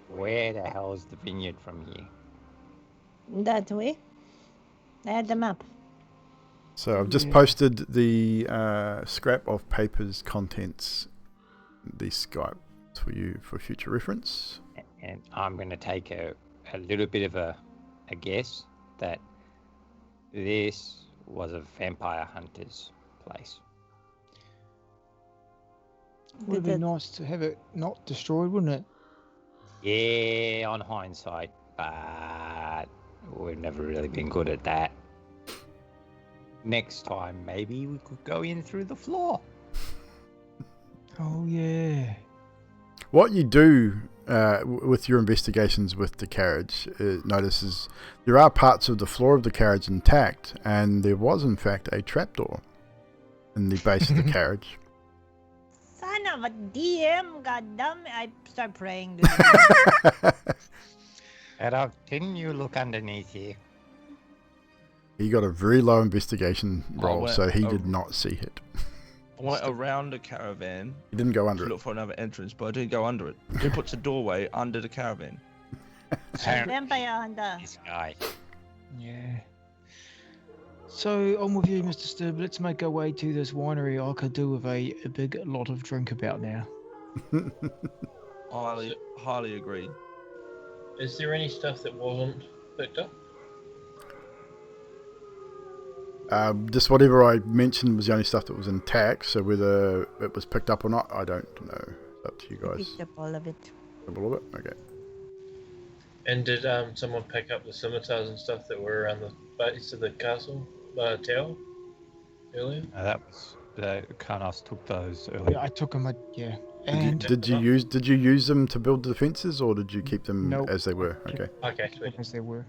Where the hell is the vineyard from here? That way. I had the map. So I've just posted the scrap of paper's contents, the Skype, for you for future reference. And I'm going to take a little bit of a guess that this was a vampire hunter's place. Would be nice to have it not destroyed, wouldn't it? Yeah, on hindsight, but we've never really been good at that. Next time, maybe we could go in through the floor. Oh, yeah. What you do with your investigations with the carriage, notice is there are parts of the floor of the carriage intact, and there was in fact a trapdoor in the base of the carriage. Son of a DM, goddamn! I start praying. Didn't you look underneath here? He got a very low investigation roll, so he did not see it. I went around the caravan. He didn't go under to it. Look for another entrance, but I didn't go under it. Who puts a doorway under the caravan? Vampire hunter. This guy. Yeah. So, on with you, Mr. Strahd. Let's make our way to this winery. I could do with a big lot of drink about now. Highly agreed. Is there any stuff that wasn't picked up? Just whatever I mentioned was the only stuff that was intact, so whether it was picked up or not, I don't know. It's up to you guys. Picked up all of it. All of it? Okay. And did someone pick up the scimitars and stuff that were around the base of the castle tower earlier? That was Karnas took those earlier. Yeah, I took them. Yeah. And did you use them to build the defenses, or did you keep them as they were? Okay. Okay, sweet. As they were.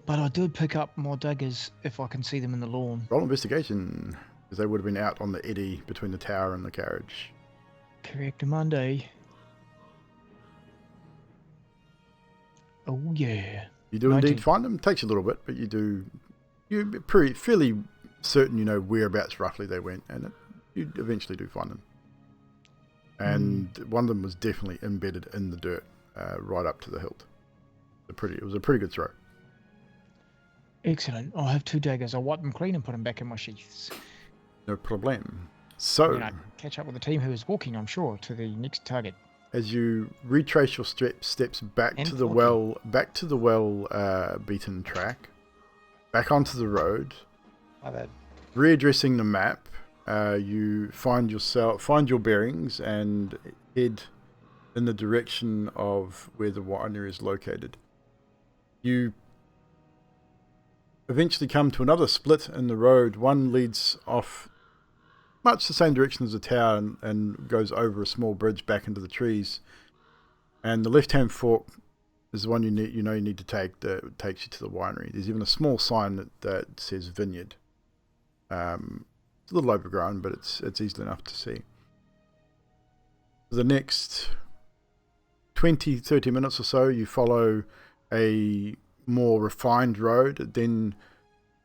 But I did pick up more daggers if I can see them in the lawn. Roll investigation, because they would have been out on the eddy between the tower and the carriage. Correct, Monday. Oh yeah. You do 19. indeed find them. It takes you a little bit, but you do. You're fairly certain you know whereabouts roughly they went, and you eventually do find them. And one of them was definitely embedded in the dirt, right up to the hilt. It was a pretty good throw. Excellent. I have 2 daggers. I'll wipe them clean and put them back in my sheaths. No problem. So, Then I catch up with the team who is walking, I'm sure, to the next target. as you retrace your steps back to the well-beaten track, back onto the road, readdressing the map, you find your bearings and head in the direction of where the winery is located. You eventually come to another split in the road. One leads off much the same direction as the tower and goes over a small bridge back into the trees. And the left-hand fork is the one you need to take that takes you to the winery. There's even a small sign that says vineyard. It's a little overgrown, but it's easily enough to see. For the next 20-30 minutes or so, you follow a more refined road. It then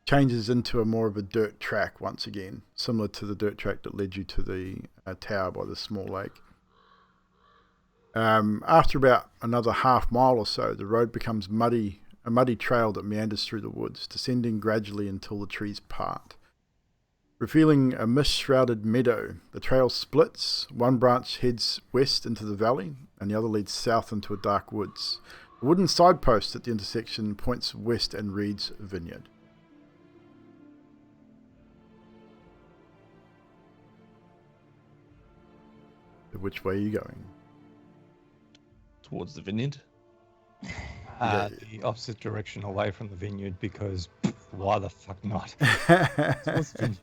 changes into a more of a dirt track once again, similar to the dirt track that led you to the tower by the small lake. After about another half mile or so, the road becomes a muddy trail that meanders through the woods, descending gradually until the trees part. Revealing a mist-shrouded meadow, the trail splits. One branch heads west into the valley, and the other leads south into a dark woods. A wooden signpost at the intersection points west and reads Vineyard. Which way are you going? Towards the vineyard. The opposite direction away from the vineyard, because why the fuck not? Towards the vineyard.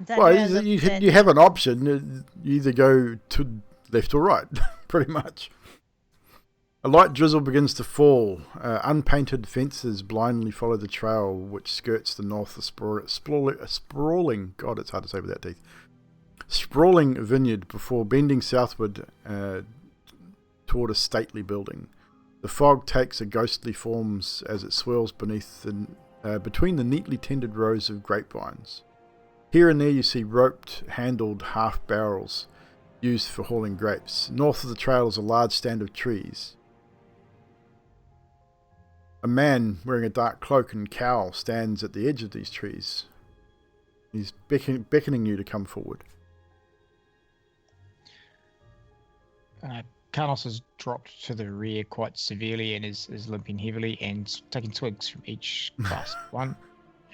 Well, you have an option. You either go to left or right, pretty much. A light drizzle begins to fall. Unpainted fences blindly follow the trail, which skirts the north. Sprawling, God, it's hard to say with that teeth. Sprawling vineyard before bending southward toward a stately building. The fog takes a ghostly forms as it swirls between the neatly tended rows of grapevines. Here and there you see roped-handled half-barrels used for hauling grapes. North of the trail is a large stand of trees. A man wearing a dark cloak and cowl stands at the edge of these trees. He's beckoning you to come forward. Carlos has dropped to the rear quite severely and is limping heavily and taking swigs from each glass. One,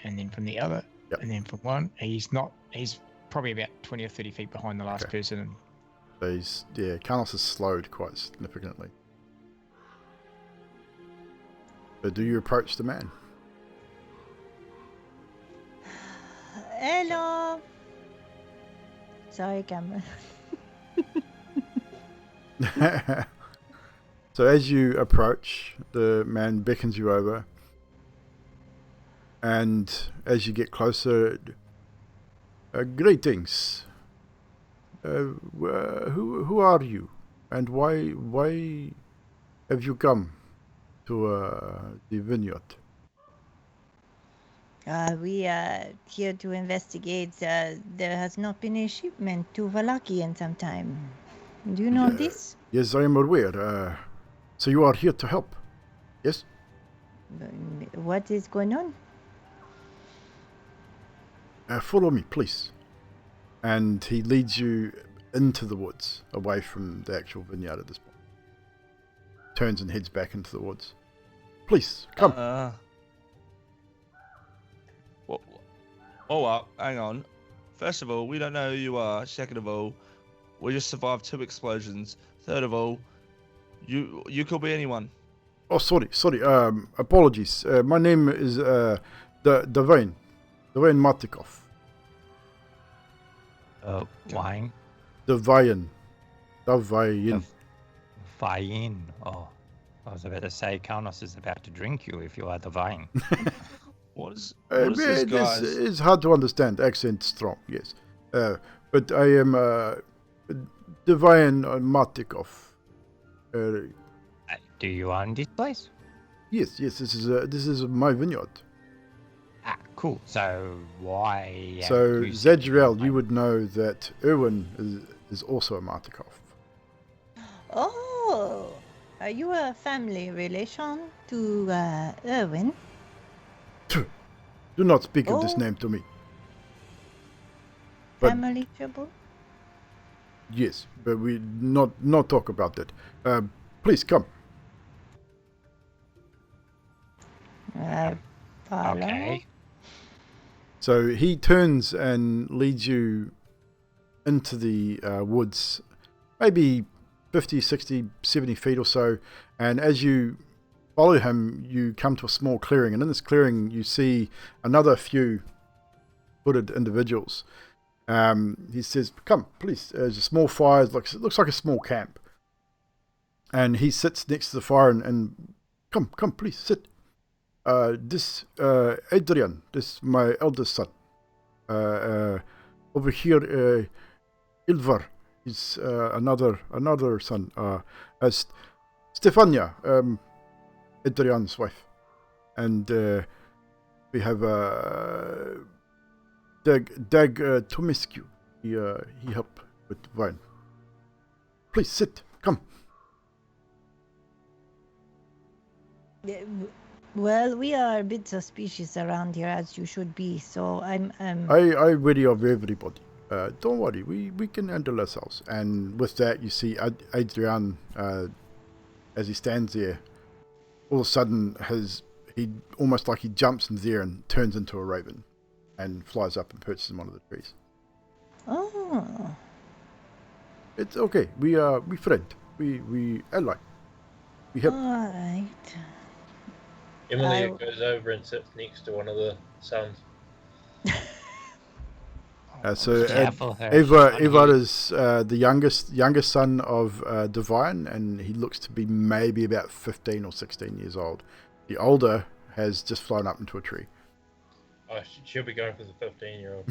and then from the other. Yep. And then from one, he's probably about 20 or 30 feet behind the last person. So Carlos has slowed quite significantly. But do you approach the man? Hello. Sorry, Cameron. So as you approach, the man beckons you over. And as you get closer, greetings. Who are you, and why have you come to the vineyard? We are here to investigate. There has not been a shipment to Valaki in some time. Do you know this? Yes, I am aware. So you are here to help? Yes. What is going on? Follow me, please. And he leads you into the woods, away from the actual vineyard at this point. Turns and heads back into the woods. Please, come. Hang on. First of all, we don't know who you are. Second of all, we just survived 2 explosions. Third of all, you could be anyone. Oh, sorry. Apologies. My name is Dwayne Matikov. Wine? Dwayne. Wine. Oh, I was about to say, Kaunos is about to drink you if you are the wine. What is this, guys? It's hard to understand. Accent strong, yes. But I am Dwayne Matikov. Do you own this place? Yes. This is my vineyard. Ah, cool. So why? So Zadriel, you would know that Erwin is also a Matikov. Oh, are you a family relation to Erwin? Do not speak of this name to me. But, Family trouble? yes, but we not talk about that. Please come. Okay. So he turns and leads you into the woods, maybe 50, 60, 70 feet or so. And as you follow him, you come to a small clearing, and in this clearing you see another few hooded individuals. He says, "Come, please." There's a small fire. It looks like a small camp, and he sits next to the fire and come, please sit. This Adrian, this my eldest son. Over here, Ilvar is another son. Stefania, Adrian's wife, and we have Dag Tomiscu. He helped with wine. Please sit. Come. Yeah, well, we are a bit suspicious around here, as you should be. So I'm. I worry of everybody. Don't worry, we can handle ourselves. And with that, you see Adrian, as he stands there, all of a sudden he almost like he jumps in the air and turns into a raven, and flies up and perches in one of the trees. Oh. It's okay. We friend. We ally. We help. All right. Emilia goes over and sits next to one of the sons. So Careful, her Ivar is the youngest son of Divine, and he looks to be maybe about 15 or 16 years old. The older has just flown up into a tree. Oh, she'll be going for the 15-year-old.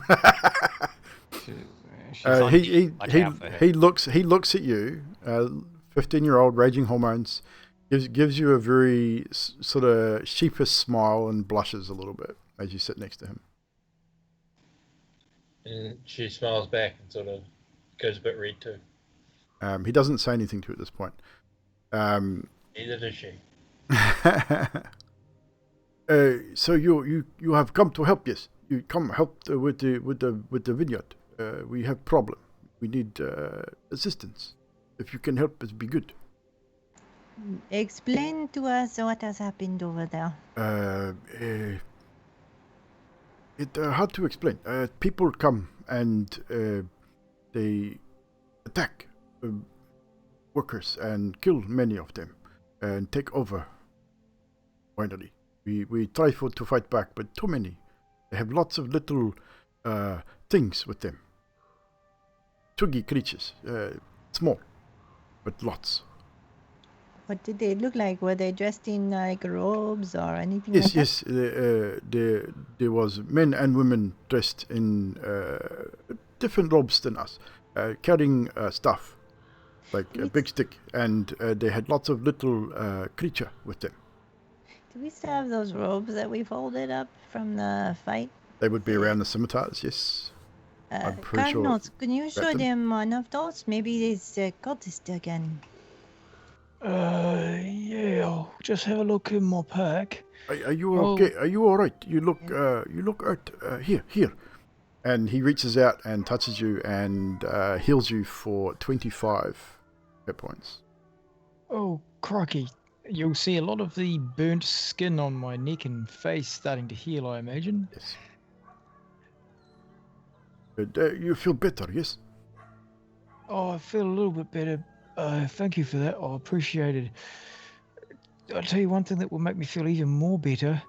He looks at you, 15-year-old, raging hormones, gives you a very sort of sheepish smile and blushes a little bit as you sit next to him. And she smiles back and sort of goes a bit red too. He doesn't say anything to you at this point. Neither does she. So you have come to help, yes? You come help with the vineyard. We have problem. We need assistance. If you can help us, be good. Explain to us what has happened over there. It's hard to explain. People come and they attack workers and kill many of them and take over winery. We try to fight back, but too many. They have lots of little things with them. Twiggy creatures, small, but lots. What did they look like? Were they dressed in like robes or anything? Yes, like yes. There was men and women dressed in different robes than us, carrying stuff like a big stick, and they had lots of little creature with them. Do we still have those robes that we folded up from the fight? They would be around the scimitars, yes. I'm pretty sure. Cardinals, can you show them? them one of those? Maybe it's a cultist again. Yeah, I'll just have a look in my pack. Are you okay? Are you all right? You look hurt. Here. And he reaches out and touches you and heals you for 25 hit points. Oh, crikey. You'll see a lot of the burnt skin on my neck and face starting to heal, I imagine. Yes. You feel better, yes? Oh, I feel a little bit better. Thank you for that. I appreciate it. I'll tell you one thing that will make me feel even more better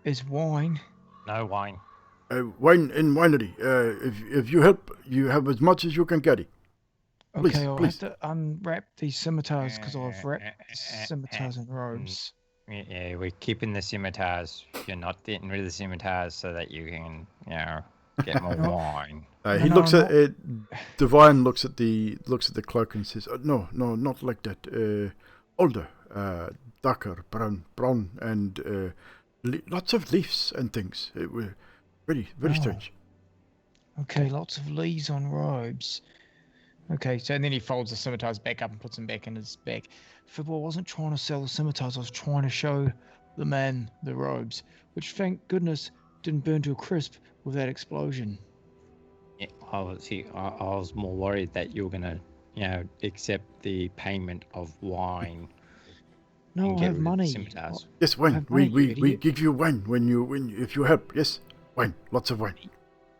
is wine. No wine. Wine in winery. If you help, you have as much as you can carry. Please, Okay, I'll please. have to unwrap these scimitars because I've wrapped scimitars in robes. Yeah, we're keeping the scimitars. You're not getting rid of the scimitars so that you can, get more wine. He looks at it. Divine looks at the cloak and says, "No, not like that. Older, darker, brown, and lots of leaves and things. It were very strange." Okay, lots of leaves on robes. Okay, so and then he folds the scimitars back up and puts them back in his bag. Fibble, I wasn't trying to sell the scimitars. I was trying to show the man the robes, which thank goodness didn't burn to a crisp with that explosion. Yeah, I was more worried that you were gonna, accept the payment of wine. No, and I get have rid of the money. scimitars. Yes, wine. have money, you We idiot. give you wine if you help. Yes, wine. Lots of wine.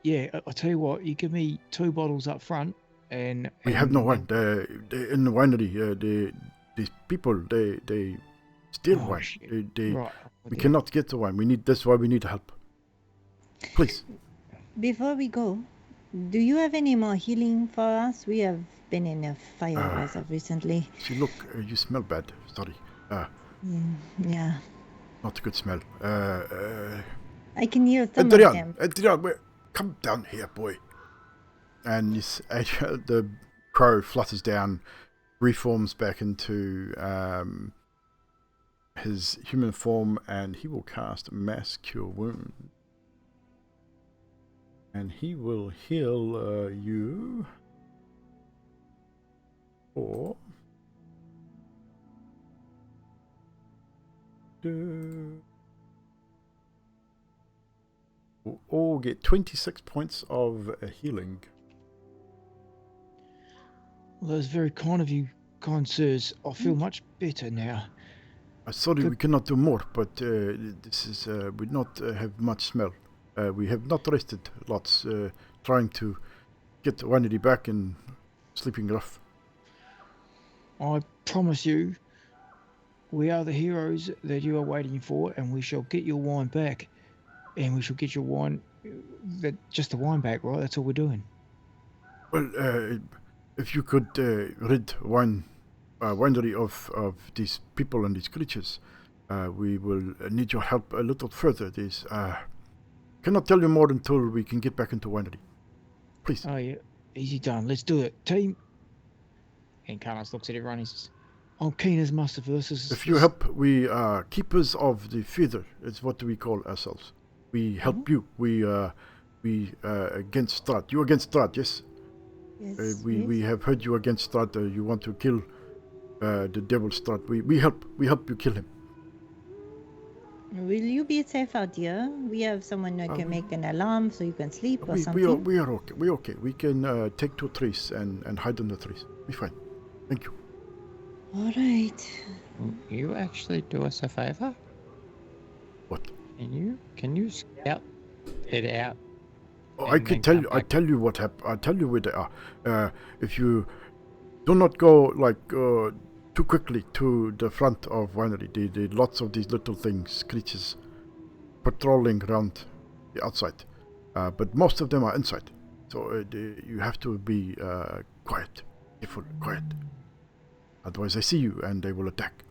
Yeah, I'll tell you what. You give me 2 bottles up front, We have no wine. In the winery, these people they Steal Oh, wine. shit. They- Right. we cannot get the wine. That's why we need help. Please. Before we go, do you have any more healing for us? We have been in a fire as of recently. See, look, you smell bad. Sorry. Yeah. Not a good smell. I can heal some of Adrian, them. come down here, boy. And the crow flutters down, reforms back into his human form, and he will cast Mass Cure Wound. And he will heal you for... We'll all get 26 points of healing. Well, that's very kind of you, kind sirs. I feel much better now. Sorry, we cannot do more, but this is we not have much smell. We have not rested lots, trying to get Wanity back and sleeping rough. I promise you, we are the heroes that you are waiting for, and we shall get your wine back. And we shall get your wine, just the wine back, right? That's all we're doing. Well, if you could rid Winery of these people and these creatures, we will need your help a little further. This cannot tell you more until we can get back into Winery. Please. Oh, yeah. Easy done. Let's do it. Team. And Carlos looks at everyone and says, I'm keen as mustard for this. If you help, we are keepers of the feather. It's what we call ourselves. We help you. We against Strahd. You against Strahd, yes? Yes, We have heard you against Strahd. You want to kill the devil Strahd. We help you kill him. Will you be safe out here? We have someone who can make an alarm so you can sleep or something. We are okay. We're okay. We can take 2 trees and hide in the trees. Be fine. Thank you. All right. You actually do us a favor? What? Can you scout it out? Oh, I can tell you. I tell you what happened. I tell you where they are. If you do not go too quickly to the front of Winery, there are lots of these little things, creatures, patrolling around the outside. But most of them are inside. So you have to be quiet, careful, quiet. Otherwise, they see you and they will attack.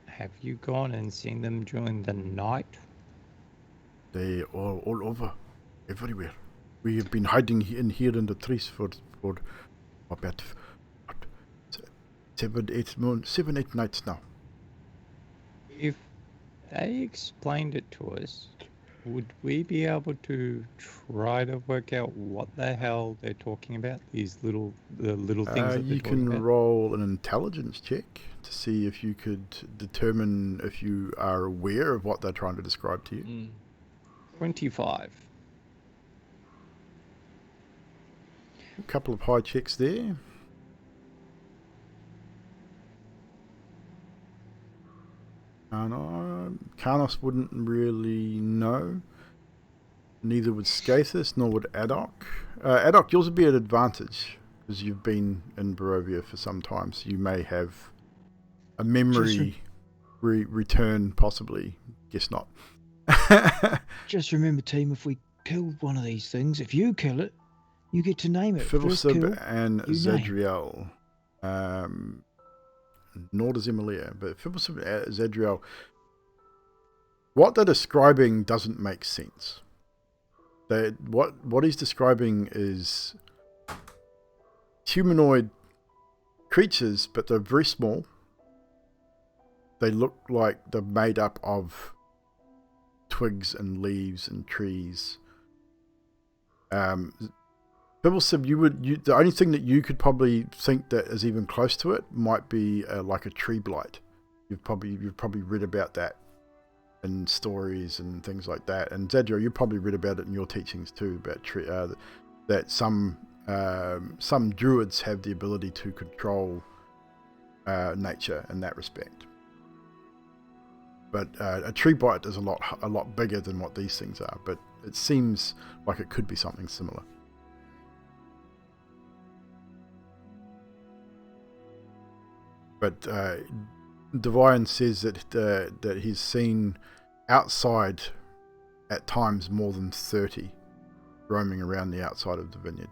Have you gone and seen them during the night? They are all over, everywhere. We have been hiding in here in the trees for about 7-8 nights now. If they explained it to us, would we be able to try to work out what the hell they're talking about? The little things that they're you talking can about? roll an intelligence check to see if you could determine if you are aware of what they're trying to describe to you. 25. A couple of high checks there. Karnos wouldn't really know. Neither would Skathis, nor would Adok. Adok, yours would be an advantage, because you've been in Barovia for some time, so you may have a memory return, possibly. Guess not. Just remember, team, if we kill one of these things, if you kill it, you get to name it. First kill, Fiddlesib and you name. Zadriel. Nor does Emilia, but Fiddlesib and Zadriel. What they're describing doesn't make sense. What he's describing is humanoid creatures, but they're very small. They look like they're made up of twigs and leaves and trees. Bibblesib, the only thing that you could probably think that is even close to it might be like a tree blight. You've probably read about that in stories and things like that. And Zadriel, you probably read about it in your teachings too, about that some druids have the ability to control nature in that respect. But a tree blight is a lot bigger than what these things are. But it seems like it could be something similar. But Divine says that he's seen outside at times more than 30 roaming around the outside of the vineyard.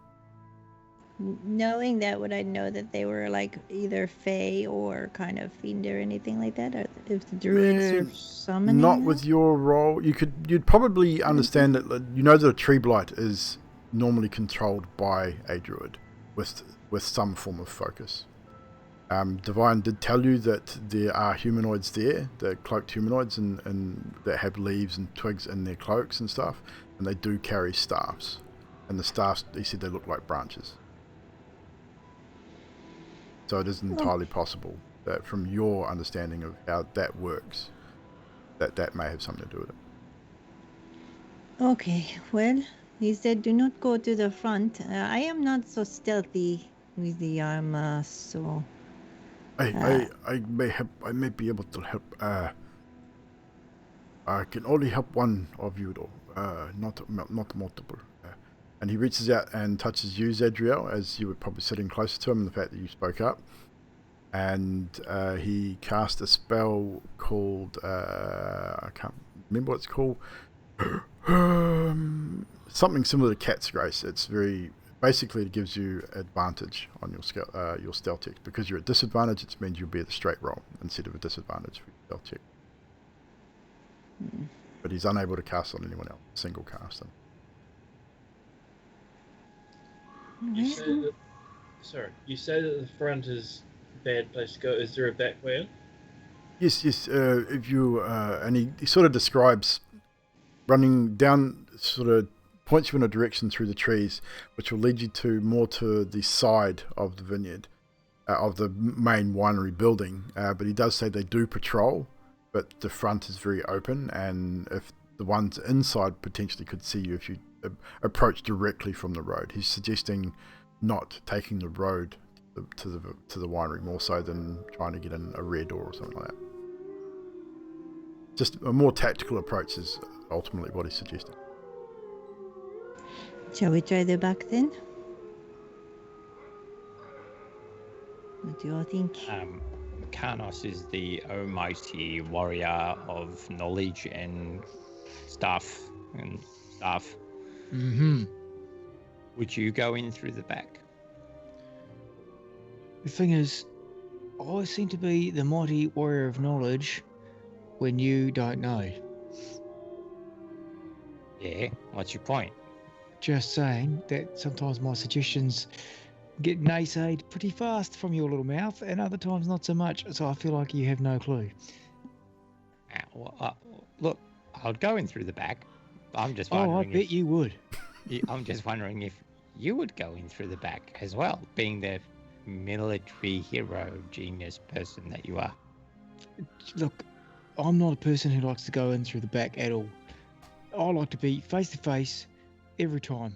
Knowing that, would I know that they were like either fae or kind of fiend or anything like that? Or if the druids are summoning Not them? with your role. You'd probably understand that that a tree blight is normally controlled by a druid with some form of focus. Divine did tell you that there are humanoids there, the cloaked humanoids, and that have leaves and twigs in their cloaks and stuff, and they do carry staffs. And the staffs, he said, they look like branches. So it is entirely possible that, from your understanding of how that works, that may have something to do with it. Okay, well, he said do not go to the front. I am not so stealthy with the armor, so... I may be able to help. I can only help one of you though, not multiple. And he reaches out and touches you, Zadriel, as you were probably sitting closer to him, the fact that you spoke up. And he cast a spell called, I can't remember what it's called, something similar to Cat's Grace. It's basically it gives you advantage on your stealth check. Because you're at disadvantage, it means you'll be at the straight roll instead of a disadvantage for your stealth check. But he's unable to cast on anyone else, single cast them. You say that the front is a bad place to go. Is there a back way in? Yes. If you and he sort of describes running down, sort of points you in a direction through the trees, which will lead you more to the side of the vineyard, of the main winery building. But he does say they do patrol, but the front is very open, and if the ones inside potentially could see you if you approach directly from the road. He's suggesting not taking the road to the winery more so than trying to get in a rear door or something like that. Just a more tactical approach is ultimately what he's suggesting. Shall we try the back then? What do you all think? Karnos is the almighty warrior of knowledge and stuff. Mm-hmm. Would you go in through the back? The thing is, I seem to be the mighty warrior of knowledge when you don't know. Yeah, what's your point? Just saying that sometimes my suggestions get naysayed pretty fast from your little mouth, and other times not so much, so I feel like you have no clue. Look, I'd go in through the back. I'm just Oh, I wondering bet you would. I'm just wondering if you would go in through the back as well, being the military hero genius person that you are. Look, I'm not a person who likes to go in through the back at all. I like to be face to face every time.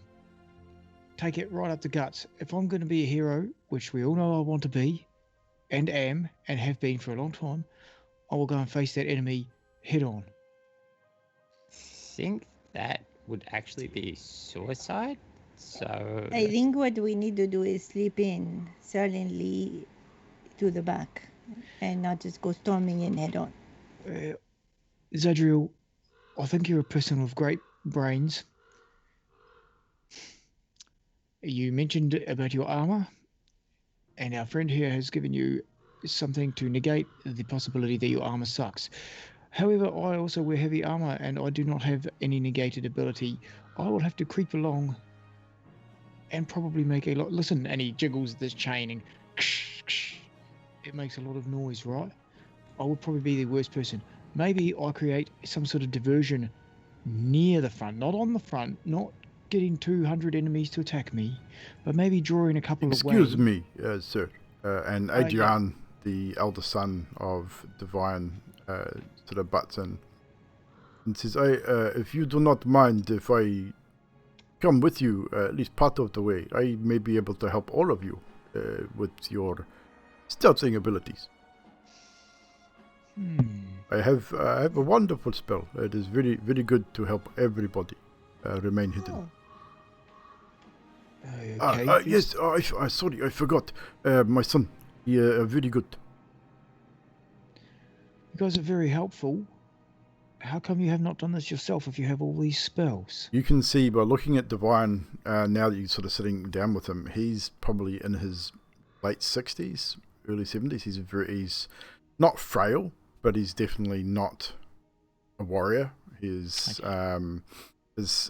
Take it right up the guts. If I'm going to be a hero, which we all know I want to be, and am, and have been for a long time, I will go and face that enemy head on. Think that would actually be suicide? So I think what we need to do is slip in silently to the back and not just go storming in head on. Zadriel, I think you're a person with great brains. You mentioned about your armor, and our friend here has given you something to negate the possibility that your armor sucks. However, I also wear heavy armor, and I do not have any negated ability. I will have to creep along and probably make a lot... Listen, and he jiggles this chain and... It makes a lot of noise, right? I would probably be the worst person. Maybe I create some sort of diversion near the front, not on the front, not getting 200 enemies to attack me, but maybe drawing a couple of away. Excuse me, sir. And Adrian, the elder son of Divine, sort of butts in and says, if you do not mind if I come with you at least part of the way, I may be able to help all of you with your stealthing abilities. I have a wonderful spell. It is very, very good to help everybody remain hidden. Okay, yes, sorry, I forgot. My son, he very good. You guys are very helpful. How come you have not done this yourself if you have all these spells? You can see by looking at Divine, now that you're sort of sitting down with him, he's probably in his late 60s, early 70s. He's not frail, but he's definitely not a warrior. His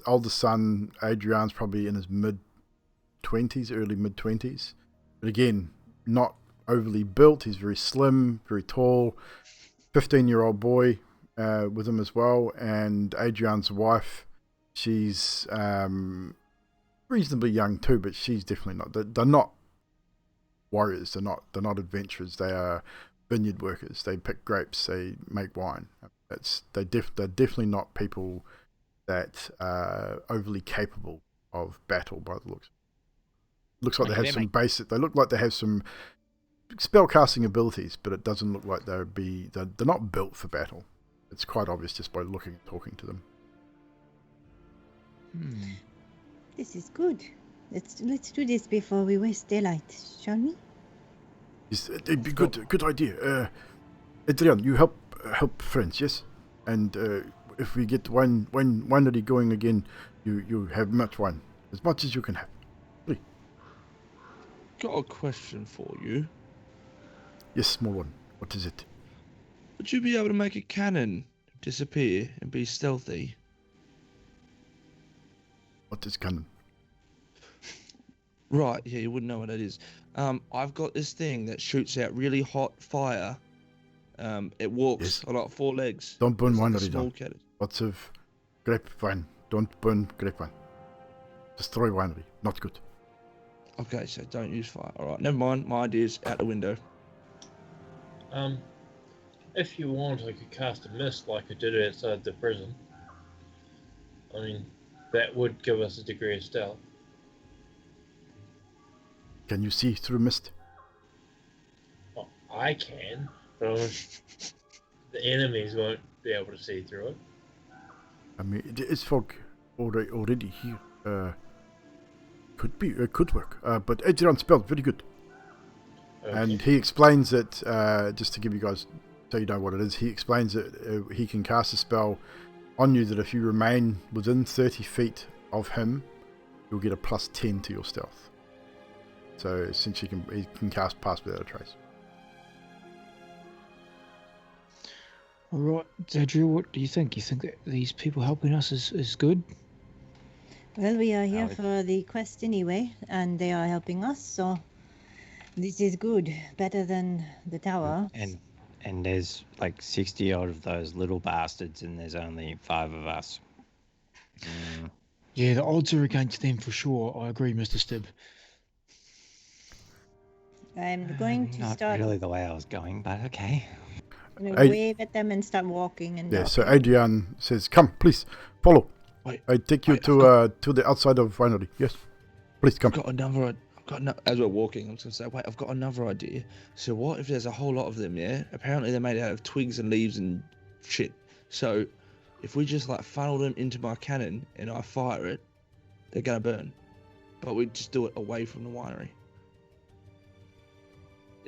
oldest son, Adrian's probably in his mid-20s, early mid-20s. But again, not overly built. He's very slim, very tall. 15-year-old boy with him as well. And Adrian's wife, she's reasonably young too, but she's definitely not. They're not warriors. They're not adventurers. They are vineyard workers. They pick grapes. They make wine. They're definitely not people that are overly capable of battle by the looks. Looks like they have some basic. They look like they have some spell casting abilities, but it doesn't look like they're not built for battle. It's quite obvious just by looking and talking to them. This is good. Let's do this before we waste daylight, shall we? Yes, it'd be good idea. Adrian, you help friends, yes? And if we get winery going again, you have much wine, as much as you can have. Please. Got a question for you. Yes, small one. What is it? Would you be able to make a cannon disappear and be stealthy? What is cannon? Right, yeah, you wouldn't know what it is. I've got this thing that shoots out really hot fire. It walks on like 4 legs. Don't burn It's like a winery small down. cannon. Lots of grapevine. Don't burn grapevine. Destroy winery. Not good. Okay, so don't use fire. Alright, never mind. My idea's out the window. If you want, I could cast a mist like I did outside the prison. I mean, that would give us a degree of stealth. Can you see through mist? Well, I can, but the enemies won't be able to see through it. I mean, it is fog already here. Could work. But Adrian spelled very good. Okay. And he explains it, just to give you guys, so you know what it is, he explains that he can cast a spell on you that if you remain within 30 feet of him, you'll get a plus 10 to your stealth. So essentially he can cast Pass Without a Trace. All right, Zadriel, what do you think? You think that these people helping us is good? Well, we are here for the quest anyway, and they are helping us, so this is good. Better than the tower. And there's like 60 odd of those little bastards, and there's only 5 of us. Yeah, the odds are against them for sure. I agree, Mr. Stibb. I'm going to Not start. really the way I was going, but okay. I'm gonna wave at them and start walking. And Yeah, so Adrian says, "Come, please, follow. I take you to the outside of winery. Yes, please come." As we're walking, I'm just gonna say, wait, I've got another idea. So what if there's a whole lot of them? Yeah, apparently they're made out of twigs and leaves and shit. So if we just like funnel them into my cannon and I fire it, they're gonna burn. But we just do it away from the winery.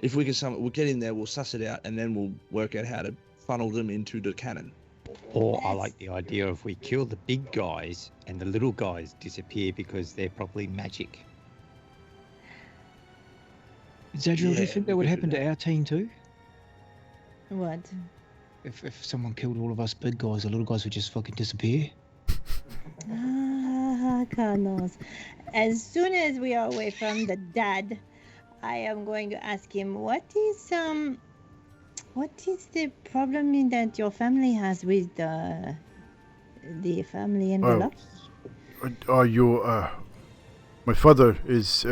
If we can we'll get in there, we'll suss it out, and then we'll work out how to funnel them into the cannon. Or I like the idea of we kill the big guys and the little guys disappear because they're probably magic. Zadriel, do you think that would happen to our team too? What? If someone killed all of us big guys, the little guys would just fucking disappear? God knows. As soon as we are away from the dad, I am going to ask him what is the problem that your family has with the family envelope? My father is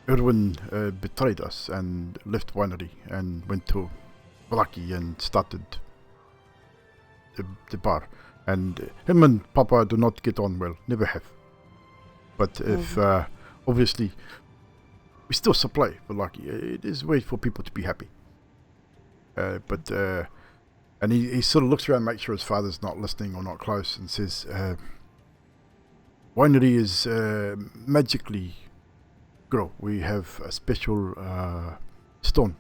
Erwin betrayed us and left winery and went to Blackie and started the bar. And him and Papa do not get on well, never have. But if obviously we still supply for Blackie, it is a way for people to be happy. And he sort of looks around, makes sure his father's not listening or not close, and says, "Winery is magically grow. We have a special stone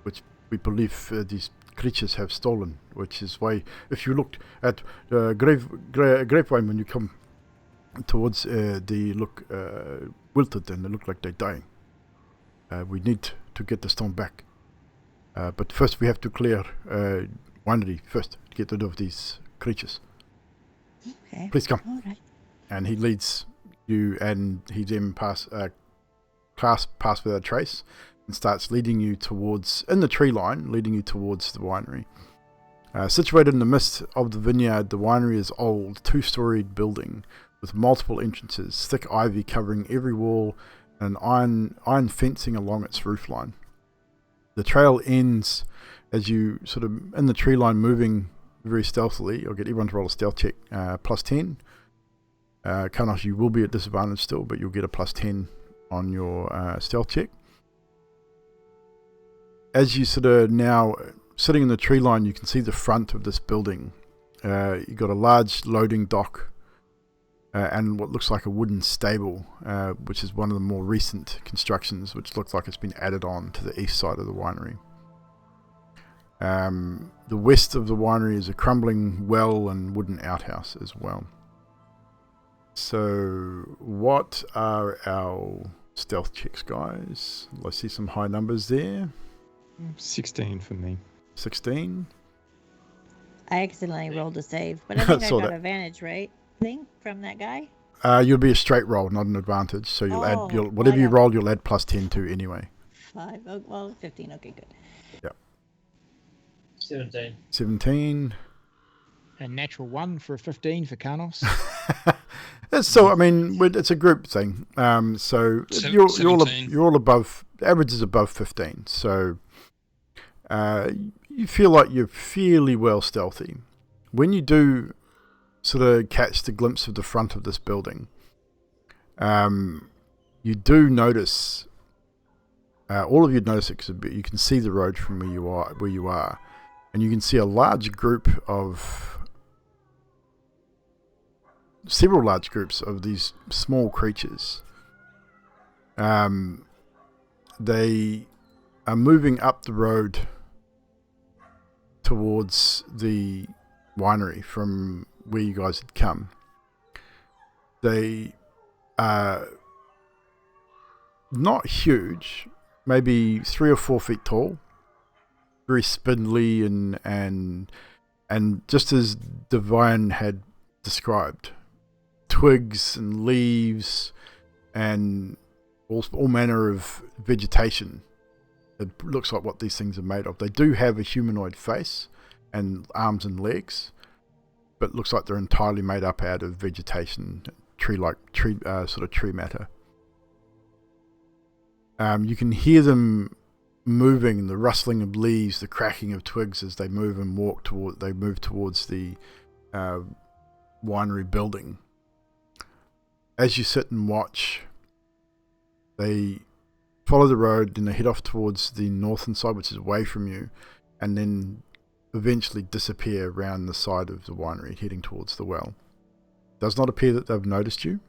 which we believe these creatures have stolen, which is why if you looked at Grapevine when you come towards they look wilted and they look like they're dying. We need to get the stone back. But first we have to clear winery first to get rid of these creatures. Okay. Please come. All right. And he leads you, and he then pass without a trace and starts leading you towards, in the tree line, leading you towards the winery. Situated in the midst of the vineyard, the winery is old, 2-storied building with multiple entrances, thick ivy covering every wall, and iron fencing along its roofline. The trail ends as you sort of in the tree line, moving very stealthily. I'll get everyone to roll a stealth check, +10. Kanos, you will be at disadvantage still, but you'll get a +10 on your stealth check. As you sort of now sitting in the tree line, you can see the front of this building. You've got a large loading dock and what looks like a wooden stable, which is one of the more recent constructions, which looks like it's been added on to the east side of the winery. The west of the winery is a crumbling well and wooden outhouse as well. So what are our stealth checks, guys? I see some high numbers there. 16 for me. 16. I accidentally rolled a save, but I think I Saw got that. advantage, right? Thing from that guy. You'll be a straight roll, not an advantage. So you'll add whatever you roll, you'll add +10 to anyway. 5. Oh, well, 15. Okay, good. 17. 17. A natural 1 for a 15 for Kanos. So I mean, it's a group thing. So you're all above. Average is above 15. So you feel like you're fairly well stealthy. When you do sort of catch the glimpse of the front of this building, you do notice. All of you notice it because you can see the road from where you are, and you can see a large group of. Several large groups of these small creatures. They are moving up the road towards the winery from where you guys had come. They are not huge, maybe 3 or 4 feet tall, very spindly and just as Divine had described. Twigs and leaves and all manner of vegetation. It looks like what these things are made of. They do have a humanoid face and arms and legs, but it looks like they're entirely made up out of vegetation, tree matter. You can hear them moving, the rustling of leaves, the cracking of twigs as they move and move towards the winery building. As you sit and watch, they follow the road and they head off towards the northern side, which is away from you, and then eventually disappear around the side of the winery, heading towards the well. Does not appear that they've noticed you,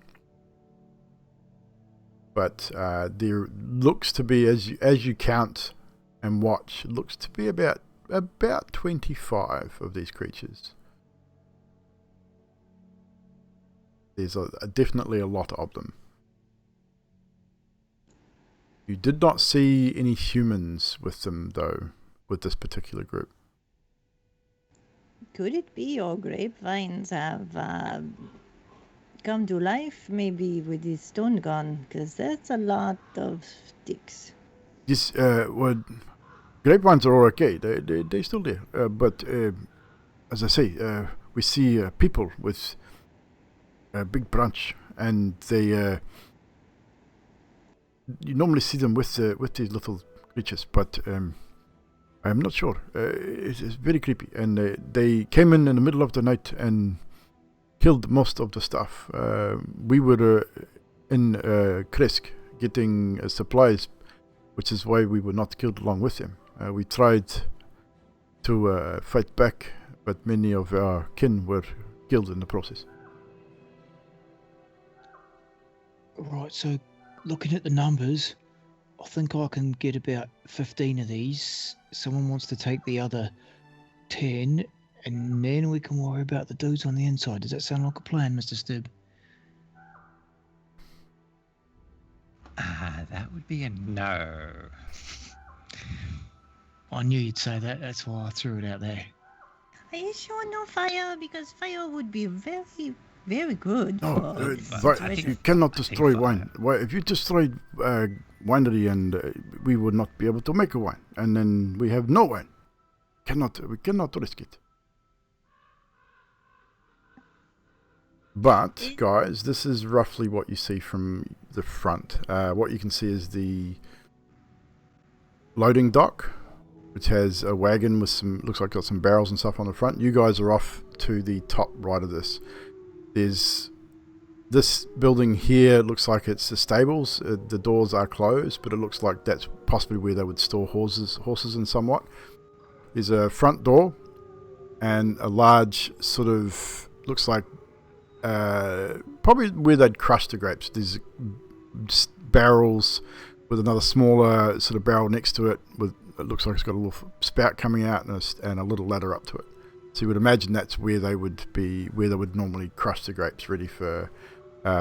but there looks to be, as you count and watch, it looks to be about 25 of these creatures. There's definitely a lot of them. You did not see any humans with them, though, with this particular group. Could it be your grapevines have come to life, maybe with this stone gun? Because that's a lot of sticks. Yes, well, grapevines are all okay. They're still there. But as I say, we see people with a big branch, and they you normally see them with these little creatures, but I'm not sure. It's very creepy, and they came in the middle of the night and killed most of the stuff. We were in Kresk getting supplies, which is why we were not killed along with them. We tried to fight back, but many of our kin were killed in the process. Right, so looking at the numbers, I think I can get about 15 of these. Someone wants to take the other 10, and then we can worry about the dudes on the inside. Does that sound like a plan, Mr. Stibb? That would be a no. I knew you'd say that. That's why I threw it out there. Are you sure no fire? Because fire would be very, very good No, for this but situation. you cannot I think destroy fire. wine. Well, if you destroy winery, and we would not be able to make a wine, and then we have no wine. We cannot risk it. But guys, this is roughly what you see from the front. What you can see is the loading dock, which has a wagon with some, looks like got some barrels and stuff on the front. You guys are off to the top right of this. There's this building here, looks like it's the stables. The doors are closed, but it looks like that's possibly where they would store horses and somewhat. There's a front door and a large sort of, looks like probably where they'd crush the grapes. There's barrels with another smaller sort of barrel next to it. With it looks like it's got a little spout coming out and a little ladder up to it. So you would imagine that's where they would normally crush the grapes, ready for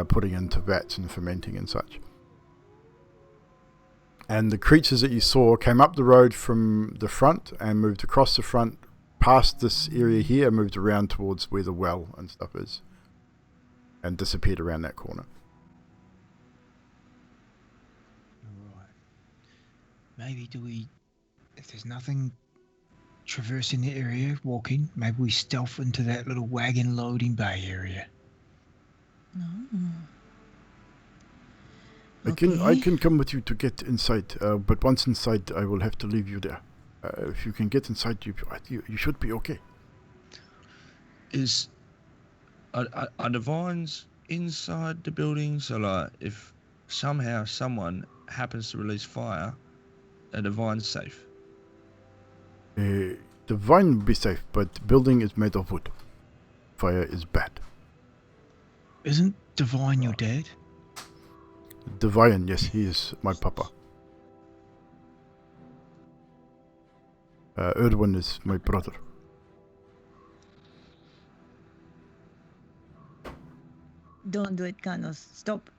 putting into vats and fermenting and such. And the creatures that you saw came up the road from the front and moved across the front, past this area here, moved around towards where the well and stuff is, and disappeared around that corner. Alright. Maybe if there's nothing traversing the area, walking, maybe we stealth into that little wagon loading bay area. I can come with you to get inside, but once inside, I will have to leave you there. If you can get inside, you should be okay. Are the vines inside the building? So, like, if somehow someone happens to release fire, are the vines safe? The vine will be safe, but the building is made of wood. Fire is bad. Isn't Divine your dad? Divine, yes, he is my papa. Erwin is my brother. Don't do it, Carlos. Stop.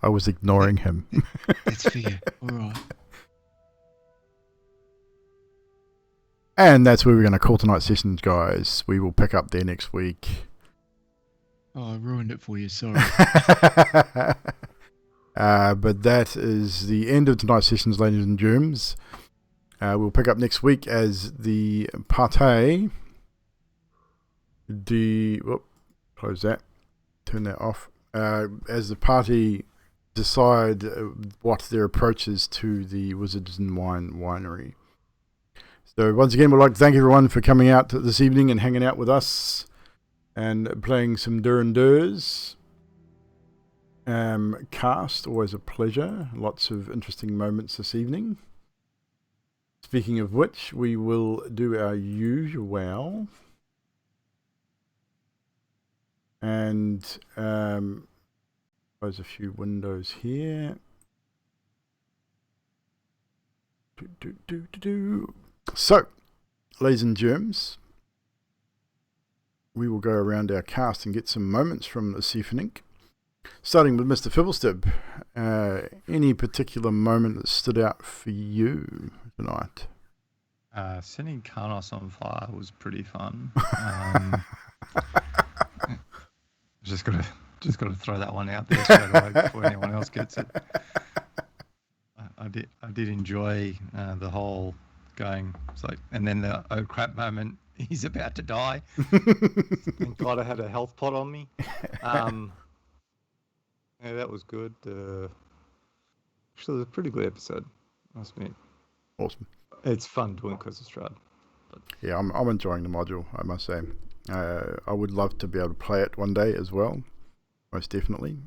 I was ignoring him. That's fair. Alright. And that's where we're going to call tonight's sessions, guys. We will pick up there next week. Oh, I ruined it for you, sorry. But that is the end of tonight's sessions, ladies and germs. We'll pick up next week as the party. Close that. Turn that off. As the party decide what their approach is to the Wizards and Wine winery. So once again, we'd like to thank everyone for coming out this evening and hanging out with us and playing some Durandurs. Cast, always a pleasure. Lots of interesting moments this evening. Speaking of which, we will do our usual. And close a few windows here. So, ladies and germs, we will go around our cast and get some moments from this evening. Starting with Mr. Fibblestib. Any particular moment that stood out for you tonight? Setting Karnos on fire was pretty fun. Just gotta throw that one out there straight away before anyone else gets it. I did enjoy the whole going. It's like, and then the oh crap moment. He's about to die. Thank God I had a health pot on me. Yeah, that was good. Actually, it was a pretty good episode. Must admit. Awesome. It's fun doing Curse of Strahd. Yeah, I'm enjoying the module, I must say. I would love to be able to play it one day as well, most definitely.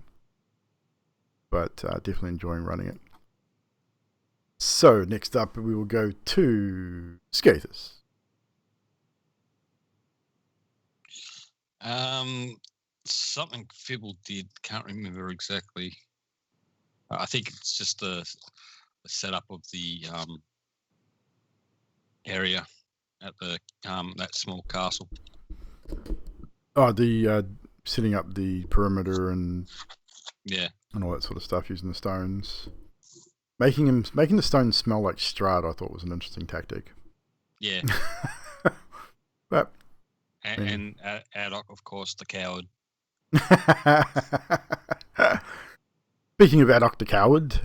But definitely enjoying running it. So, next up, we will go to Skathis. Something Fibble did, can't remember exactly. I think it's just the setup of the area at the that small castle. Oh, the setting up the perimeter and all that sort of stuff using the stones, making the stones smell like Strahd. I thought was an interesting tactic. Yeah. But and Addoc, of course, the coward. Speaking of Addoc the coward,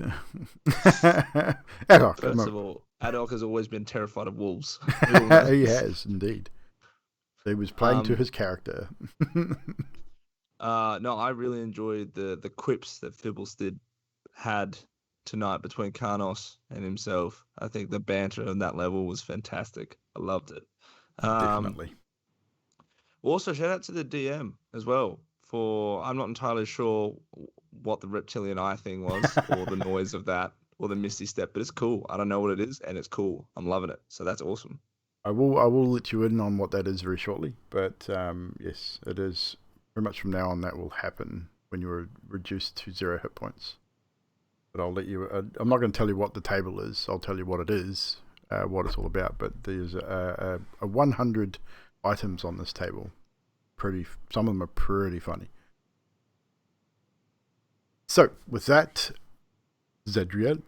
Addoc. First of all, Addoc has always been terrified of wolves. He has indeed. He was playing to his character. No, I really enjoyed the quips that Fibblestead had tonight between Karnos and himself. I think the banter on that level was fantastic. I loved it. Definitely. Also, shout out to the DM as well for, I'm not entirely sure what the reptilian eye thing was or the noise of that or the misty step, but it's cool. I don't know what it is, and it's cool. I'm loving it. So that's awesome. I will let you in on what that is very shortly, but yes, it is very much from now on that will happen when you're reduced to 0 hit points. But I'll let you. I'm not going to tell you what the table is. I'll tell you what it is, what it's all about. But there's a 100 items on this table. Some of them are pretty funny. So with that, Zadriel.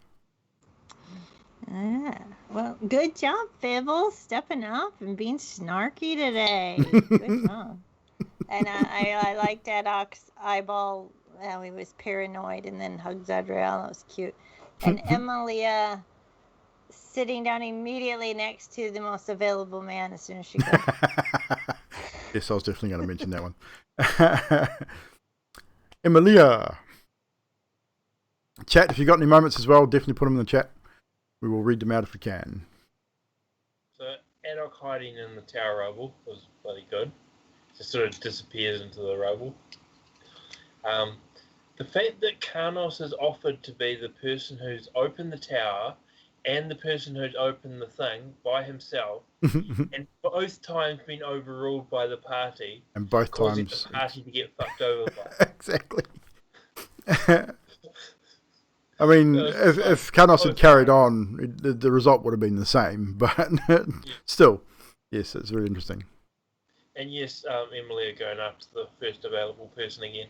Well, good job, Fibble, stepping up and being snarky today. Good job. And I liked Addoc's eyeball, how he was paranoid and then hugged Zadriel. That was cute. And Emilia sitting down immediately next to the most available man as soon as she could. Yes, I was definitely going to mention that one. Emilia. Chat, if you've got any moments as well, definitely put them in the chat. We will read them out if we can. So, Addoc hiding in the tower rubble was bloody good. Just sort of disappears into the rubble. The fact that Karnos has offered to be the person who's opened the tower and the person who's opened the thing by himself, and both times been overruled by the party, and both causing times the party to get fucked over by. Exactly. I mean, if Karnos had carried on, the result would have been the same. But still, yes, it's very interesting. And yes, Emily are going after the first available person again.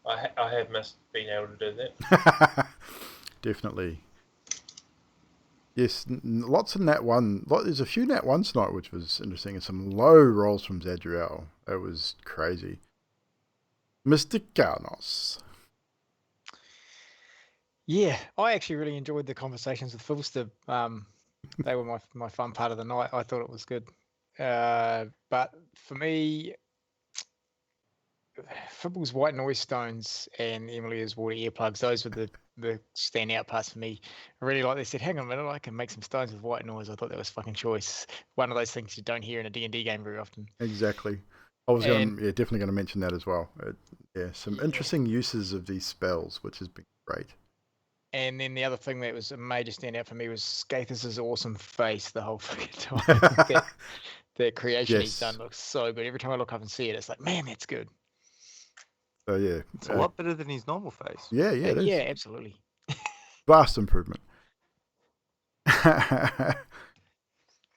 I have missed being able to do that. Definitely. Yes, lots of Nat 1. There's a few Nat 1s tonight, which was interesting, and some low rolls from Zadriel. It was crazy. Mr. Karnos. Yeah, I actually really enjoyed the conversations with Fibblestead. They were my fun part of the night. I thought it was good. But for me, Fibble's white noise stones and Emilia's water earplugs, those were the standout parts for me. I really like they said, hang on a minute, I can make some stones with white noise. I thought that was fucking choice. One of those things you don't hear in a D&D game very often. Exactly. I was definitely going to mention that as well. Some interesting uses of these spells, which has been great. And then the other thing that was a major standout for me was Skathis' awesome face the whole fucking time. The creation he's done looks so good. Every time I look up and see it, it's like, man, that's good. So yeah, it's a lot better than his normal face. Yeah, it is. Yeah, absolutely. Vast improvement.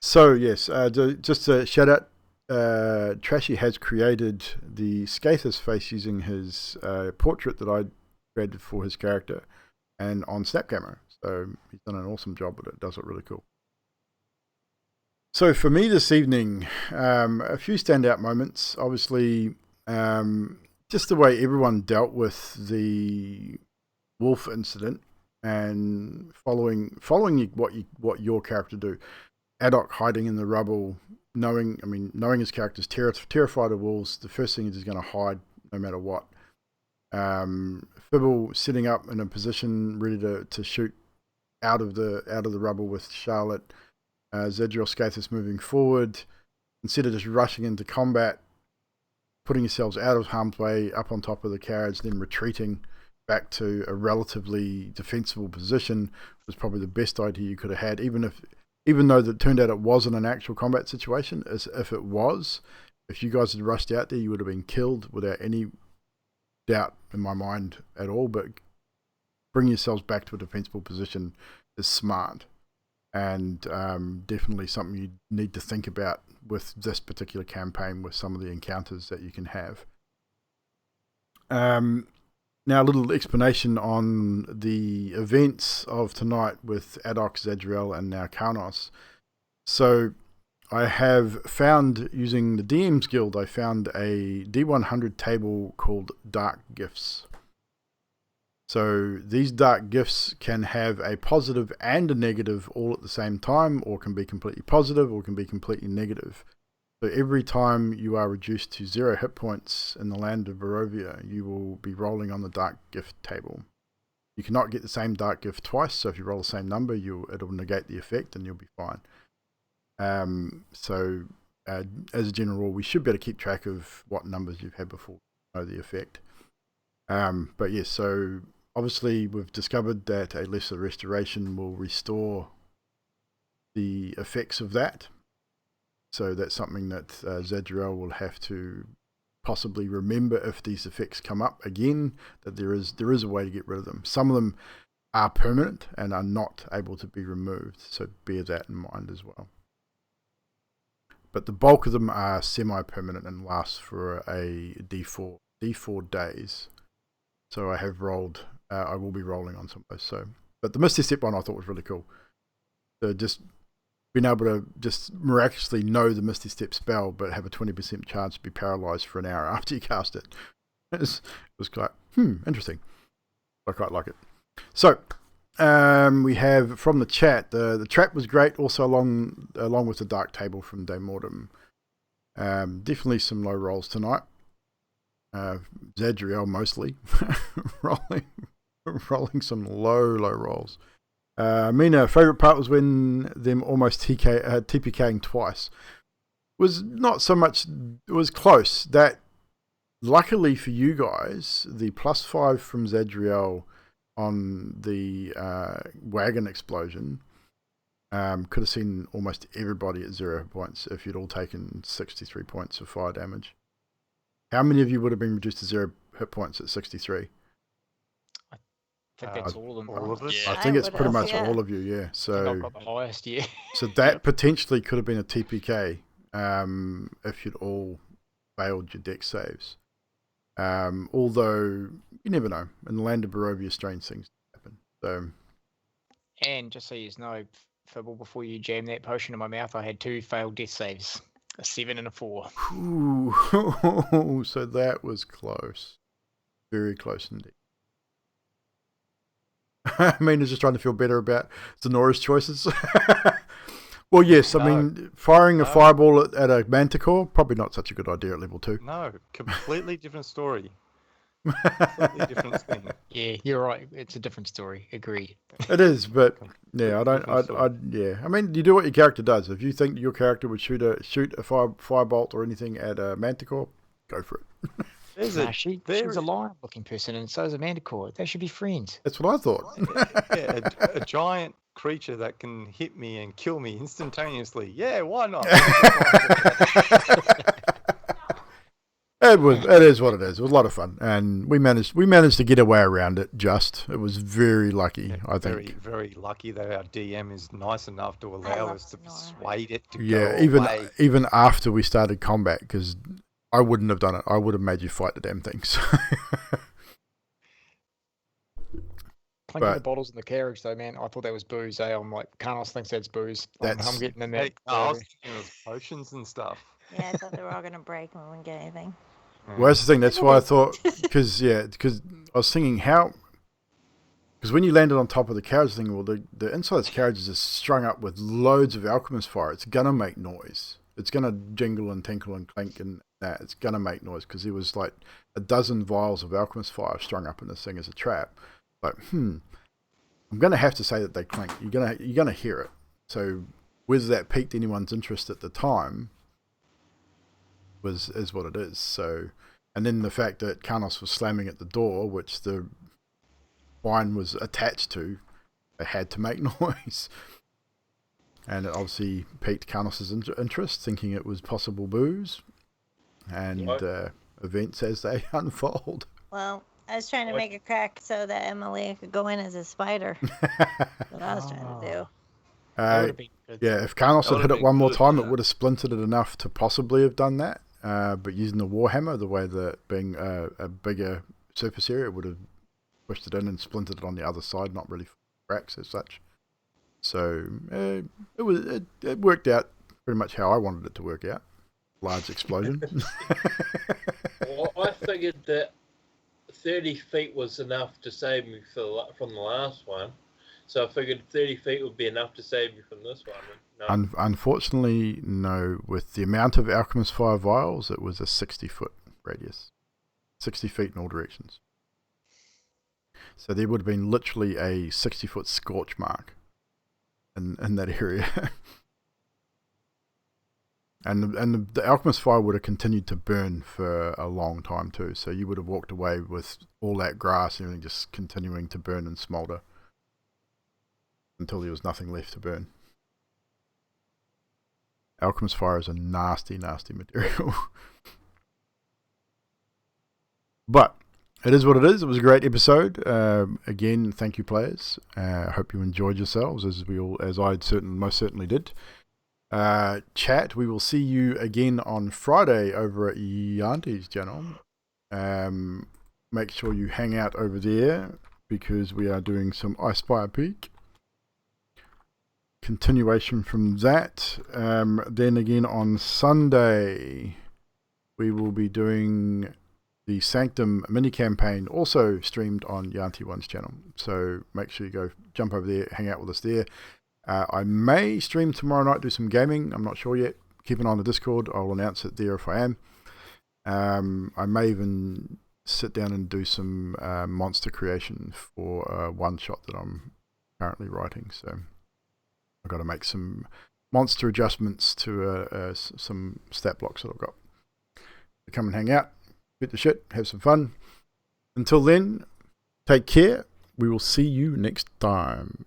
So yes, just a shout out. Trashy has created the Skathis face using his portrait that I created for his character, and on Snap Camera. So he's done an awesome job with it. Does it really cool. So for me this evening, a few standout moments. Obviously, just the way everyone dealt with the wolf incident and following what your character do. Addoc hiding in the rubble, knowing his character's terrified of wolves. The first thing is he's going to hide no matter what. Fibble sitting up in a position ready to shoot out of the rubble with Charlotte. Zadriel Skathis moving forward instead of just rushing into combat, putting yourselves out of harm's way, up on top of the carriage, then retreating back to a relatively defensible position was probably the best idea you could have had. Even though it turned out it wasn't an actual combat situation, as if it was, if you guys had rushed out there, you would have been killed without any doubt in my mind at all. But bring yourselves back to a defensible position is smart, and definitely something you need to think about with this particular campaign with some of the encounters that you can have. Now, a little explanation on the events of tonight with Adok, Zadriel, and now Karnos. So, I have found, using the DM's Guild, I found a D100 table called Dark Gifts. So, these dark gifts can have a positive and a negative all at the same time, or can be completely positive, or can be completely negative. So every time you are reduced to 0 hit points in the land of Barovia, you will be rolling on the dark gift table. You cannot get the same dark gift twice, so if you roll the same number, it'll negate the effect and you'll be fine. So as a general rule, we should be able to keep track of what numbers you've had before to know the effect. But yes, so obviously we've discovered that a lesser restoration will restore the effects of that. So that's something that Zadriel will have to possibly remember if these effects come up again, that there is a way to get rid of them. Some of them are permanent and are not able to be removed, so bear that in mind as well. But the bulk of them are semi-permanent and last for a D4 days. So I have rolled, I will be rolling on some of those. So, but the Misty Step one I thought was really cool. So just being able to just miraculously know the Misty Step spell, but have a 20% chance to be paralyzed for an hour after you cast it. It was quite, interesting. I quite like it. So, we have from the chat, the trap was great, also along with the dark table from Daemortem. Definitely some low rolls tonight. Zadriel mostly, rolling some low rolls. Mina, favourite part was when them almost TPKing twice. Was not so much, it was close. That, luckily for you guys, the +5 from Zadriel on the wagon explosion could have seen almost everybody at 0 points if you'd all taken 63 points of fire damage. How many of you would have been reduced to 0 hit points at 63? I think that's all of them. All of us? Yeah. I think it's pretty much yeah. all of you, yeah. I think So I've got the highest, yeah. So that potentially could have been a TPK if you'd all failed your deck saves. Although, you never know. In the land of Barovia, strange things happen. So, And just so you know, Fibble, before you jam that potion in my mouth, I had 2 failed death saves. A 7 and a 4. whew, so that was close. Very close indeed. I mean, just trying to feel better about Zenora's choices. Well, yes, I mean, firing a fireball at a manticore, probably not such a good idea at level 2. No, completely different story. Completely different thing. Yeah, you're right. It's a different story. Agreed. It is, but yeah, Different I mean, you do what your character does. If you think your character would shoot a firebolt or anything at a manticore, go for it. She's a lion-looking person, and so is a manticore. They should be friends. That's what I thought. Yeah, a giant creature that can hit me and kill me instantaneously. Yeah, why not? It is what it is. It was a lot of fun, and we managed to get our way around it. It was very lucky, I think. Very, very lucky that our DM is nice enough to allow us to persuade it to Yeah, go away. even after we started combat, because I wouldn't have done it. I would have made you fight the damn things. Clinking the bottles in the carriage, though, man. I thought that was booze. I'm like, Carlos thinks that's booze. I'm getting in that. I was thinking of potions and stuff. Yeah, I thought they were all gonna break and we wouldn't get anything. Well, that's the thing. That's why I thought, because I was thinking because when you landed on top of the carriage thing, well, the inside of the carriage is just strung up with loads of alchemist fire. It's gonna make noise. It's gonna jingle and tinkle and clink and that. It's gonna make noise because there was like a dozen vials of alchemist fire strung up in this thing as a trap. Like, I'm gonna have to say that they clink. You're gonna hear it. So whether that piqued anyone's interest at the time is what it is. So, and then the fact that Karnos was slamming at the door, which the wine was attached to, it had to make noise. And it obviously piqued Karnos' interest, thinking it was possible booze and events as they unfold. Well, I was trying to make a crack so that Emily could go in as a spider. That's what I was trying to do. That would have been good. Yeah, if Karnos That had would've hit it been one more good, time, yeah. it would have splintered it enough to possibly have done that. But using the Warhammer, the way that being a bigger surface area, it would have pushed it in and splintered it on the other side, not really cracks as such. So it worked out pretty much how I wanted it to work out. Large explosion. Well, I figured that 30 feet was enough to save me from the last one. So I figured 30 feet would be enough to save me from this one. No. Unfortunately, no. With the amount of Alchemist Fire vials, it was a 60-foot radius. 60 feet in all directions. So there would have been literally a 60-foot scorch mark in that area. And the Alchemist Fire would have continued to burn for a long time too. So you would have walked away with all that grass and everything just continuing to burn and smolder until there was nothing left to burn. Alchemist Fire is a nasty, nasty material. But it is what it is. It was a great episode. Again, thank you, players. I hope you enjoyed yourselves as I most certainly did. Chat, we will see you again on Friday over at Yanti's channel. Make sure you hang out over there because we are doing some I Spy a Peak. Continuation from that. Then again on Sunday, we will be doing the Sanctum mini campaign, also streamed on Yanti1's channel. So make sure you go jump over there, hang out with us there. I may stream tomorrow night, do some gaming. I'm not sure yet. Keep an eye on the Discord. I'll announce it there if I am. I may even sit down and do some monster creation for a one-shot that I'm currently writing. So I've got to make some monster adjustments to some stat blocks that I've got. So come and hang out, shoot the shit, have some fun. Until then, take care. We will see you next time.